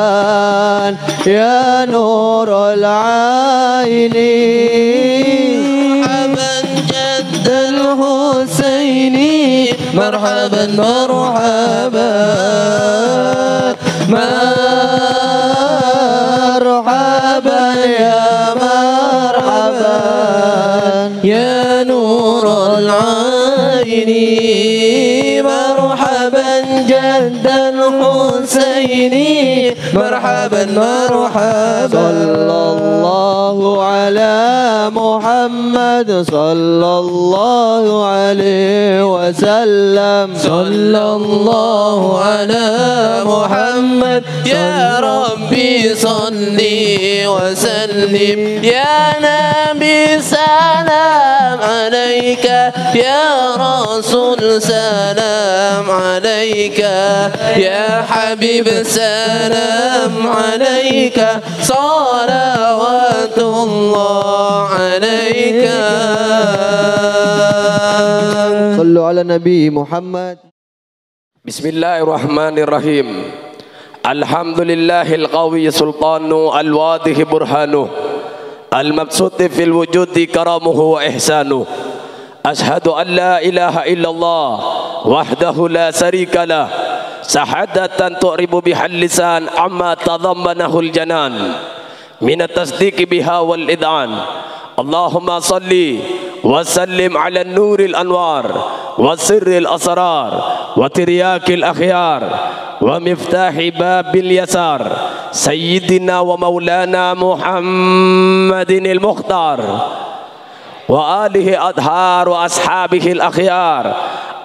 يا نور العين مرحبا جد الحسين مرحبا مرحبا مرحبا يا مرحبا يا نور العين مرحبا جد الحسين مرحبا مرحبا صلى الله على محمد صلى الله عليه وسلم صلى الله على محمد يا ربي صلي وسلم يا نبي سلام عليك يا رسول سلام عليك يا حبيب سلام عليك صلوات الله عليك صلوا على النبي محمد بسم الله الرحمن الرحيم الحمد لله القوي سلطانه الواضح برهانه المبسوط في الوجود كرمه وإحسانه أشهد أن لا إله إلا الله وحده لا شريك له شهادة تعرب بها اللسان عما تضمنه الجنان من التصديق بها والإذعان اللهم صل وسلم على النور الأنوار وسر الأسرار وترياك الأخيار ومفتاح باب اليسار سيدنا ومولانا محمد المختار وآله أطهار وأصحابه الأخيار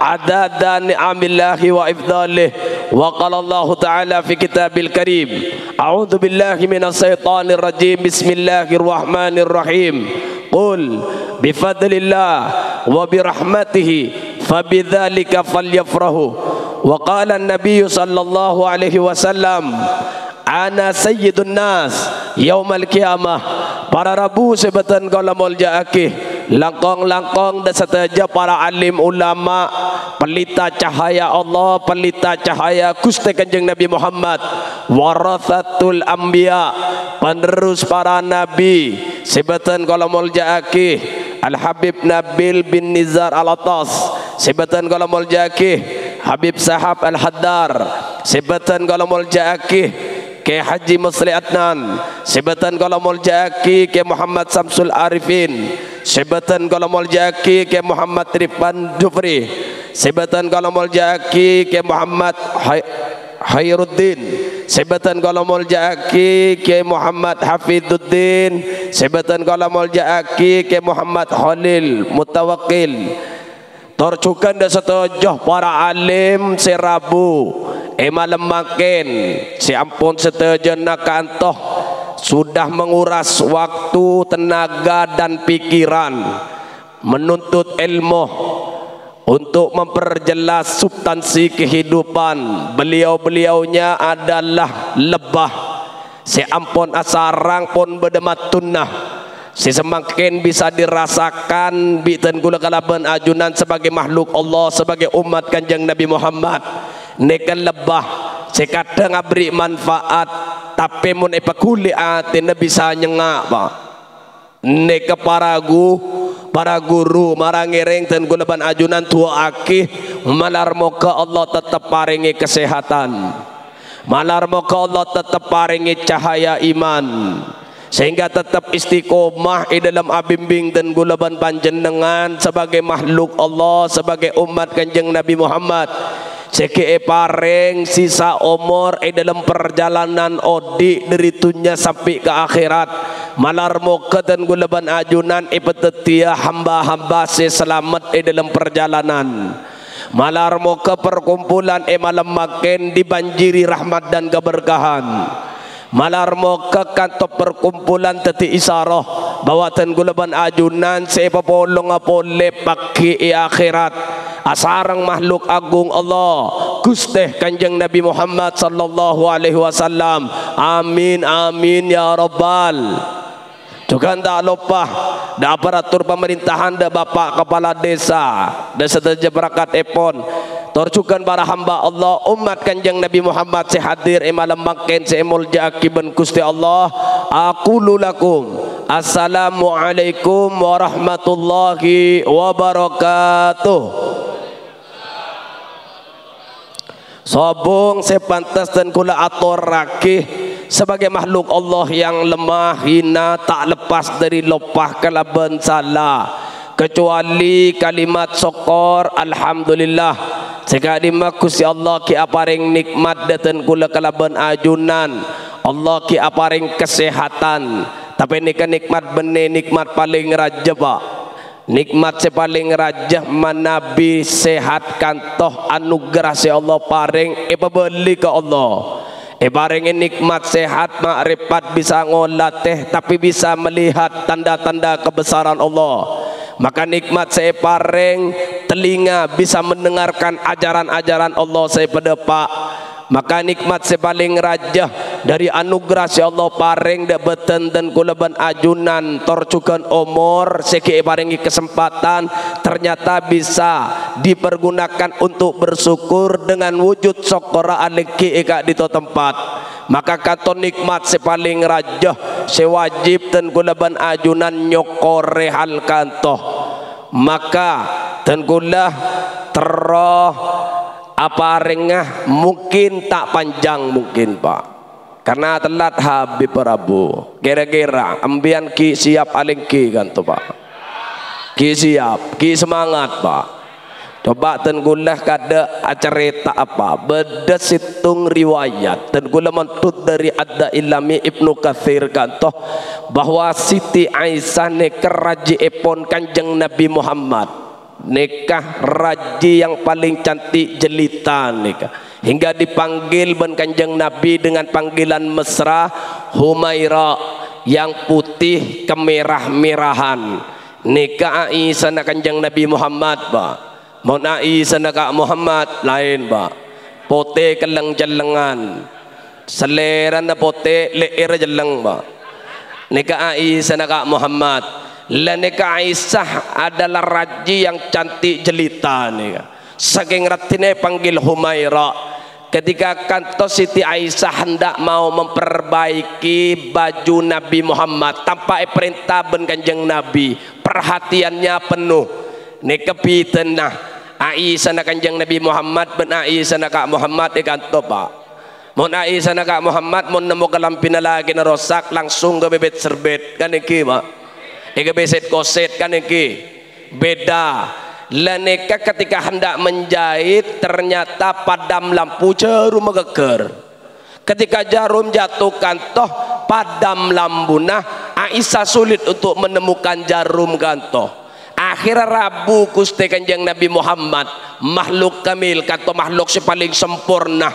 عدد نعم الله وإفضاله Wa qala Allah Ta'ala fi kitabil karim, a'udzu billahi minasyaitonir rajim, bismillahirrahmanirrahim. Qul bifadlillah wa birahmatihi fabidzalika falyafrahu. Wa qala an-nabiy sallallahu alaihi wasallam, ana sayyidun nas yaumal qiyamah. Para rabu sebatan kalamul jaakih, langkong-langkong dan setaja para alim ulama, pelita cahaya Allah, pelita cahaya Gusti Kanjeng Nabi Muhammad, warathatul anbiya, penerus para nabi, sebatan kalamul jaakih, Al Habib Nabil bin Nizar Al-Atas, sebatan kalamul jaakih, Habib Sahab Al-Haddar, sebatan kalamul jaakih ke Haji Musli Adnan, sebatan kalamul jaaki ke Muhammad Samsul Arifin, sebatan kalamul jaaki ke Muhammad Rifan Jufri, sebatan kalamul jaaki ke Muhammad Khairuddin, sebatan kalamul jaaki ke Muhammad Hafiduddin, sebatan kalamul jaaki ke Muhammad Khalil Mutawakkil. Torcukan dan setujuh para alim serabu malam makin si ampun setujuhna kantoh sudah menguras waktu, tenaga dan pikiran menuntut ilmu untuk memperjelas substansi kehidupan. Beliau-beliaunya adalah lebah, si ampun asarang pun berdemat tunnah, si semakin bisa dirasakan bitan gula kalaban ajunan sebagai makhluk Allah, sebagai umat Kanjeng Nabi Muhammad. Nekan lebah sekadang abri manfaat tapi mun epakuli ate na bisa nyengak ba. Neka para guru marangireng ten gulaban ajunan tua akih malar moga Allah tetap paringi kesehatan, malar moga Allah tetap paringi cahaya iman, sehingga tetap istiqomah di dalam abimbing dan gulaban panjenengan sebagai makhluk Allah, sebagai umat Kanjeng Nabi Muhammad. Seke pareng sisa umur dalam perjalanan odi dari dunia sampai ke akhirat. Malar moga dan gulaban ajunan ipetetia hamba-hamba selamat dalam perjalanan. Malar moga perkumpulan malam makin dibanjiri rahmat dan keberkahan. Malar moga kantor perkumpulan teti isarah bawatan gulaban ajunan sepapolong apole paki akhirat. Asarang makhluk agung Allah Gusti Kanjeng Nabi Muhammad sallallahu alaihi wasallam. Amin amin ya rabbal. Juga tak lupa da aparatur pemerintahan, da bapak kepala desa, da sedaja berakat epon torcukan para hamba Allah umat Kanjeng Nabi Muhammad sehadir malam makin seemul jakiban Gusti Allah. Aqulu lakum assalamualaikum warahmatullahi wabarakatuh. Sobong sepantas dan kula atur rakih sebagai makhluk Allah yang lemah hina, tak lepas dari lopah kalaban salah kecuali kalimat syukur alhamdulillah. Sekadima Gusti Allah ki aparing nikmat datan kula kalaban ajunan, Allah ki aparing kesehatan. Tapi ini kan nikmat benih, nikmat paling raja pak. Nikmat sepaling raja manabi sehat kantoh anugerah si Allah paring beli ke Allah. Paring nikmat sehat makrifat bisa ngolatih tapi bisa melihat tanda-tanda kebesaran Allah. Maka nikmat saya paring telinga bisa mendengarkan ajaran-ajaran Allah saya pada pak. Maka nikmat sepaling raja dari anugerah si Allah paring debeten dan kulaban ajunan torcukan umur seki paringi kesempatan ternyata bisa dipergunakan untuk bersyukur dengan wujud syukura aliki eka di tempat. Maka katon nikmat sepaling raja sewajib dan kulaban ajunan nyokore hal kantoh. Maka dan kulah teroh apa rengah mungkin tak panjang mungkin pak, karena telat habib Prabu. Kira-kira ambian ki siap aling ki kan tu pak, ki siap, ki semangat pak. Coba tenggulah kada acarita apa beda situng riwayat tenggulah mentut dari ada ilami Ibnu Katsir kantoh bahwa Siti Aisyah ne keraji epon Kanjeng Nabi Muhammad nikah raji yang paling cantik jelita nikah, hingga dipanggil ben Kanjeng Nabi dengan panggilan mesra Humaira, yang putih kemerah-merahan. Nikah Aisyah nak Kanjeng Nabi Muhammad ba, mon Aisyah nak Muhammad lain ba, pote keleng jelengan, selera na pote leer jeleng ba. Nikah Aisyah nak Muhammad, la nikah Aisyah adalah raji yang cantik jelita nikah. Saking ratine panggil Humaira. Ketika kanto Siti Aisyah hendak mau memperbaiki baju Nabi Muhammad tanpa perintah ben Kanjeng Nabi, perhatiannya penuh. Nekepiten nah Aisyah nak Kanjeng Nabi Muhammad ben Aisyah nak Muhammad di kanto pak. Mun Aisyah nak Muhammad mun nemu kelampina lagi na rosak langsung ke bebet serbet kan iki pak. Ega beset koset kan iki. Beda. Laneka ketika hendak menjahit ternyata padam lampu jarum megeger. Ketika jarum jatuh kantoh padam lambuna, Aisyah sulit untuk menemukan jarum kantoh. Akhirnya Rabu Gusti Kanjeng Nabi Muhammad, makhluk kamil kantoh makhluk si paling sempurna.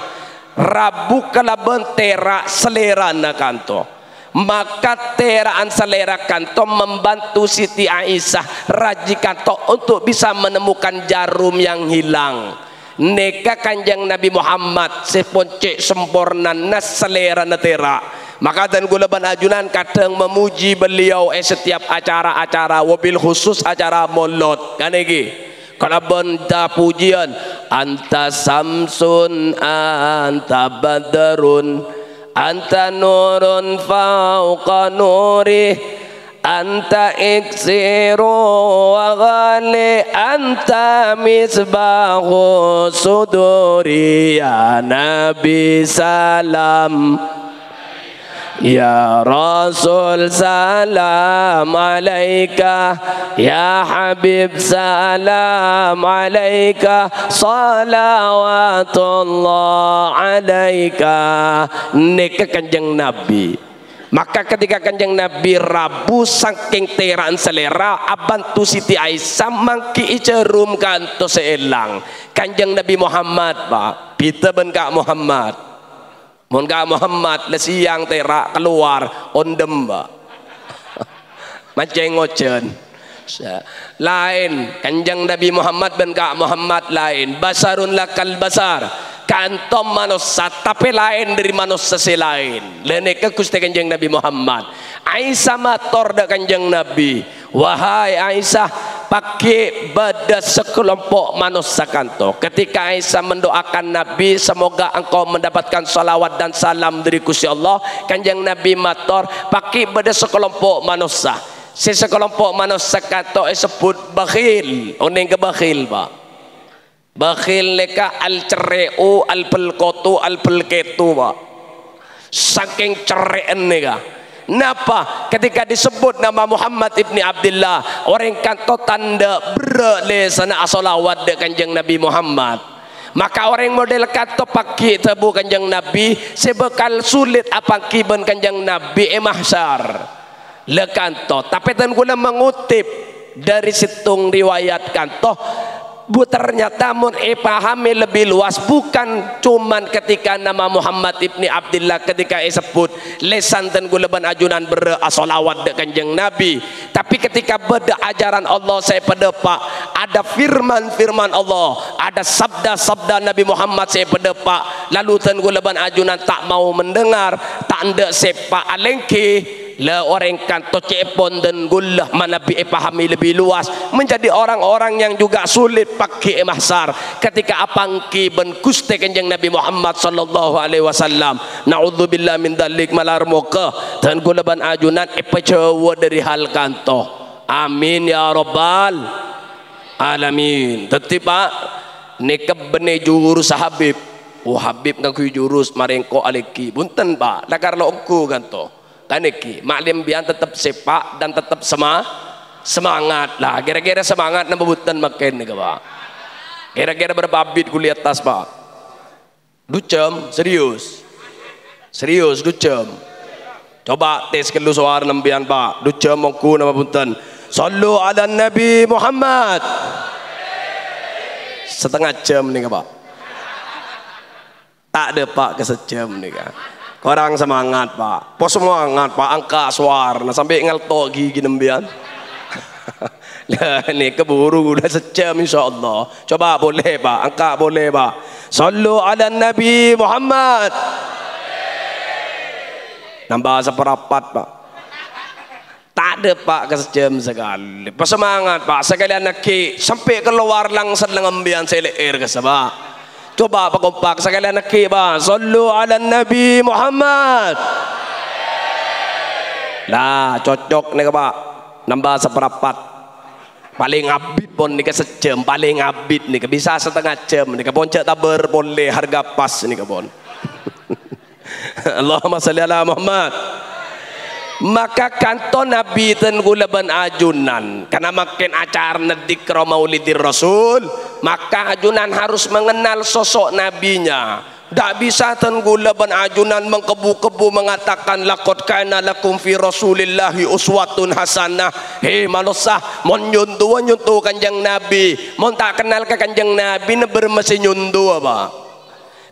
Rabu kalaban terak selera na kantoh. Maka teraan selera kanto membantu Siti Aisyah raji kanto untuk bisa menemukan jarum yang hilang. Neka Kanjeng Nabi Muhammad seponcek sempurna nas selera netera. Maka dan gulaban ajunan kadang memuji beliau setiap acara-acara, wabil khusus acara maulud kan iki. Kalau benda pujian anta samsun anta badrun anta nurun fauqa nuri anta iksiru wa ghali anta misbahu suduri ya Nabi salam ya Rasul salam alaika ya Habib salam alaika salawatullah alaika. Nikah Kanjeng Nabi. Maka ketika Kanjeng Nabi Rabu saking teraan selera abantu Siti Aisyah mangki icerum kanto seelang Kanjeng Nabi Muhammad pak pita ben Kak Muhammad. Mun Kak Muhammad le siang terak keluar ondem ba. Maceng ngocen. Lain Kanjeng Nabi Muhammad ben Kak Muhammad lain. Basarun lakal basar. Kantom manusia tapi lain dari manusia selain. Leneka Gusti Kanjeng Nabi Muhammad. Aisyah matur da Kanjeng Nabi. Wahai Aisyah, pakai pada sekelompok manusia kanto. Ketika Aisyah mendoakan Nabi, semoga engkau mendapatkan salawat dan salam dari Gusti Allah. Kanjeng Nabi matur, pakai pada sekelompok manusia. Sekelompok manusia kanto disebut bakhil. Oneng ke bakhil pak. Bakhil leka al-cereu al-pelkotu al-pelketu pak. Saking cereen nika. Napa ketika disebut nama Muhammad ibni Abdullah orang kanto tanda berle sana asolawat de Kanjeng Nabi Muhammad. Maka orang model kanto paki tebu Kanjeng Nabi sebekal sulit apa kiban Kanjeng Nabi mahsyar le kanto. Tapi dan gula mengutip dari situng riwayat kanto bu ternyata mun pahami lebih luas bukan cuman ketika nama Muhammad ibni Abdullah ketika disebut lesan dan gulaban ajunan berasolawat de Kanjeng Nabi, tapi ketika beda ajaran Allah saya pada pak ada firman Allah, ada sabda Nabi Muhammad saya pada pak lalu dan gulaban ajunan tak mau mendengar tak anda sepak alengki la orang kanto cepon dan gullah mana bi pahami lebih luas menjadi orang-orang yang juga sulit pakai mahsar ketika apangki ben Gusti Kanjeng Nabi Muhammad sallallahu alaihi wasallam. Naudzubillah min dzalik malar muka dan gulaban ajunan pecawa dari hal kanto. Amin ya rabbal alamin. Tetapi pak nekep bene jurus Habib. Oh Habib ngaku jurus marengko aleki. Bunten pak lakar lo aku kanto. Kaneki maklim bian tetap sepak dan tetap semangat lah. Kira-kira semangat na mabutan makin nih pak. Kira-kira berapa bit kuliah tas pak? Ducem serius ducem. Coba tes kelu suara nembian pak. Ducem mongku nama bunten. Sallu ala Nabi Muhammad. setengah jam nih Pak. Tak ada Pak ke sejam nih kan. Korang semangat Pak. Pos semangat Pak, angka suara sampai ngeltok gigi nembian. Lah ini keburu udah sejam insyaallah. Coba boleh Pak, angka boleh Pak. Sallu ala Nabi Muhammad. Nambah seperempat Pak. Tak ada Pak ke sejam sekali. Pas semangat Pak, sekalian nak sampai keluar langsung lengambian seleir ke sebab. Coba Pak kompak sekalian nak Pak. Sallu ala Nabi Muhammad. Lah cocok nih Pak. Nambah seperempat. Paling abid pun nih sejam, paling abid nih bisa setengah jam nih pun cek taber boleh harga pas nih pun. Allahumma salli ala Muhammad. Maka kanto Nabi ten gulaban ajunan karena makin acara dzikra maulidir Rasul, maka ajunan harus mengenal sosok nabinya. Tak bisa ten gulaban ajunan mengkebu-kebu mengatakan laqad kana lakum fi Rasulillahi uswatun hasanah. Hei manusia, mon nyuntu kanjeng Nabi, mon tak kenal ke kanjeng Nabi ne bermesi nyuntu apa?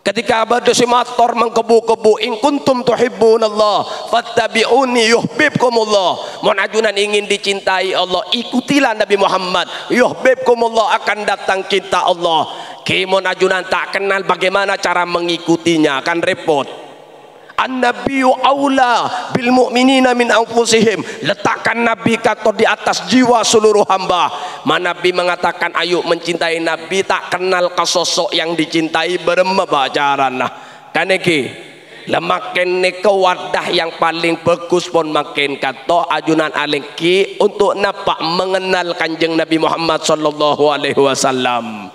Ketika badasi mator mengkebu-kebu in kuntum tuhibbunallah fattabi'uni yuhibbukumullah. Mon ajunan ingin dicintai Allah, ikutilah Nabi Muhammad, yuhibbukumullah, akan datang cinta Allah. Kimon ajunan tak kenal bagaimana cara mengikutinya kan repot. An-nabiyyu aula bil mu'minina min anfusihim. Letakkan Nabi kata di atas jiwa seluruh hamba. Nabi mengatakan ayo mencintai Nabi, tak kenal ke sosok yang dicintai beremba jaran nah. Kan iki lemakin ke wadah yang paling bagus pun makin kata ajunan alengki untuk napak mengenal kanjeng Nabi Muhammad sallallahu alaihi wasallam.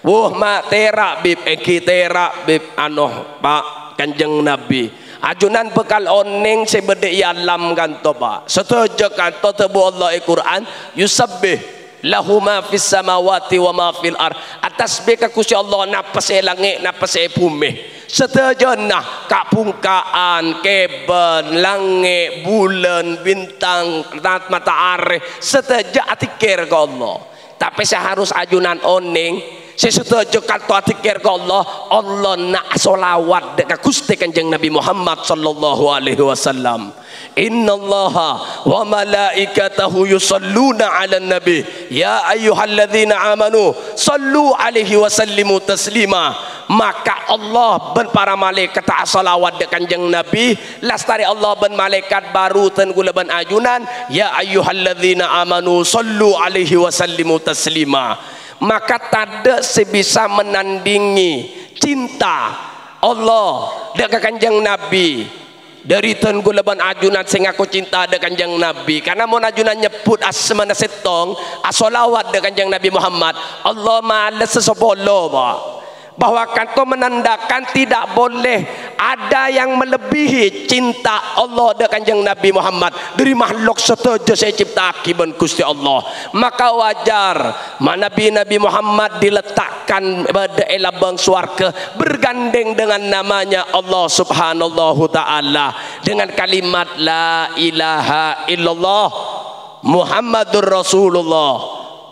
Mak terak bib eki terak bib anoh Pak kanjeng Nabi ajunan bekal oning sebede alam kanto Pak setuju kanto tebu Allah Al-Quran yusabbih lahu ma fis samawati wa ma fil ard atas beka Gusti Allah napas langit napas bumi setuju nah kapungkaan keben langit bulan bintang matahari setuju atikir ke Allah tapi saya harus ajunan oning sesuatu kanto atikir ke Allah Allah nak solawat dekat Gusti kanjeng Nabi Muhammad sallallahu alaihi wasallam. Innallaha wa malaikatahu yusalluna 'alan nabi ya ayyuhalladzina amanu sallu alaihi wa sallimu taslima. Maka Allah ben para malaikat tak salawat dekat kanjeng Nabi lastari Allah ben malaikat baru ten gula ben ajunan ya ayyuhalladzina amanu sallu alaihi wa sallimu taslima. Maka tak sebisa menandingi cinta Allah dekat kanjeng Nabi dari ten gulaban ajunan sing aku cinta dekat kanjeng Nabi karena mon ajunan nyebut asmana setong asolawat dekat kanjeng Nabi Muhammad Allah males sesopolo bahwa kanto menandakan tidak boleh ada yang melebihi cinta Allah dan kanjeng Nabi Muhammad dari makhluk setuju saya ciptaki ben Gusti Allah. Maka wajar Nabi Muhammad diletakkan pada elabang swarga bergandeng dengan namanya Allah subhanahu ta'ala dengan kalimat la ilaha illallah Muhammadur Rasulullah.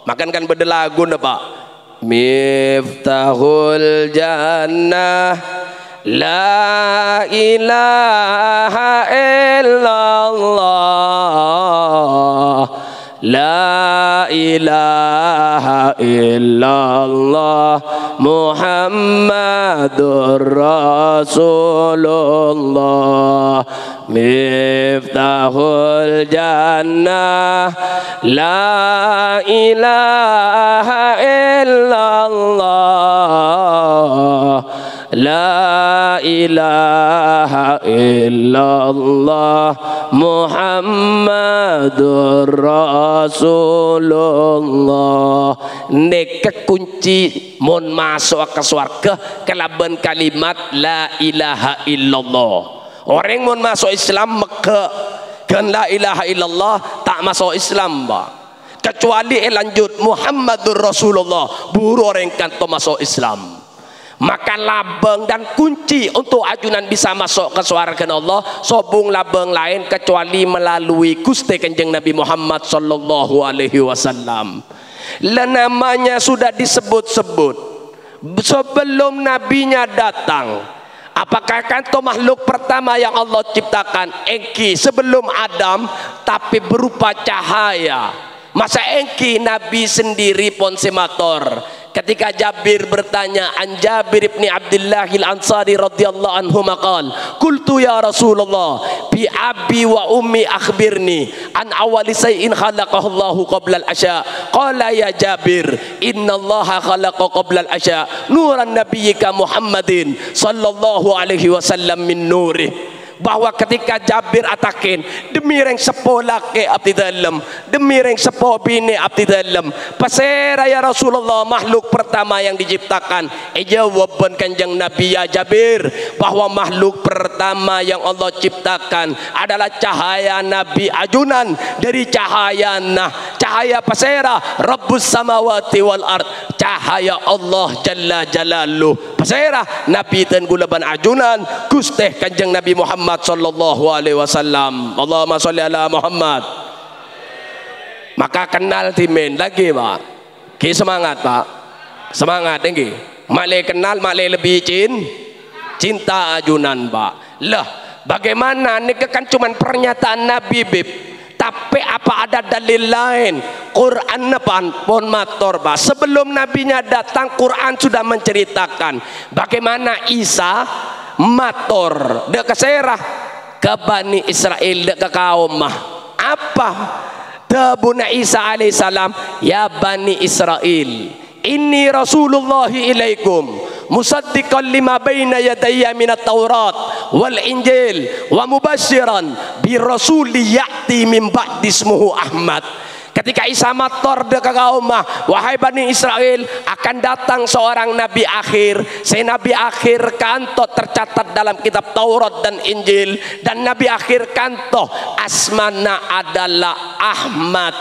Makan kan bedelagu Pak Miftahul Jannah la ilaha illallah la ilaha illallah Muhammadur Rasulullah. Miftahul Jannah la ilaha illallah la ilaha illallah Muhammadur Rasulullah. Nek kunci mon masuk ke surga kelaban kalimat la ilaha illallah. Orang mon masuk Islam Mekah kan la ilaha illallah tak masuk Islam kecuali lanjut Muhammadur Rasulullah buru orang kan to masuk Islam. Maka labeng dan kunci untuk ajunan bisa masuk ke surga Allah sobung labeng lain kecuali melalui Gusti kanjeng Nabi Muhammad sallallahu alaihi wasallam. Namanya sudah disebut-sebut sebelum nabinya datang. Apakah kanto makhluk pertama yang Allah ciptakan engki sebelum Adam tapi berupa cahaya? Masa engki nabi sendiri pun semator. Ketika Jabir bertanya an Jabir ibn Abdullah al-Ansari radhiyallahu anhu maqal qultu ya Rasulullah bi abi wa ummi akhbirni an awali shay'in khalaqahu Allahu qabla al-asya qala ya Jabir innallaha khalaqa qabla al-asya nuran nabiyyika Muhammadin sallallahu alaihi wasallam min nurih. Bahwa ketika Jabir atakin demi reng sepo laki abdi dalam, demi reng sepo bini abdi dalam, pasera ya Rasulullah makhluk pertama yang diciptakan. Jawaban kanjeng Nabi ya Jabir bahwa makhluk pertama yang Allah ciptakan adalah cahaya Nabi ajunan dari cahaya cahaya pasera Rabbus samawati wal ard, cahaya Allah jalla jalaluh. Pasera Nabi dan gulaban ajunan Gusteh kanjeng Nabi Muhammad sallallahu alaihi wasallam. Allahumma sholli ala Muhammad. Maka kenal timen lagi Pak. Ki semangat Pak. Semangat tinggi. Mak kenal mak lebih cinta ajunan Pak. Lah bagaimana ini kan cuman pernyataan Nabi bib. Tapi apa ada dalil lain? Quran pun mator Pak. Sebelum nabinya datang Quran sudah menceritakan bagaimana Isa mator dek keserah ke Bani Israel dek ke kaum apa tabuna Isa alaihissalam ya Bani Israel inni Rasulullah ilaikum musaddiqan lima baina yadayya minat Taurat wal Injil wa mubasyiran bi rasuli ya'ti min ba'di ismuhu Ahmad. Ketika Isa mator ke kaum wahai Bani Israel akan datang seorang nabi akhir. Nabi akhir kanto tercatat dalam kitab Taurat dan Injil, dan nabi akhir kanto asmana adalah Ahmad.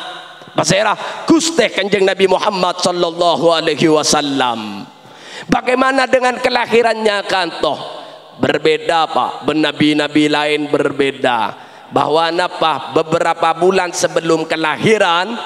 Pasera Gusti kanjeng Nabi Muhammad sallallahu alaihi wasallam. Bagaimana dengan kelahirannya kanto? Berbeda Pak, nabi-nabi lain berbeda. Bahwa beberapa bulan sebelum kelahiran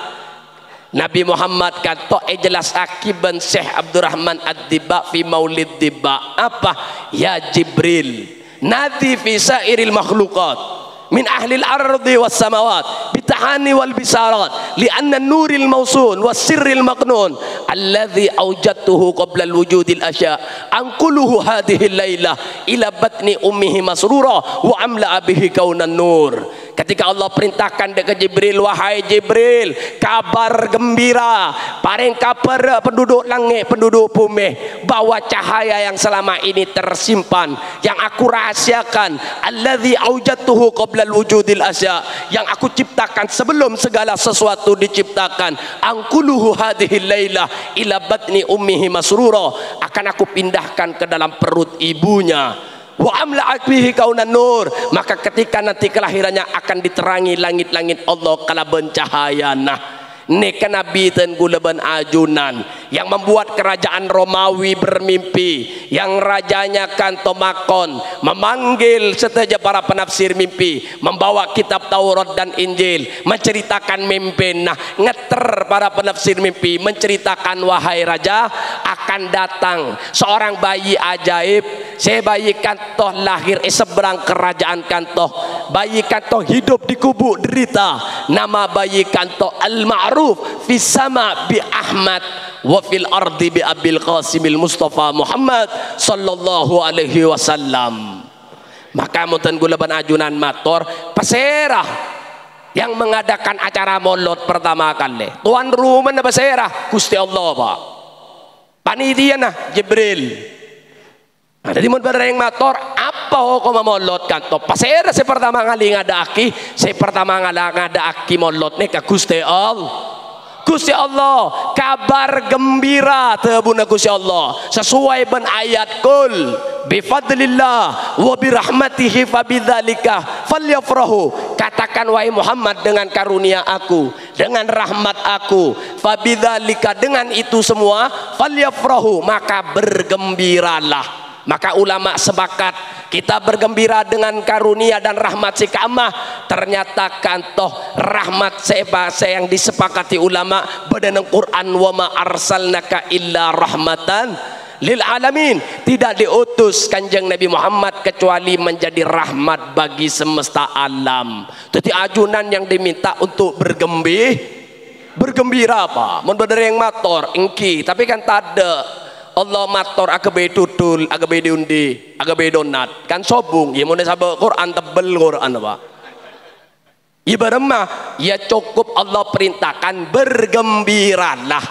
Nabi Muhammad kata jelas akiban Syekh Abdurrahman Ad-Diba fi Maulid Diba apa ya Jibril nadi fi sairil makhluqat min ahlil ardi was samawat bitahani wal bisarat lianna nuril mausun was sirril maqnun alladhi awjadtuhu qabla al wujudil asya anquluhu hadhihi laylah ila batni ummihi masrura wa amla bihi kaunan nur. Ketika Allah perintahkan ke Jibril, wahai Jibril, kabar gembira, paring kabar penduduk langit, penduduk bumi, bahwa cahaya yang selama ini tersimpan, yang aku rahasiakan, alladzi aujadtuhu qabla wujudil asya, yang aku ciptakan sebelum segala sesuatu diciptakan, angkuluhu hadhihi lailah ila batni ummihi masrura, akan aku pindahkan ke dalam perut ibunya. Wa amla'at bihi kaunan nur, maka ketika nanti kelahirannya akan diterangi langit-langit Allah kalaban cahaya. Neka Nabi dan gulaban ajunan yang membuat kerajaan Romawi bermimpi, yang rajanya Kantomakon memanggil seteja para penafsir mimpi, membawa kitab Taurat dan Injil menceritakan mimpi. Ngeter para penafsir mimpi menceritakan, wahai raja, akan datang seorang bayi ajaib. Saya bayi kantoh lahir seberang kerajaan kantoh, bayi kantoh hidup di kubur derita. Nama bayi kantoh Al-Ma'ruf fi sama bi Ahmad wa fil ardi bi Abil Qasimil Mustafa Muhammad sallallahu alaihi wasallam. Maka mutan gulaban ajunan mator paserah yang mengadakan acara maulud pertama kali. Tuan rumah na paserah Gusti Allah Pak. Panitia Jibril. Jadi mun bareng mator apa ko mamolot kanto pasera se pertama kali ngadaaki, se pertama ngadaaki molot ne ka Gusti Allah. Gusti Allah kabar gembira tebuna Gusti Allah sesuai ben ayat kul bi fadlillah wa bi rahmatihi fa bidzalika falyafrahu. Katakan wahai Muhammad, dengan karunia aku, dengan rahmat aku, fa bidzalika, dengan itu semua, falyafrahu, maka bergembiralah. Maka ulama sepakat kita bergembira dengan karunia dan rahmat si Ka'mah. Ternyata kantoh rahmat sebasa yang disepakati ulama badan Quran, wa ma arsalnaka illa rahmatan lil alamin. Tidak diutus Kanjeng Nabi Muhammad kecuali menjadi rahmat bagi semesta alam. Jadi ajunan yang diminta untuk bergembira apa? Mun bener yang mator engki, tapi kan tak ada. Allah mator agabe tutul, agabe diundi, agabe donat. Kan sobung, ya mun sabab Quran tebel Quran apa? Ibarat mah ya cukup Allah perintahkan bergembiralah.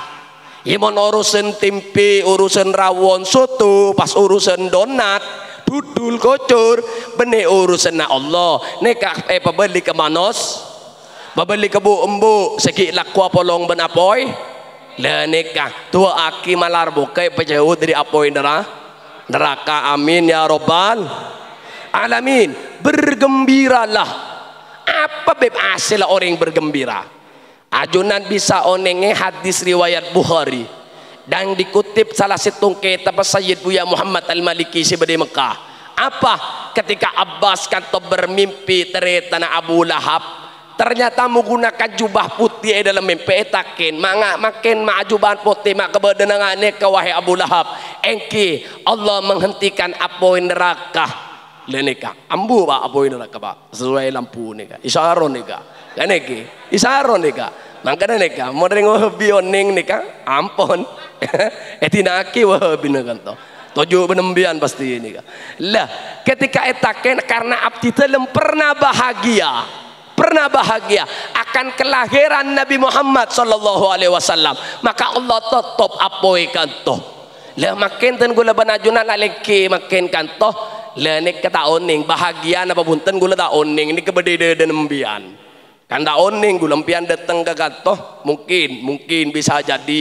Ya mun urusan tempe, urusan rawon soto, pas urusan donat, dudul kocor, benih urusan Allah. Nekak pabeli ke manos, pabeli ke bu embu, segi lakwa polong ben apoy. Lah nikah tua aki malar bukai pejauh dari apoy neraka. Amin ya robbal alamin. Bergembiralah. Apa beb hasil orang bergembira? Ajunan bisa onenge hadis riwayat Bukhari dan dikutip salah satu kitab Sayyid Buya Muhammad Al-Maliki sebadi Mekah. Apa? Ketika Abbas kanto bermimpi dari tanah Abu Lahab, ternyata menggunakan jubah putih dalam mimpi etakin makin jubahan putih mak kebedenangane ke wahai Abu Lahab engki Allah menghentikan apoy neraka lenika ambu pak apoy neraka pak sesuai lampu nika isyaron nika kan iki isyaron nika mangkana nika modern wahabi oning nika ampun etinaki wahabi nika tujuh benembian pasti ini lah ketika etakin karena abdi telem pernah bahagia akan kelahiran Nabi Muhammad sallallahu alaihi wasallam, maka Allah tutup apoy kantoh. Lah makin ten gula banajunan aleki makin kantoh lah nek kata oning bahagia napa punten gula ta oning ini kebedede nembian. Kan ta oning gula mpian dateng ke kantoh mungkin bisa jadi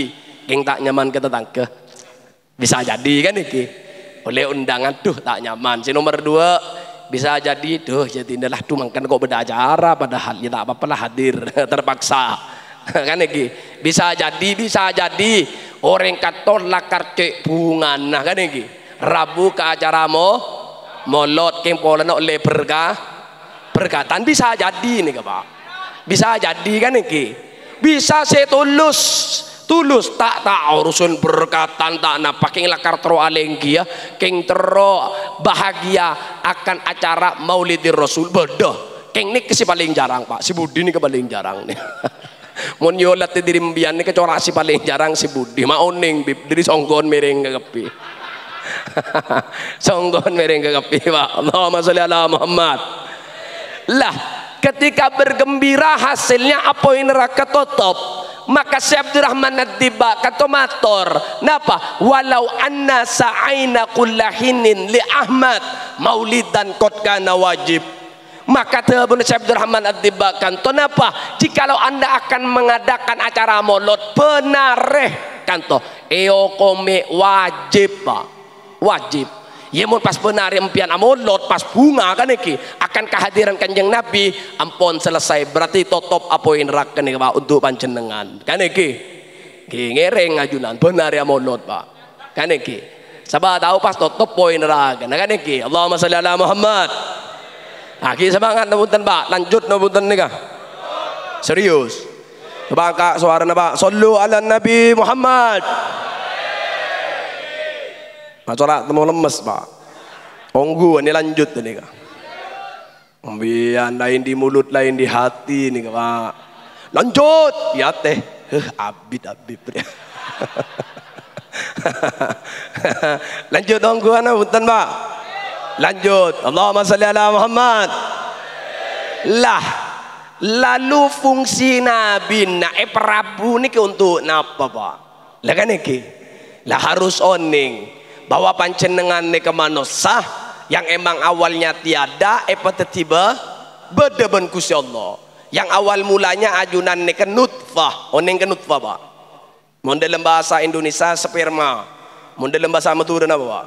king tak nyaman ke tetangga. Bisa jadi kan iki. Oleh undangan tuh tak nyaman. Si nomor 2 bisa jadi tuh jadi inilah tuh makan kok beda acara padahal ya tak apa-apa lah hadir terpaksa kan iki bisa jadi orang kantor lakar cek bunga nah kan iki Rabu ke acara molot kempolan oleh berkatan bisa jadi nih Pak bisa jadi kan iki bisa saya tulus tak urusan berkatan tak napa king lakar tero alenggi ya king tero bahagia akan acara Maulidir Rasul bodoh king nik si paling jarang Pak si Budi nih paling jarang nih mun yolat diri mbian nih kecorak si paling jarang si Budi mau ning bib diri songgon mereng kekepi songgon mereng kekepi Pak Allahumma sholli ala Muhammad lah ketika bergembira hasilnya apa yang neraka tutup. Maka Syekh Abdurrahman Ad-Diba kata mator napa walau anna sa'aina kullahinin li Ahmad maulidan qad kana wajib. Maka terbun Syekh Abdurrahman Ad-Diba kanto napa jikalau anda akan mengadakan acara maulid benareh kanto eokome wajib Pak wajib ya mun pas benar empian amolot pas bunga kan iki akan kehadiran Kanjeng Nabi ampun selesai berarti tutup apoy neraka nih Pak untuk panjenengan kan iki ngereng ngajunan benar ya amolot Pak kan iki sabah tahu pas tutup poin neraka kan iki Allahumma sholli ala Muhammad aki semangat punten Pak lanjut punten nika serius coba Kak suarana Pak sallu ala Nabi Muhammad. Macorak temu lemes Pak. Onggu ini lanjut ini Kak. Ambian lain di mulut lain di hati nih Pak. Lanjut ya teh. Abid. Lanjut onggu ana punten Pak. Lanjut. Allahumma sholli ala Muhammad. Lah lalu fungsi Nabi Prabu niki untuk napa Pak? Lah kan iki. Lah harus oning bahwa panjenengan neka manusia yang emang awalnya tiada tiba bedeben Gusti Allah yang awal mulanya ajunan neka nutfah oning ke nutfah Pak mun dalam bahasa Indonesia sperma mun dalam bahasa Madura apa Pak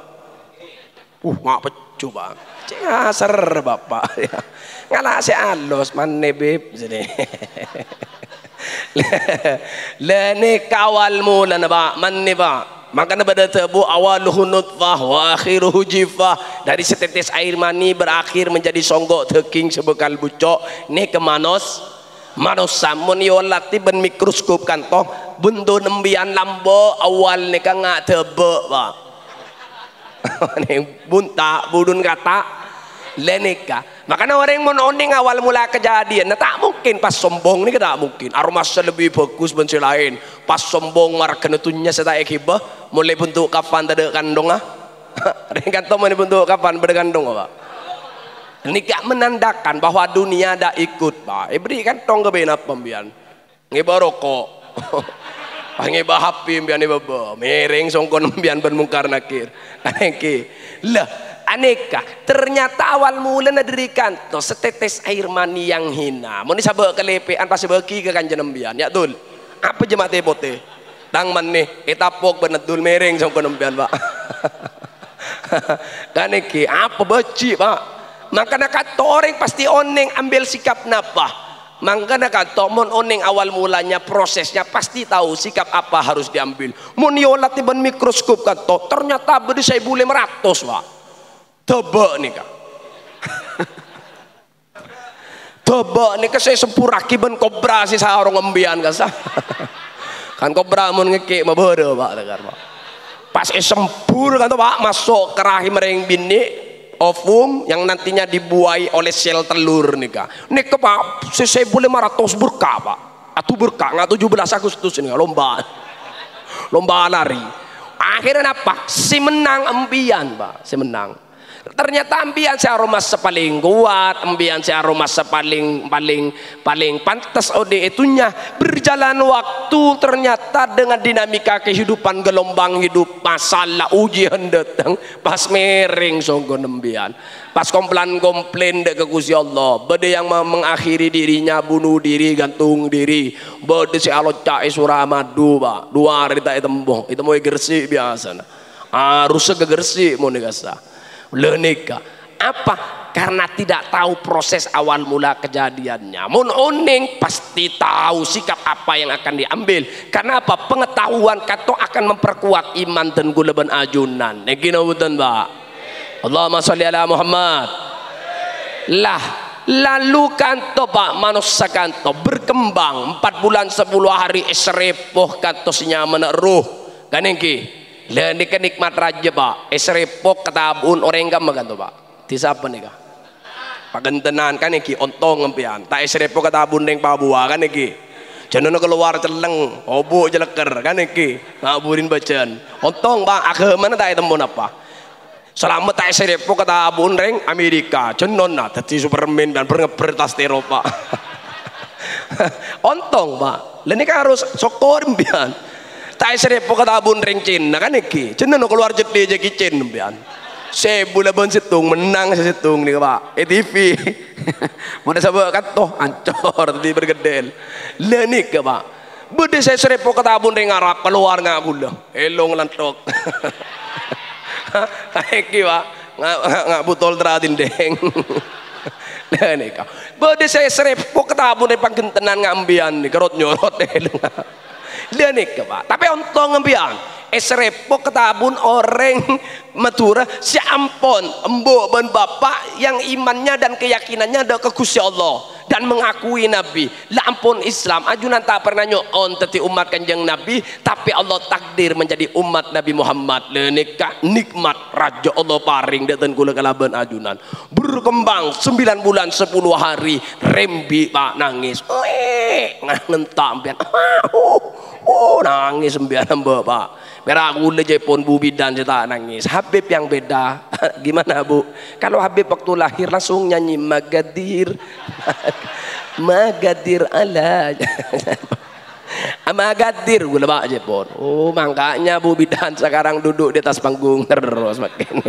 ngak pecu Pak asar Bapak ngalah si alus manne beb sini lene kawal mula Pak manne Pak Makanya pada tebu awaluhu nutfah wa akhiruhu jifah. Dari setetes air mani berakhir menjadi songgok teking sebekal bucok. Ini ke manos samun yolati ben mikroskop kantong buntu nembian lambo awal ni ka ngak tebe pak. Ini bunta budun kata lenika. Makanya orang yang menonding awal mula kejadian, nah tak mungkin pas sombong ni tak mungkin. Aromasa lebih bagus benci lain. Pas sombong marah kenetunya saya tak ekibah. Mulai bentuk kapan tak ada kandung ah? Ringkan tu mana bentuk kapan bergandung apa? Ini gak menandakan bahwa dunia dah ikut pak. Beri kantong ke bena pembian. Ngiba rokok. Ngiba hapi pembian iba ba. Mereng songkon pembian bermungkar nakir. Aneki. Lah. Aneka, ternyata awal mula nadirikan to setetes air mani yang hina. Mau disabak kelepean pas bagi ke kanjeng nembian. Ya dul. Apa jemaat pote? Dang maneh etapok benedul mereng sangko nembian, Pak. Kaneki, apa beci, Pak? Makanya kata orang pasti oneng ambil sikap napa. Makanya kata mon oneng awal mulanya prosesnya pasti tahu sikap apa harus diambil. Mun yolat ban mikroskop kata ternyata beri saya boleh 100, Pak. Tebak nih kak. Tebak nih kak saya sempuraki ben kobra si sarong ngembian kasa. Kan kobra mun ngekek mah beureum pak tegar pak. Pas sempur kan tuh pak masuk ke rahim mereng bini ovum yang nantinya dibuai oleh sel telur nih kak. Nih kak pak saya boleh 500 berkah pak. Atuh berkah nggak 17 Agustus ini lomba lari. Akhirnya apa? Si menang embian pak, si menang. Ternyata ambian si aromasa paling kuat, ambian si aromasa paling pantas ode itunya. Berjalan waktu ternyata dengan dinamika kehidupan gelombang hidup masalah ujian datang pas mering songgon ambian. Pas komplain dek ke Gusti Allah, bade yang mengakhiri dirinya bunuh diri, gantung diri. Bade si alocak surah madu pak, 2 hari tak tembong, itu mau gersi biasa. Harus gegersi mau negasa. Lenika apa? Karena tidak tahu proses awal mula kejadiannya. Mun oning pasti tahu sikap apa yang akan diambil. Karena apa? Pengetahuan kato akan memperkuat iman dan gulaban ajunan. Negina bukan pak? Allahumma sholli ala Muhammad. Lah lalu kanto pak manusia kanto berkembang 4 bulan 10 hari esrepoh kanto senyaman ruh kan engki. Lah ini nikmat raja pak, esrepok ketabun orang gam kan tuh pak, di siapa nih kak? Pagentenan kan iki ontong ngempian, tak esrepok ketabun neng pabua kan iki, jangan keluar celeng, obo jeleker kan iki, ngaburin bacaan, ontong pak, agak mana tak temun apa? Selamat tak esrepok ketabun neng Amerika, jenon nah, tadi Superman dan bergeber tas Eropa, ontong pak, lah ini kan harus sokor mpian. Tak serepok ketabun ring Cina kan iki. Cina no keluar jedi aja kicin mbian. Sebula ben situng menang situng nih Pak. TV. Mun sabak kan toh ancor tadi bergedel. Lah nik Pak. Bede saya serepok ketabun ring Arab keluar ngak gula. Elong lantok. Iki Pak. Ngak butol teradin deng. Lah nik. Bede saya serepok ketabun ring pagentenan ngambian nih kerot nyorot elong. Lenik pak, tapi ontong ngembian, esrepok ketabun orang Madura si ampon embok ben bapak yang imannya dan keyakinannya ada ke Gusti Allah dan mengakui Nabi. Lah ampun Islam, ajunan tak pernah nyon teti umat kanjeng Nabi, tapi Allah takdir menjadi umat Nabi Muhammad. Lenik nikmat raja Allah paring dan kula kalaban ajunan. Berkembang 9 bulan 10 hari, rembi pak nangis, ngentak ambian. Nangis sembilan bapak. Merah gula Jepun bu bidan cerita nangis. Habib yang beda. Gimana bu? Kalau Habib waktu lahir langsung nyanyi Magadir, Magadir Allah. Magadir gula pak Jepun. Oh makanya bu bidan sekarang duduk di atas panggung terus makin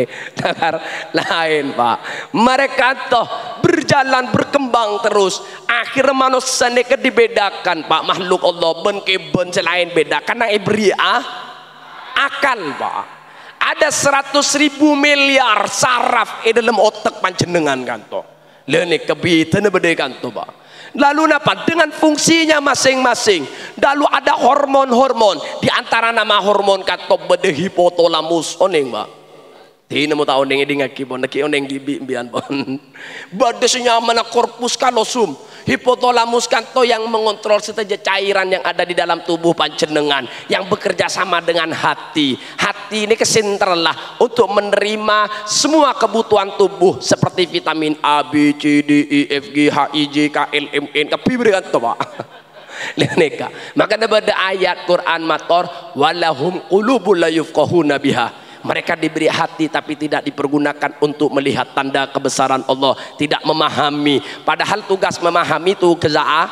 lain pak. Mereka toh berjalan berkembang terus. Akhirnya manusia ini dibedakan pak makhluk Allah ben keben selain beda karena akal pak. Ada 100.000 miliar saraf dalam otak panjenengan kanto. Lene kebitan beda kanto pak. Lalu apa? Dengan fungsinya masing-masing. Lalu ada hormon-hormon. Di antara nama hormon kata bede hipotalamus oneng ba. Tidak mau tahu oneng ini ngaki bon, ngaki oneng gibi bian bon. Bede senyaman korpus kalosum. Hipotalamus kanto yang mengontrol setiap cairan yang ada di dalam tubuh panjenengan, yang bekerja sama dengan hati. Hati ini kesentral lah untuk menerima semua kebutuhan tubuh seperti vitamin A, B, C, D, E, F, G, H, I, J, K, L, M, N, K, P, kanto pak. Maka ada ayat Quran mator walahum qulubul la yufqahuna biha. Mereka diberi hati tapi tidak dipergunakan untuk melihat tanda kebesaran Allah, tidak memahami. Padahal tugas memahami itu kezaah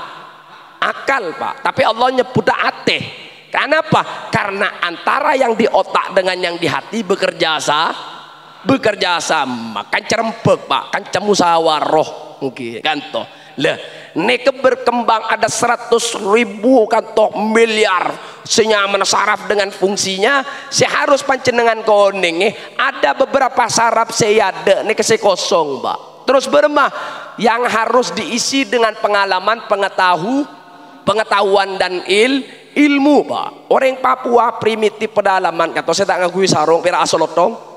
akal pak. Tapi Allah nyebut ate. Kenapa? Karena antara yang di otak dengan yang di hati bekerja sama. Kan cerempek pak, kan cemusawaroh mungkin kan toh. Lah, neke berkembang ada 100.000 kantoh miliar senyaman saraf dengan fungsinya. Saya harus pancenengan koning ada beberapa saraf saya ada neke saya kosong mbak. Terus bermah yang harus diisi dengan pengalaman, pengetahuan dan ilmu pak. Orang Papua primitif pedalaman kata saya tak ngakui sarung pira asolotong.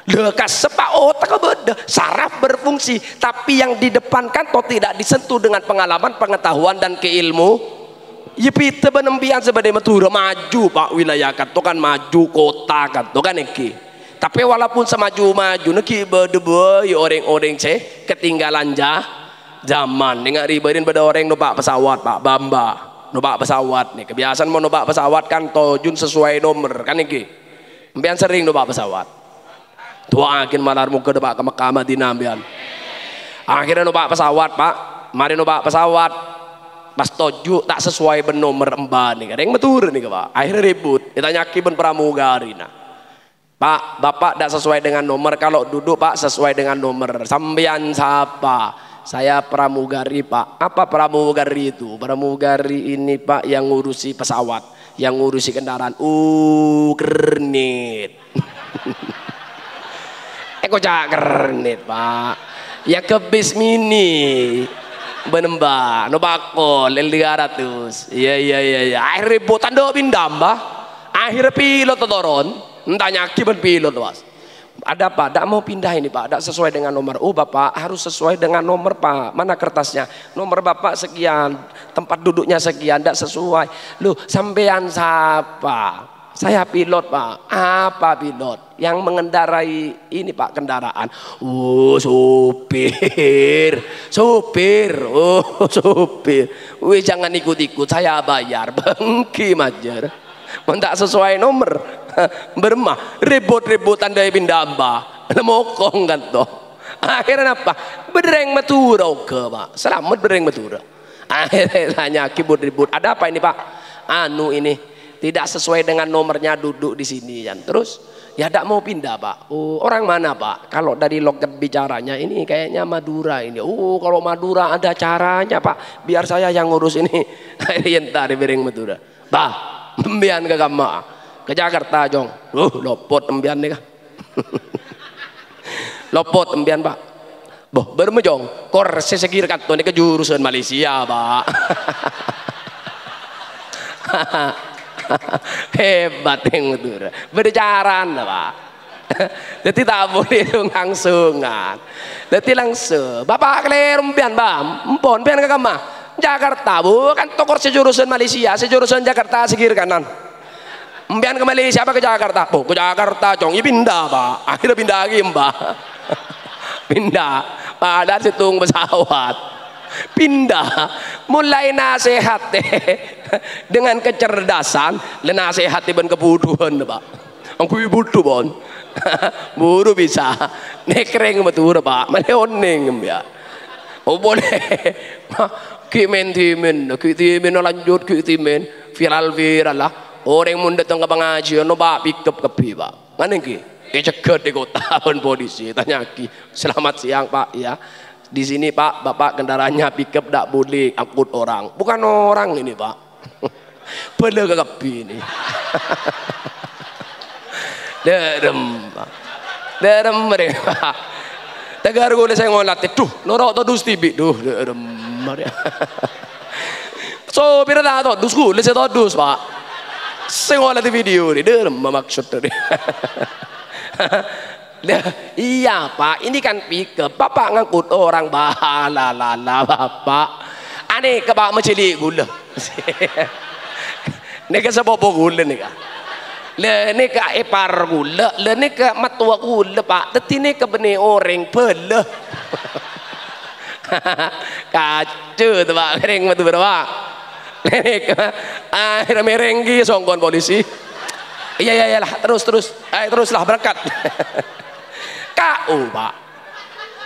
Lekas sepak otak beda, saraf berfungsi, tapi yang di depan kan toh tidak disentuh dengan pengalaman, pengetahuan dan keilmu. Ya pita benembian sebagai Madura maju pak wilayah kan, toh kan maju kota kan, toh kan neki. Tapi walaupun semaju-maju neki berdua, ya orang-orang saya ketinggalan zaman. Dengar riberin pada orang numpak pesawat pak Bamba, numpak pesawat nih. Kebiasaan mau numpak pesawat kan tojun sesuai nomor kan neki. Mbian sering numpak pesawat. Tua akhir malar muka depak ke Mekah Madinah ambian. Akhirnya numpak pesawat pak, mari numpak pesawat pas toju tak sesuai ben nomor emban nih, kadang metur nih pak. Akhirnya ribut, ditanya kiben pramugari nah. Pak, bapak tak sesuai dengan nomor, kalau duduk pak sesuai dengan nomor. Sambian siapa? Saya pramugari pak. Apa pramugari itu? Pramugari ini pak yang ngurusi pesawat, yang ngurusi kendaraan. Kernit. Kocak kernit pak. Ya ke bis mini benemba no bakol L300. Iya. Akhir ributan do pindam bah. Akhir pilot toron. Entahnya akibat pilot was. Ada apa? Tak mau pindah ini pak. Tak sesuai dengan nomor. Oh bapak harus sesuai dengan nomor pak. Mana kertasnya? Nomor bapak sekian. Tempat duduknya sekian. Tak sesuai. Loh sampean siapa? Saya pilot pak. Apa pilot? Yang mengendarai ini pak kendaraan. Oh supir. Oh supir. Wih jangan ikut-ikut, saya bayar. Bengki majer. Tak sesuai nomor. Bermah ribut-ributan dari pindamba. Lemokong kan toh. Akhirnya apa? Bereng Madura ke pak. Selamat bereng Madura. Akhirnya tanya kibut-ribut. Ada apa ini pak? Anu ini tidak sesuai dengan nomornya duduk di sini kan. Terus ya tidak mau pindah pak. Oh orang mana pak? Kalau dari loket bicaranya ini kayaknya Madura ini. Oh kalau Madura ada caranya pak. Biar saya yang ngurus ini. Akhirnya dari bereng Madura. Pak, embian ke Gama, ke Jakarta jong. Lopot embian nih kah? Lopot embian pak. Boh bermejong. Kor sesegir kanto nih ke jurusan Malaysia pak. Hebat yang Madura berjaran pak. Jadi tak boleh langsungan. Jadi langsung bapak kelir mpian bam empon mpian ke Kama Jakarta bukan tokor sejurusan Malaysia, sejurusan Jakarta segir kanan. Mpian ke Malaysia apa ke Jakarta? Oh ke Jakarta cong, ya pindah pak. Akhirnya pindah lagi mbak. Pindah pada situng pesawat. Pindah mulai nasihat dengan kecerdasan dan nasihat ben kebutuhan pak. Aku butuh bon. Buru bisa nekreng betul pak. Mana oning ya. Oh boleh. Kimen lanjut kimen viral lah. Orang mun datang ke pengajian no pak pick up kepi pak. Mana ki? Cegat di kota pun polisi tanya ki. Selamat siang pak ya. Di sini pak, bapak kendaraannya pickup tak boleh angkut orang. Bukan orang ini pak. Pada kepi ini. Derem mereka. Tegar gue saya ngolat. Tuh, norok tuh dus tibi. Tuh, derem. dia. So pira dah tu dus gula saya tu dus pak. Sengolah di video ni dia maksud tu dia. Iya pak, ini kan pickup. Bapak ngangkut orang bahala bapak. Aneh ke pak menceli gula. Ni ke sepopo gula ni kah? Le ni ke epar gula, le ni ke matua gula pak. Teti ni ke benih orang pele. Kacau tu pak, mereng matu berapa? Ni ke merenggi songkon polisi. Iya lah, terus. Teruslah berangkat. Kau pak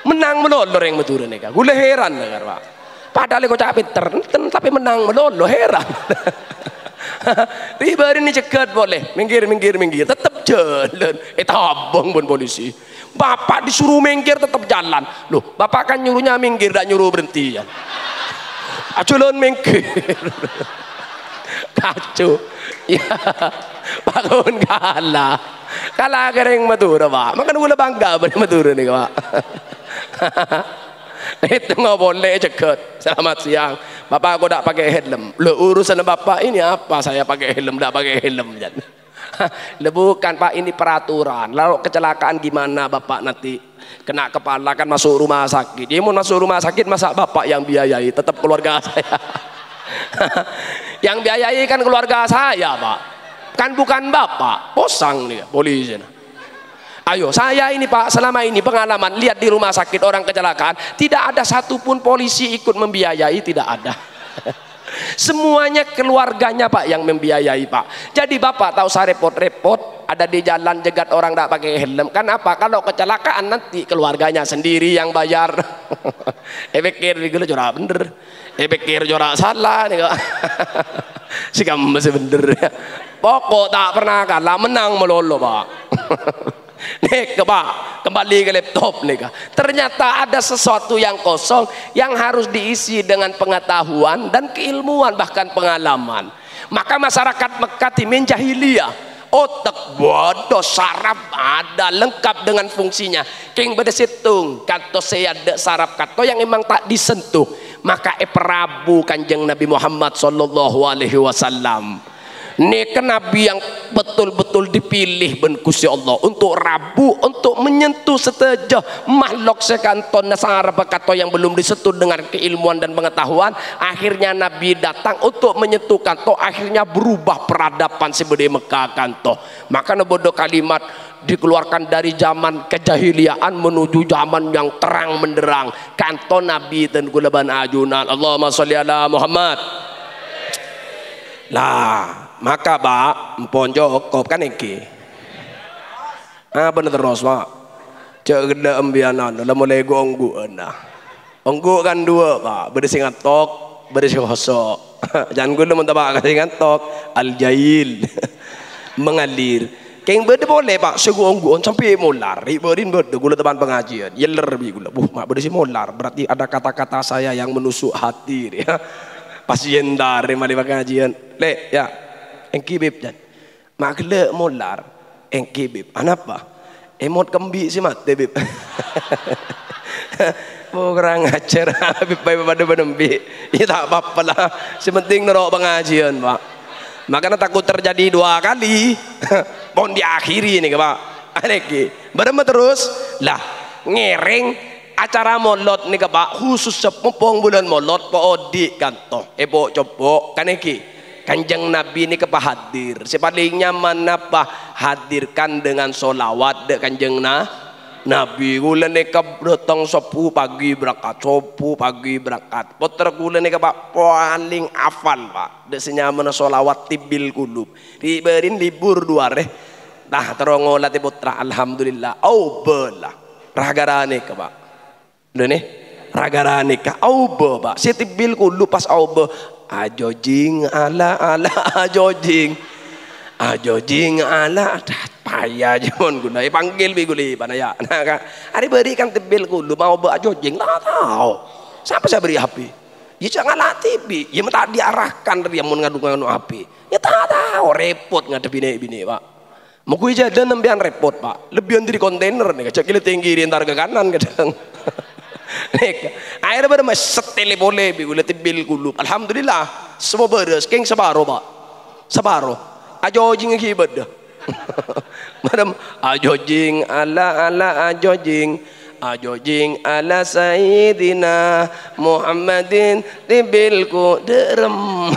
menang melolo yang betul ni kah? Gula heran dengar pak. Padahal kau cak pinter, tapi menang melolo heran. Riba ini cekat boleh, minggir, tetap jalan. Tabung pun polisi. Bapak disuruh minggir tetap jalan. Loh, bapak kan nyuruhnya minggir, tak nyuruh berhenti ya. Aculun minggir. Kacau. Ya, bangun kalah kering Madura pak. Makan gula bangga pada Madura ni pak. Itu nggak boleh cekat. Selamat siang. Bapak aku tak pakai helm. Lo urusan bapak ini apa? Saya pakai helm, tak pakai helm. Lo bukan pak, ini peraturan. Lalu kecelakaan gimana bapak nanti kena kepala kan masuk rumah sakit. Dia mau masuk rumah sakit masa bapak yang biayai? Tetap keluarga saya. Yang biayai kan keluarga saya pak, kan bukan bapak. Posang nih polisi. Ayo saya ini pak, selama ini pengalaman lihat di rumah sakit orang kecelakaan tidak ada satupun polisi ikut membiayai, tidak ada. Semuanya keluarganya pak yang membiayai pak. Jadi bapak tahu saya repot-repot ada di jalan jegat orang tak pakai helm. Kan apa? Kalau kecelakaan nanti keluarganya sendiri yang bayar. Pikir gitu curah bener. Pikir curah salah nih kok. Si kamu masih bener ya. Pokok tak pernah kalah, menang melolo pak. Nih pak, kembali ke laptop nih kak. Ternyata ada sesuatu yang kosong yang harus diisi dengan pengetahuan dan keilmuan bahkan pengalaman. Maka masyarakat Mekah timin jahiliyah otak bodoh saraf ada lengkap dengan fungsinya. King bedesitung kanto saya ada saraf kanto yang memang tak disentuh. Maka Prabu Kanjeng Nabi Muhammad sallallahu alaihi wasallam ini kan Nabi yang betul-betul dipilih ben Gusti Allah untuk rabu, untuk menyentuh seteja makhluk sekanton nasara bakato yang belum disentuh dengan keilmuan dan pengetahuan. Akhirnya Nabi datang untuk menyentuh kanto, akhirnya berubah peradaban sebede Mekah kanto. Maka bodoh kalimat dikeluarkan dari zaman kejahiliaan menuju zaman yang terang menderang. Kanto Nabi dan gulaban ajunan. Allahumma sholli ala Muhammad. Lah maka pak empon Jokop kan iki bener terus pak cek gede embianan udah mulai gonggu onggu kan dua pak bersih ngantok bersih hosok jangan gue udah mentabak kasih ngantok al-jail mengalir keng berde boleh pak segu onggu sampai molar riberin berde gula teman pengajian yeller bi gula mak bersih molar berarti ada kata-kata saya yang menusuk hati ya pasien dari mali pengajian le ya engki beb jan makle molar engki beb anapa emot kembi si mate beb kurang ajar beb pada benembi ya tak apa-apa lah sepenting nerok pengajian pak makanya takut terjadi dua kali pon diakhiri nih pak aneki berema terus lah ngereng acara molot nih pak khusus sepupong bulan molot po odi kanto ebo copo kaneki Kanjeng Nabi ini kepahadir sepalingnya mana pak hadirkan dengan solawat de Kanjeng Nabi gula nih keberotong sopu pagi berangkat poter gula nih pak paling afal pak de senyaman solawat tibil kulub riberin libur dua nah terongolah putra alhamdulillah belah ragarane ke pak nih ragarane ka pak si tibil kulub pas ajojing ala ajojing ala payah jon guna panggil bi guli panaya nah kan hari berikan tebel gulu mau ajojing tak tahu siapa saya beri HP ya jangan latih bi ya tak diarahkan dia mau ngadu HP ya tak tahu repot ngadepi bini pak mau gue jadi nembian repot pak lebih dari kontainer nih cek tinggi di ntar ke kanan kadang Akhirnya pada setele boleh bila tibil kulub. Alhamdulillah semua beres. Keng sebaro pak, sebaro. Ajo jing kibad dah. Madam ajojing ala ajojing ala Sayyidina Muhammadin tibilku derem.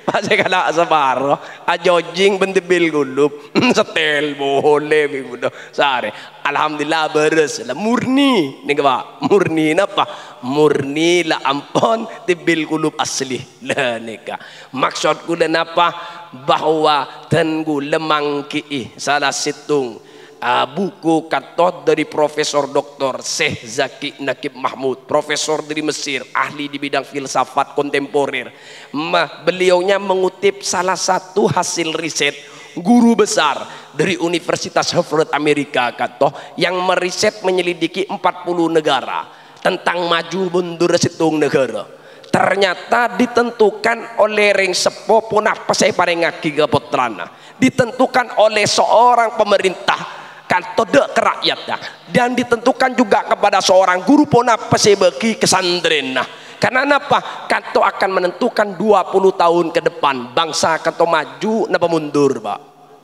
Pasal kala sabaro ajojing bendebil gulup setel boleh bibudo sare. Alhamdulillah beres lah murni ni pak murni napa murni lah ampon tibil gulup asli lah nika maksud gula napa bahwa tenggu lemangki salah situng buku katot dari Profesor Dr. Syekh Zaki Nakib Mahmud, profesor dari Mesir, ahli di bidang filsafat kontemporer. Beliaunya mengutip salah satu hasil riset guru besar dari Universitas Harvard Amerika katoh yang meriset menyelidiki 40 negara tentang maju mundur situng negara. Ternyata ditentukan oleh ring sepo punah pasai parengaki ke putrana, ditentukan oleh seorang pemerintah kanto dek ke rakyatnya, dan ditentukan juga kepada seorang guru pona pesebeki kesandren. Nah, karena apa? Kanto akan menentukan 20 tahun ke depan bangsa kanto maju napa mundur, Pak.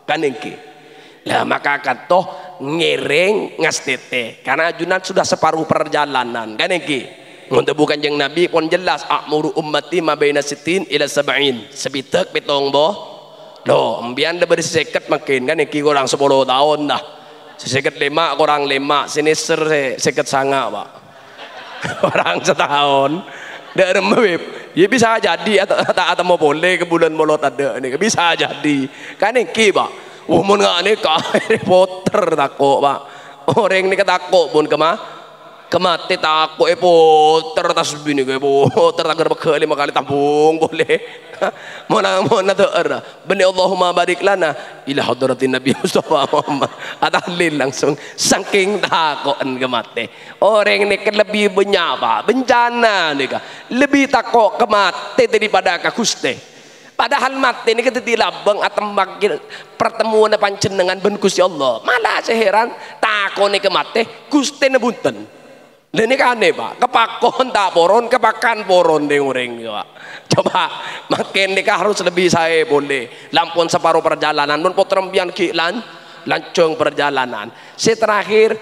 Kan engke. Lah maka kanto ngereng ngastete karena ajunan sudah separuh perjalanan, kan engke. Untuk bukan jeng Nabi pun jelas akmuru ummati ma baina sitin ila sab'in. Sebitek petong boh. Loh, ambian dah berseket makin kan engke kurang 10 tahun dah. Seket 5 kurang 5 sinister seket sanga pak orang setahun dah remewip ya bisa jadi atau mau boleh ke bulan molot ada nih bisa jadi kan ini pak umur nggak nih kah Potter takut pak orang ini ketakut pun kemati takut Potter tas bini Potter takut berkali 5 kali tabung boleh mana ter bani Allahumma barik lana ila hadratin Nabi Mustafa Muhammad atahlil langsung saking takokan kemati orang ini kan lebih banyak pak bencana nih kah lebih takut kemati daripada kakuste padahal mati ini kita dilabang atau makin pertemuan panjenengan ben Gusti Allah malah seheran takut nih kemati Gusti nebunten. Dan ini kan aneh pak, kepakon tak poron, kepakan poron deh orang pak. Coba makin nikah harus lebih saya boleh. Lampun separuh perjalanan, pun potrembian kilan, lancung perjalanan. Terakhir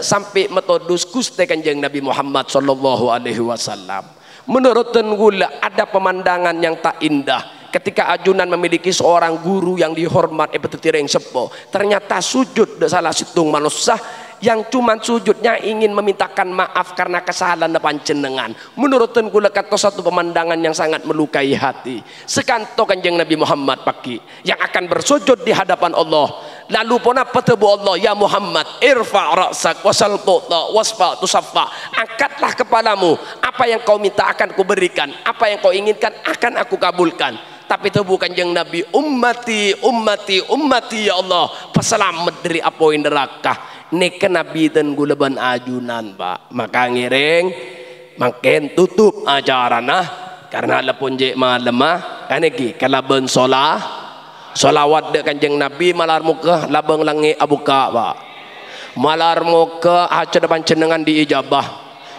sampai metodus Gusti Kanjeng Nabi Muhammad Sallallahu Alaihi Wasallam. Menurut tenggula ada pemandangan yang tak indah. Ketika ajunan memiliki seorang guru yang dihormat epetetireng sepo, ternyata sujud de salah situng manusia yang cuman sujudnya ingin memintakan maaf karena kesalahan panjenengan. Menurut tenggula kata satu pemandangan yang sangat melukai hati. Sekanto Kanjeng Nabi Muhammad pagi yang akan bersujud di hadapan Allah. Lalu pun apa tebu Allah ya Muhammad irfa' ra'sak wasal tu'ta wasfa' tusaffa. Angkatlah kepalamu, apa yang kau minta akan kuberikan, apa yang kau inginkan akan aku kabulkan. Tapi itu bukan Kanjeng Nabi ummati ummati ummati ya Allah peselamat dari apoin neraka. Nek Nabi dan gulaban ajunan pak maka ngiring makin tutup acara nah karena lepun je malemah kan iki kalaban solawat dek Kanjeng Nabi malar muka labang langi abuka pak malar muka aja depan cenengan diijabah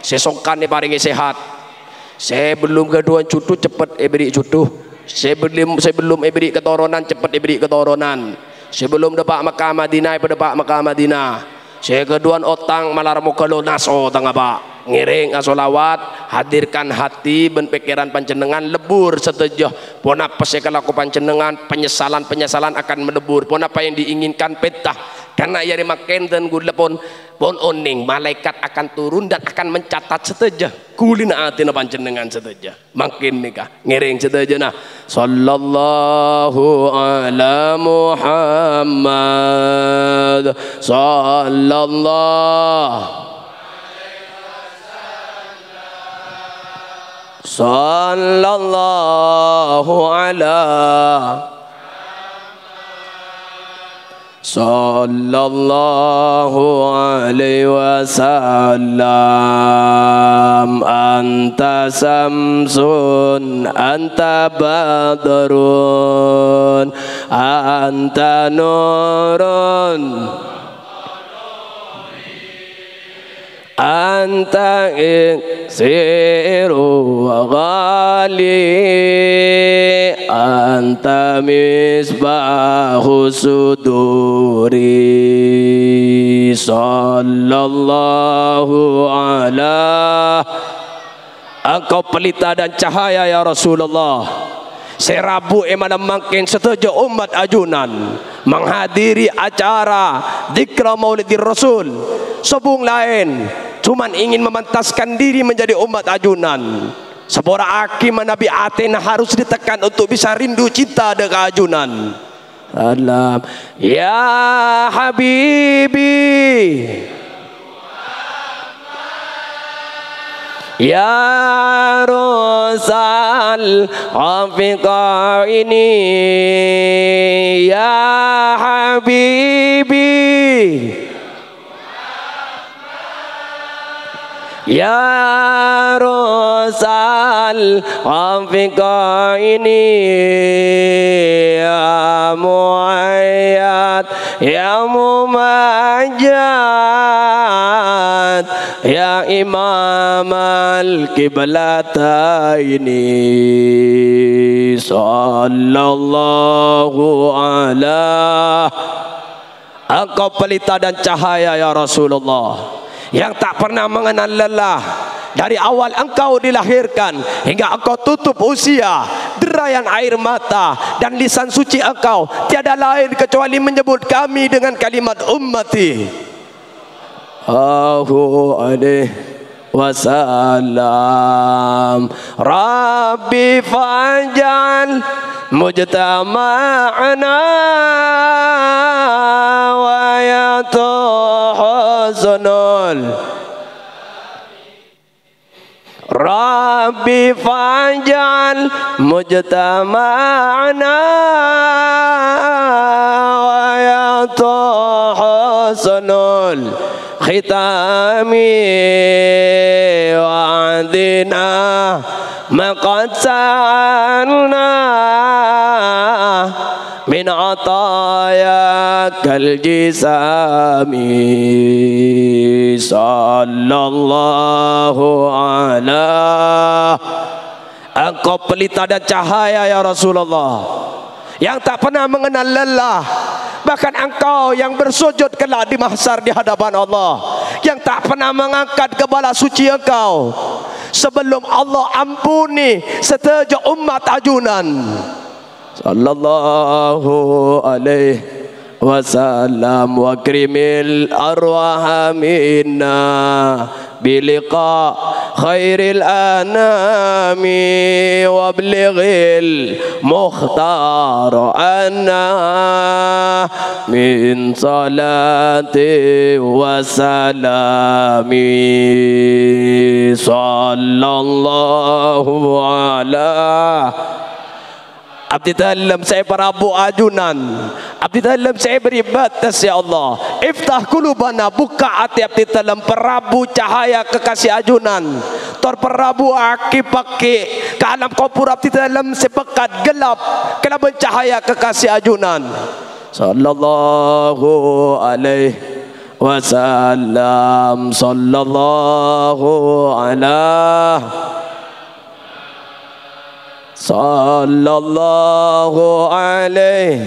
sesokan ni paringi sehat saya belum kedua cutu cepet beri cutu saya belum beri keturunan cepet beri keturunan sebelum depak Makkah Madinah pada depak Makkah Madinah saya keduan otang malar muka lunas otang apa ngiring asolawat hadirkan hati ben pikiran panjenengan lebur setejah pun apa saya kalau panjenengan penyesalan akan melebur pun apa yang diinginkan petah karena ya dimakan dan gula pun oning malaikat akan turun dan akan mencatat setejah kulina atina panjenengan setejah makin nikah ngiring setejah nah sallallahu ala Muhammad sallallahu ala sallallahu alaihi wasallam anta samsun anta badrun anta nurun anta iksiru wa ghali, anta misbahu suduri, sallallahu ala. Engkau pelita dan cahaya ya Rasulullah. Serabu emana makin setuju umat ajunan menghadiri acara zikra Maulidir Rasul. Sebung lain cuman ingin memantaskan diri menjadi umat ajunan. Sebora akim Nabi Athena harus ditekan untuk bisa rindu cinta dengan ajunan. Salam ya Habibi, ya Rasul Afiqa ini, ya Habibi, ya Rasul Afiqa ini, ya Muayyad, ya Mumajjad, ya Imam al-Qiblataini, sallallahu ala. Engkau pelita dan cahaya ya Rasulullah, yang tak pernah mengenal lelah. Dari awal engkau dilahirkan hingga engkau tutup usia, derayan air mata dan lisan suci engkau tiada lain kecuali menyebut kami dengan kalimat ummati. Allahu alaihi wasallam. Rabbi faj'al mujtama'ana wa yatuhsunul, Rabbi faj'al mujtama'ana wa yatuhsunul khitami wa'adina maqad sa'alna min atayakal jisami, sallallahu ala. Engkau pelita dan cahaya ya Rasulullah, yang tak pernah mengenal lelah. Bahkan engkau yang bersujud kelak di mahsyar di hadapan Allah, yang tak pernah mengangkat kepala suci engkau sebelum Allah ampuni setuju umat ajunan. Sallallahu alaihi wasallam. Wa krimil arwah minna biliqa khairil anami wa blighil mukhtar anna min salati wa salami, sallallahu ala. Abdi dalam saya Prabu ajunan, abdi dalam saya beribadah ya Allah. Iftah qulubana, buka hati abdi dalam Prabu cahaya kekasih ajunan. Tor Prabu aki pakai ke alam kubur abdi dalam sepekat gelap kelaban cahaya kekasih ajunan. Sallallahu alaihi wasallam, sallallahu ala, sallallahu alaihi.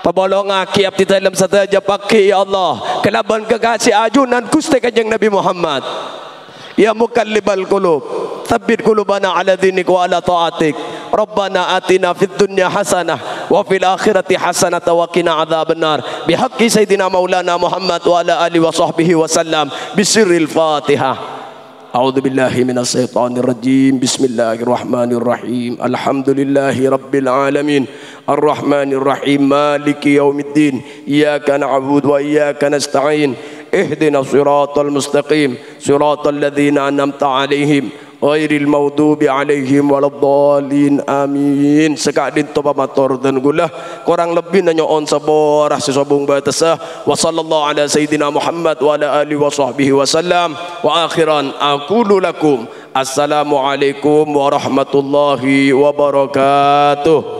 Pabolong aki abdi dalam sataja pakai ya Allah kelaban kekasih ajunan Gusti Kanjeng Nabi Muhammad. Ya mukallibal qulub, tsabbit qulubana ala dinik wa ala ta'atik. Rabbana atina fid dunya hasanah wa fil akhirati hasanah wa qina adzabannar. Bihaqqi sayyidina maulana Muhammad wa ala alihi wa sahbihi wasallam. Bisirril Fatihah. أعوذ بالله من الشيطان الرجيم. بسم الله الرحمن الرحيم. الحمد لله رب العالمين الرحمن الرحيم مالك يوم الدين. إياك نعبد وإياك نستعين. اهدنا الصراط المستقيم صراط الذين أنعمت عليهم ghairil maghdubi alaihim waladdallin. Amin. Sekadin toba matur dan gulah kurang lebih nanya on saborah sesabung batasah. Wa sallallahu ala sayyidina Muhammad wa ala alihi wa sahbihi wasallam. Wa akhiran aqulu lakum assalamu alaikum warahmatullahi wabarakatuh.